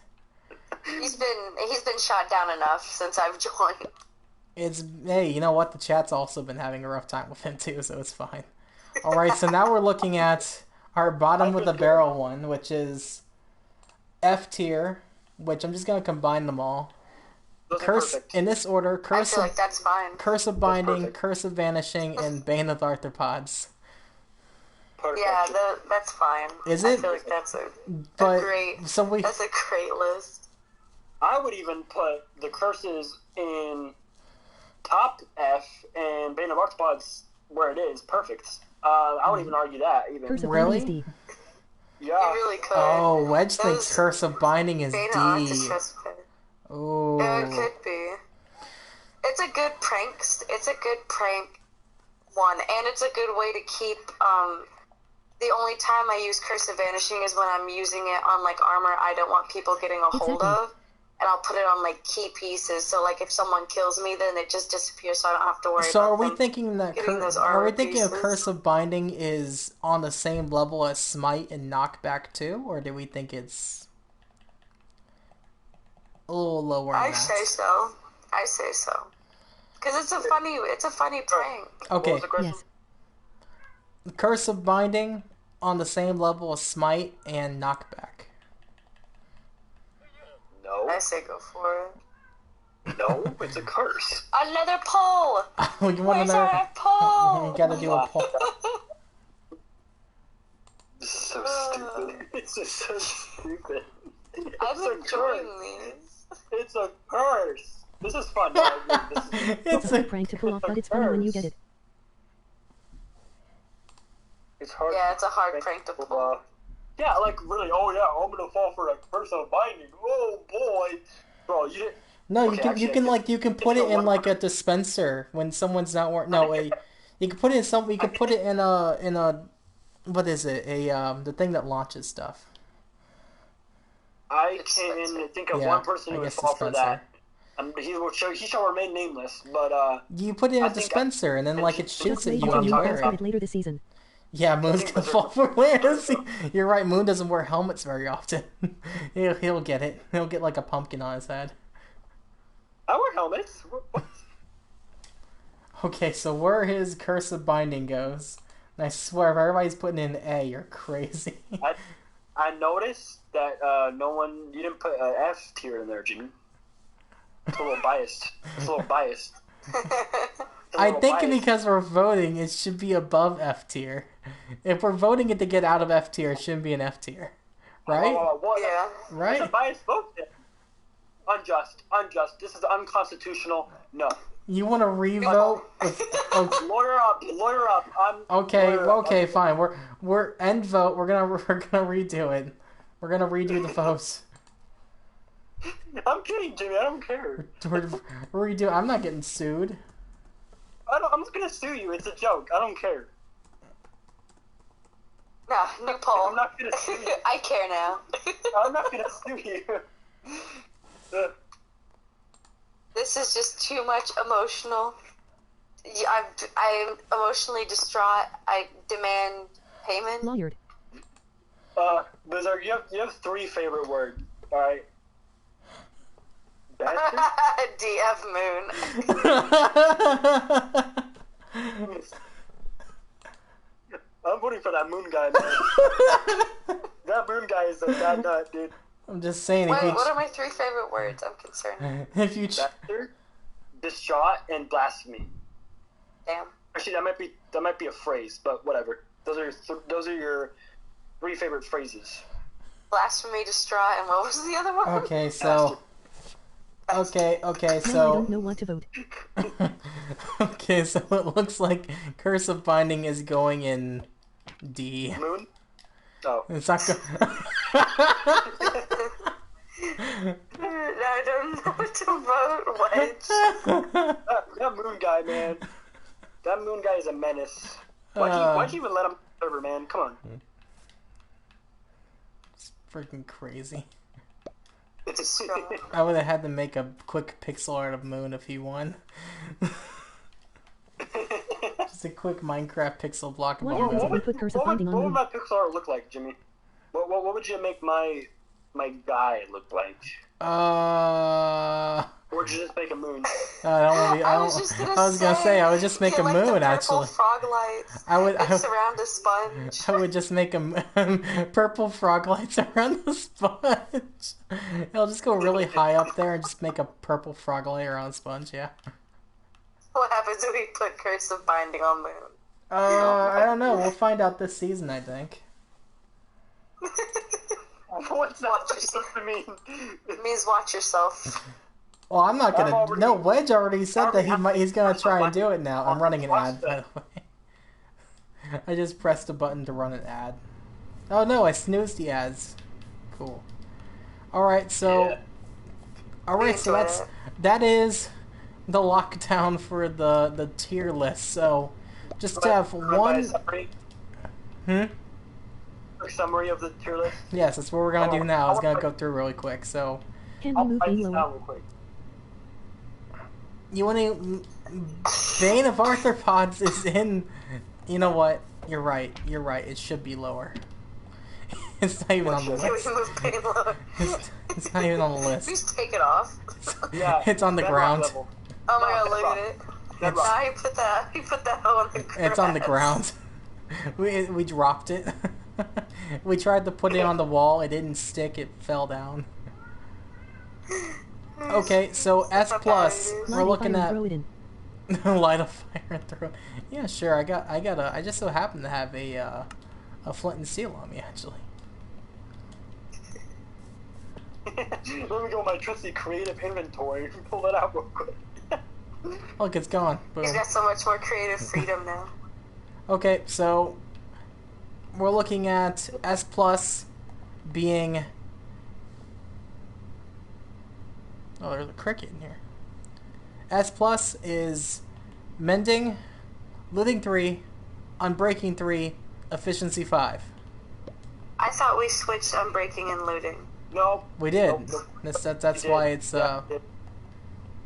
He's been shot down enough since I've joined. Hey, you know what? The chat's also been having a rough time with him too, so it's fine. All right, so now we're looking at our bottom of the barrel one, which is F tier, which I'm just gonna combine them all. Those are Curse perfect. in this order: I Curse feel of like that's fine. Curse of Binding, perfect. Curse of Vanishing, and Bane of Arthropods. Perfect. Yeah, that's fine. Is I it? feel like that's a But great. so we That's a great list. I would even put the curses in top F and Bane of Arthropods where it is. Perfect. I wouldn't even argue that. Even. Curse of Really? Binding is D. Yeah. You really could. Oh, Wedge thinks Those- Curse of Binding is Bane D. Arthropods. Oh. Yeah, it could be. It's a good prank. It's a good prank one, and it's a good way to keep. The only time I use Curse of Vanishing is when I'm using it on like armor I don't want people getting a hold Exactly. of, and I'll put it on like key pieces. So like if someone kills me, then it just disappears, so I don't have to worry. So about are we them thinking that getting those are we armor thinking of pieces. Curse of Binding is on the same level as Smite and Knockback too, or do we think it's a little lower than I that? say so. I say so. Because it's a funny prank. What Okay, was the question? Yes. Curse of Binding on the same level as Smite and Knockback. No. I say go for it. No, it's a curse. Another poll! Oh, you want to Where's know? our poll? You gotta do a poll. This is so stupid. It's just so stupid. I'm It's a enjoying curse. these. It's a curse. This is fun. No, this is, It's A a prank to pull off, but it's funny when you get it. it's hard. Yeah, it's a hard prank to pull. Yeah, like really. Oh yeah, I'm gonna fall for a curse of binding. Oh boy, bro, you didn't. no. You Okay, can actually, you can like you can put it's it a in one- like a dispenser when someone's not working. No, you can put it in some. You can put it in a what is it? The thing that launches stuff. I can think of Yeah, one person I who would guess fall for dispenser. that. He shall remain nameless, but You put it in I a think dispenser and then like it Just shoots at wait you until when you Moon wear falls for it. it later this season. Yeah, Moon's think gonna those fall are- for Lance. You're right. Moon doesn't wear helmets very often. He'll get it. He'll get like a pumpkin on his head. I wear helmets. What? Okay, so where his Curse of Binding goes, and I swear if everybody's putting in A, you're crazy. I noticed that you didn't put an F tier in there, Jimmy. It's a little biased. It's a little biased. It's a I little think biased. because we're voting, it should be above F tier. If we're voting it to get out of F tier, it shouldn't be an F tier, right? Yeah. That's a Right? biased vote then. Unjust. This is unconstitutional. No. You want to revote? Okay. Lawyer up. Okay, lawyer up. okay, fine. We're end vote. We're gonna redo it. We're gonna redo the votes. I'm kidding, Jimmy. I don't care. We're redo. I'm not getting sued. I'm just gonna sue you. It's a joke. I don't care. No, new poll. I'm not gonna sue you. I care now. I'm not gonna sue you. This is just too much emotional. I'm emotionally distraught. I demand payment. Lawyered. Blizzard, you have three favorite words. All right. Bastard. DF Moon. I'm voting for that moon guy, man. That moon guy is a bad nut, dude. I'm just saying. Wait, what are my three favorite words? I'm concerned. If you Bastard, distraught, and blasphemy. Damn. Actually, that might be a phrase, but whatever. Those are your three favorite phrases. Blasphemy, distraught, and what was the other one? okay, so okay, Now I so don't know what to vote. okay, so it looks like Curse of Binding is going in D. Moon? Oh. It's not go- I don't know what to vote. Wedge. That moon guy, man. That moon guy is a menace. Why'd you even let him server, man? Come on. It's freaking crazy. It's I would have had to make a quick pixel art of Moon if he won. Just a quick Minecraft pixel block of What a happens if Moon. we put Curse of Binding on what would Moon? my pixel art look like, Jimmy? What would you make my my guy look like? Or just make a moon? I don't want to be. I was just gonna I was gonna say I would just make get, a like, the moon. purple Actually, frog lights and surround a sponge. I would just make a purple frog lights around the sponge. I'll just go really high up there and just make a purple frog light around the sponge. Yeah. What happens if we put Curse of Binding on moon? I don't know. We'll find out this season, I think. What's that supposed to mean? It means watch yourself. Well, I'm not gonna. already- No, Wedge already said I that already he's gonna try and do it now. I'm running an Watch ad, by that. the way. I just pressed a button to run an ad. Oh no, I snoozed the ads. Cool. Alright, so... Yeah. Alright, so Enjoy that is the lockdown for the tier list. So, just to have one... Summary, Hmm? quick summary of the tier list. Yes, that's what we're gonna do now. I was gonna go through really quick, so... Can I'll we move write being this lower? down real quick. You wanna... Bane of Arthropods is in... You know what? You're right. You're right. It should be lower. It's not even on the Can we list. move pain lower? It's not even on the list. Just take it off. Yeah, It's on the bedrock ground. level. Oh my No, god, look bedrock. at it. Bedrock. Nah, he put that on the ground. It's on the ground. We dropped it. We tried to put it on the wall. It didn't stick. It fell down. Okay, so S plus. Light We're a looking fire and at throw it in. light a fire and throw. It. Yeah, sure. I just so happen to have a flint and steel on me actually. Let me go my trusty creative inventory and pull that out real quick. Look, it's gone. Boom. He's got so much more creative freedom now. Okay, so we're looking at S plus being. Oh, there's a cricket in here. S plus is mending, looting 3, unbreaking 3, efficiency 5. I thought we switched on breaking and looting. No. We did. Nope. That's why it's Yeah. Oh,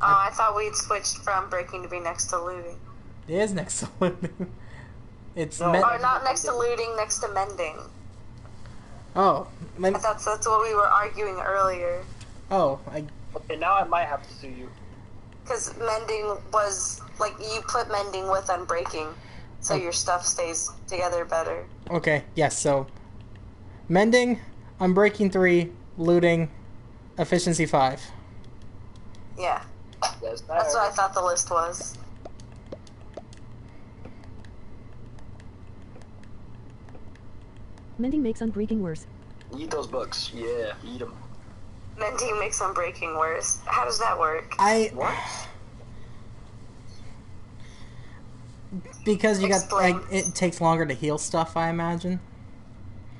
I thought we'd switched from breaking to be next to looting. it is next to looting. It's No. men- Or not next to looting, next to mending. Oh, I thought that's what we were arguing earlier. Okay, now I might have to sue you. Because mending was, like, you put mending with unbreaking, so your stuff stays together better. okay. Yes. So mending, unbreaking 3, looting, efficiency 5. Yeah, That's that's what I thought the list was. Mending makes unbreaking worse. Eat those books. Yeah, eat them. Mending makes unbreaking worse. How does that work? What? Because you got Explain. like it takes longer to heal stuff, I imagine.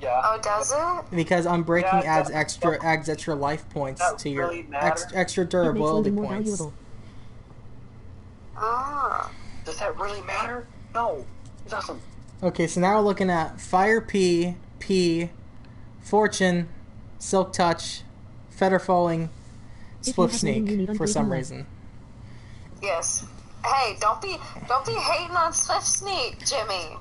Yeah. Oh, does it? Because unbreaking Yeah, adds extra life points That to your really matter? extra It makes durability looting more points. valuable. Ah. Does that really matter? No. It doesn't. Okay, so now we're looking at Fire P, Fortune, Silk Touch, Feather Falling, If you Swift have looting, you Sneak need for some unbreaking one. reason. Yes. Hey, don't be hating on Swift Sneak, Jimmy.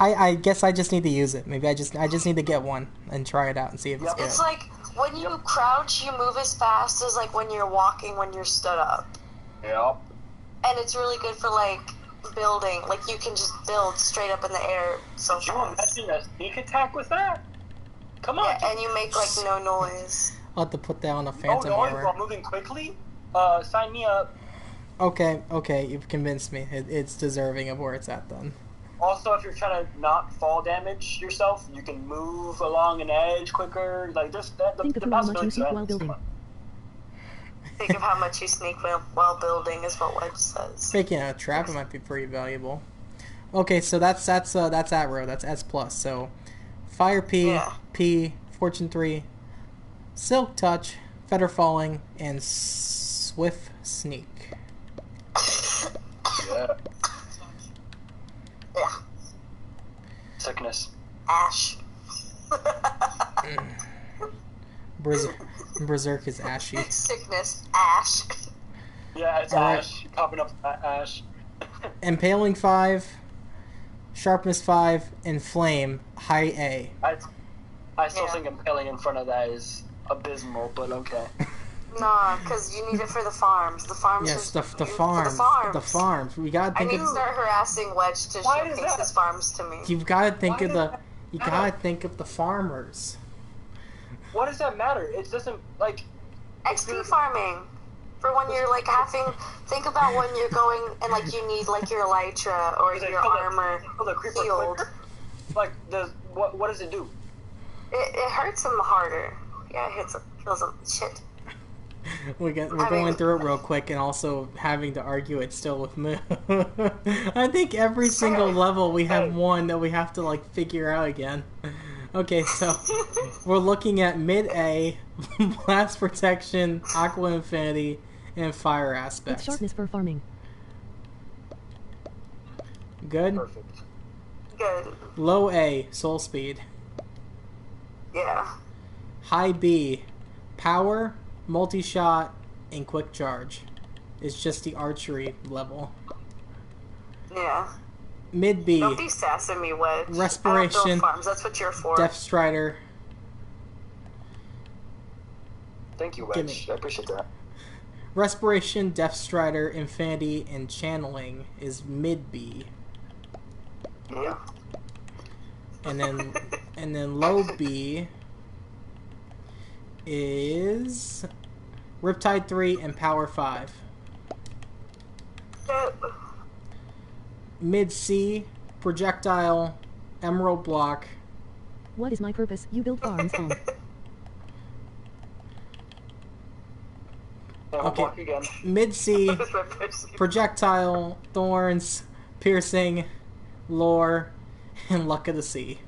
I guess I just need to use it. Maybe I just need to get one and try it out and see if it's Yep. good. It's like when you crouch, you move as fast as like when you're walking when you're stood up. Yep. And it's really good for like building. Like you can just build straight up in the air so Could you fast. imagine a sneak attack with that? Come on. Yeah, and you make like no noise. I'll have to put that on a No Phantom noise Armor. while moving quickly? Sign me up. Okay, you've convinced me. It's deserving of where it's at then. Also, if you're trying to not fall damage yourself, you can move along an edge quicker. Like, there's the Think of how much you possibilities sneak are while building. Think of how much you sneak while building is what Wedge says. Making a trap, it might be pretty valuable. Okay, so that's that row. That's S plus. So Fire Yeah. P, Fortune 3, Silk Touch, Feather Falling, and Swift Sneak. Yeah. Yeah. Sickness. Ash. Berserk is ashy. Sickness. Ash. Yeah, it's Alright. Ash. Popping up Ash. Impaling 5, Sharpness 5, and Flame high A. I I still Yeah. think impaling in front of that is abysmal, but okay. Nah, because you need it for the farms. The farms. Yes, are, the for farms. The farms. The farms. We gotta I think need to of. start harassing Wedge to Why does showcase that- his farms to me. You've got to think Why of does the. that You matter? gotta think of the farmers. What does that matter? It doesn't, like... XP farming. For when you're like think about when you're going and like you need like your elytra or Does it your kill the- armor kill the creeper healed. quicker? Like, what does it do? It hurts him harder. Yeah, it kills him. Shit. We're going through it real quick and also having to argue it still with Moo. I think every single level we have one that we have to like figure out again. Okay, so we're looking at mid A, blast protection, aqua infinity, and fire With aspect. sharpness for farming. Good. Perfect. Good. Low A, soul speed. Yeah. High B, power, multi-shot, and quick charge. It's just the archery level. Yeah. Mid B, Don't be sassing me, Wedge. I Respiration. don't build farms. That's what you're for. Death Strider. Thank you, Give Wedge. me- I appreciate that. Respiration, Death Strider, Infinity, and Channeling is mid B. Yeah. And then low B is Riptide 3 and Power 5. Yep. Mid C, Projectile, Emerald Block, What is my purpose? You build farms on. And we'll Okay. block again. Mid C, That's my person. Projectile, Thorns, Piercing, Lore, and Luck of the Sea.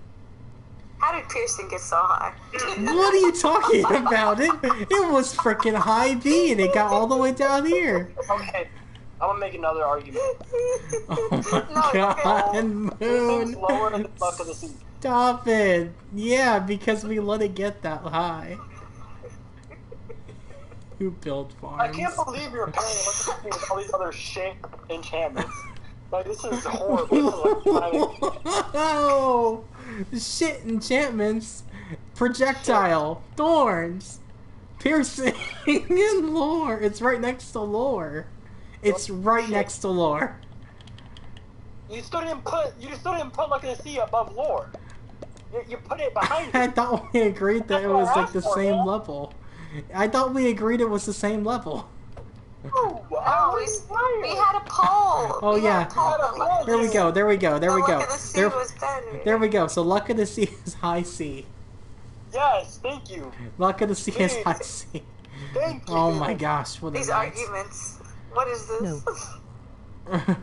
How did Pearson get so high? What are you talking about? It was freaking high B and it got all the way down here. Okay. I'm gonna make another argument. Oh my No, god, Pearson's Moon. lower than Luck of the Sea. Stop it. Yeah, because we let it get that high. Who built farms? I can't believe you're pairing Luck of the Sea with all these other shit enchantments. Like, this is horrible. This is like Oh, shit enchantments, projectile, thorns, piercing, and lore. It's right next to lore. It's right next to lore. You still didn't put Luck of the Sea above lore. You put it behind I it. thought we agreed that it That's what was I like the asked for, same man. level. I thought we agreed it was the same level. Oh, Oh, we had a poll. Oh, We yeah. had a poll. There we go. There we go. There The we Luck go. of the Sea There, was better. there we go. So Luck of the Sea is high C. Yes, thank you. Luck of the Sea is Please. high C. Thank you. Oh my gosh! What These a arguments. What is this? No.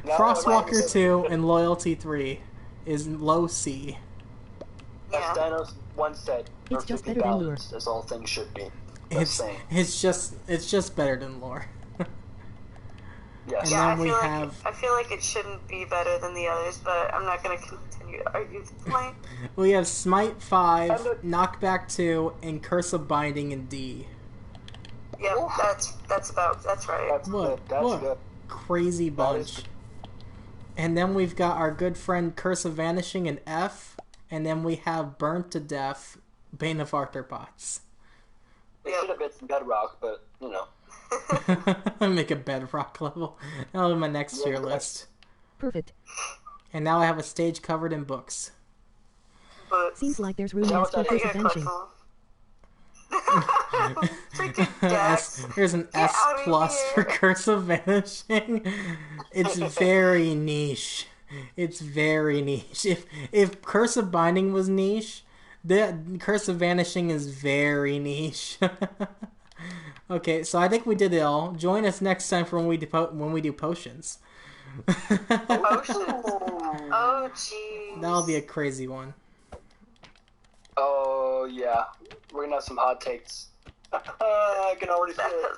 Frostwalker 2 and Loyalty 3 is low C. As Yeah. Dinos once said, It's just perfectly better than lure. balanced, as all things should be. Just saying. It's just better than lore. Yes. And Yeah, then we have I feel like it shouldn't be better than the others, but I'm not gonna continue to argue the point. we have Smite 5, And the- Knockback 2, and Curse of Binding in D. Yep, that's right. That's What? good. That's What? good. Crazy That is bunch. And then we've got our good friend Curse of Vanishing in F, and then we have Burnt to Death, Bane of Arthropods. It should have been some bedrock, but you know. Make a bedrock level. That'll be my next tier list. Perfect. And now I have a stage covered in books. But Seems like there's room Is that in what for that Curse is? of Vanishing. Freaking Dex. There's an Get S outta plus for here. Curse of Vanishing. It's very niche. It's very niche. If Curse of Binding was niche, the Curse of Vanishing is very niche. Okay, so I think we did it all. Join us next time for when we do potions. Potions. Oh, jeez. That'll be a crazy one. Oh yeah, we're gonna have some hot takes. I can already see it.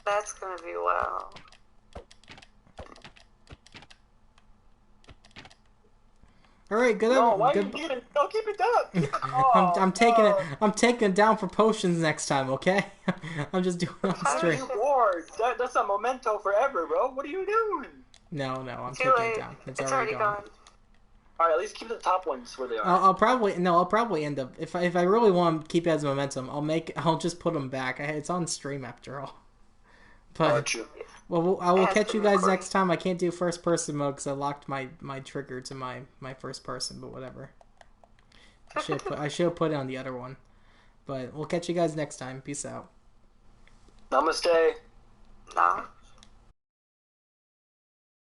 That's gonna be wow. All right, good. No, why are you good. keeping? No, keep it up. Keep it I'm taking it. I'm taking it down for potions next time. Okay. I'm just doing it on How are straight. you bored? That's a memento forever, bro. What are you doing? No, I'm Too taking late. it down. It's It's already already gone. All right, at least keep the top ones where they are. I'll probably end up if I really want to keep it as momentum. I'll just put them back. It's on stream after all. But True. well, I will Has catch been you guys recording. next time. I can't do first person mode because I locked my trigger to my first person. But whatever. I should have put it on the other one. But we'll catch you guys next time. Peace out. Namaste. Nah.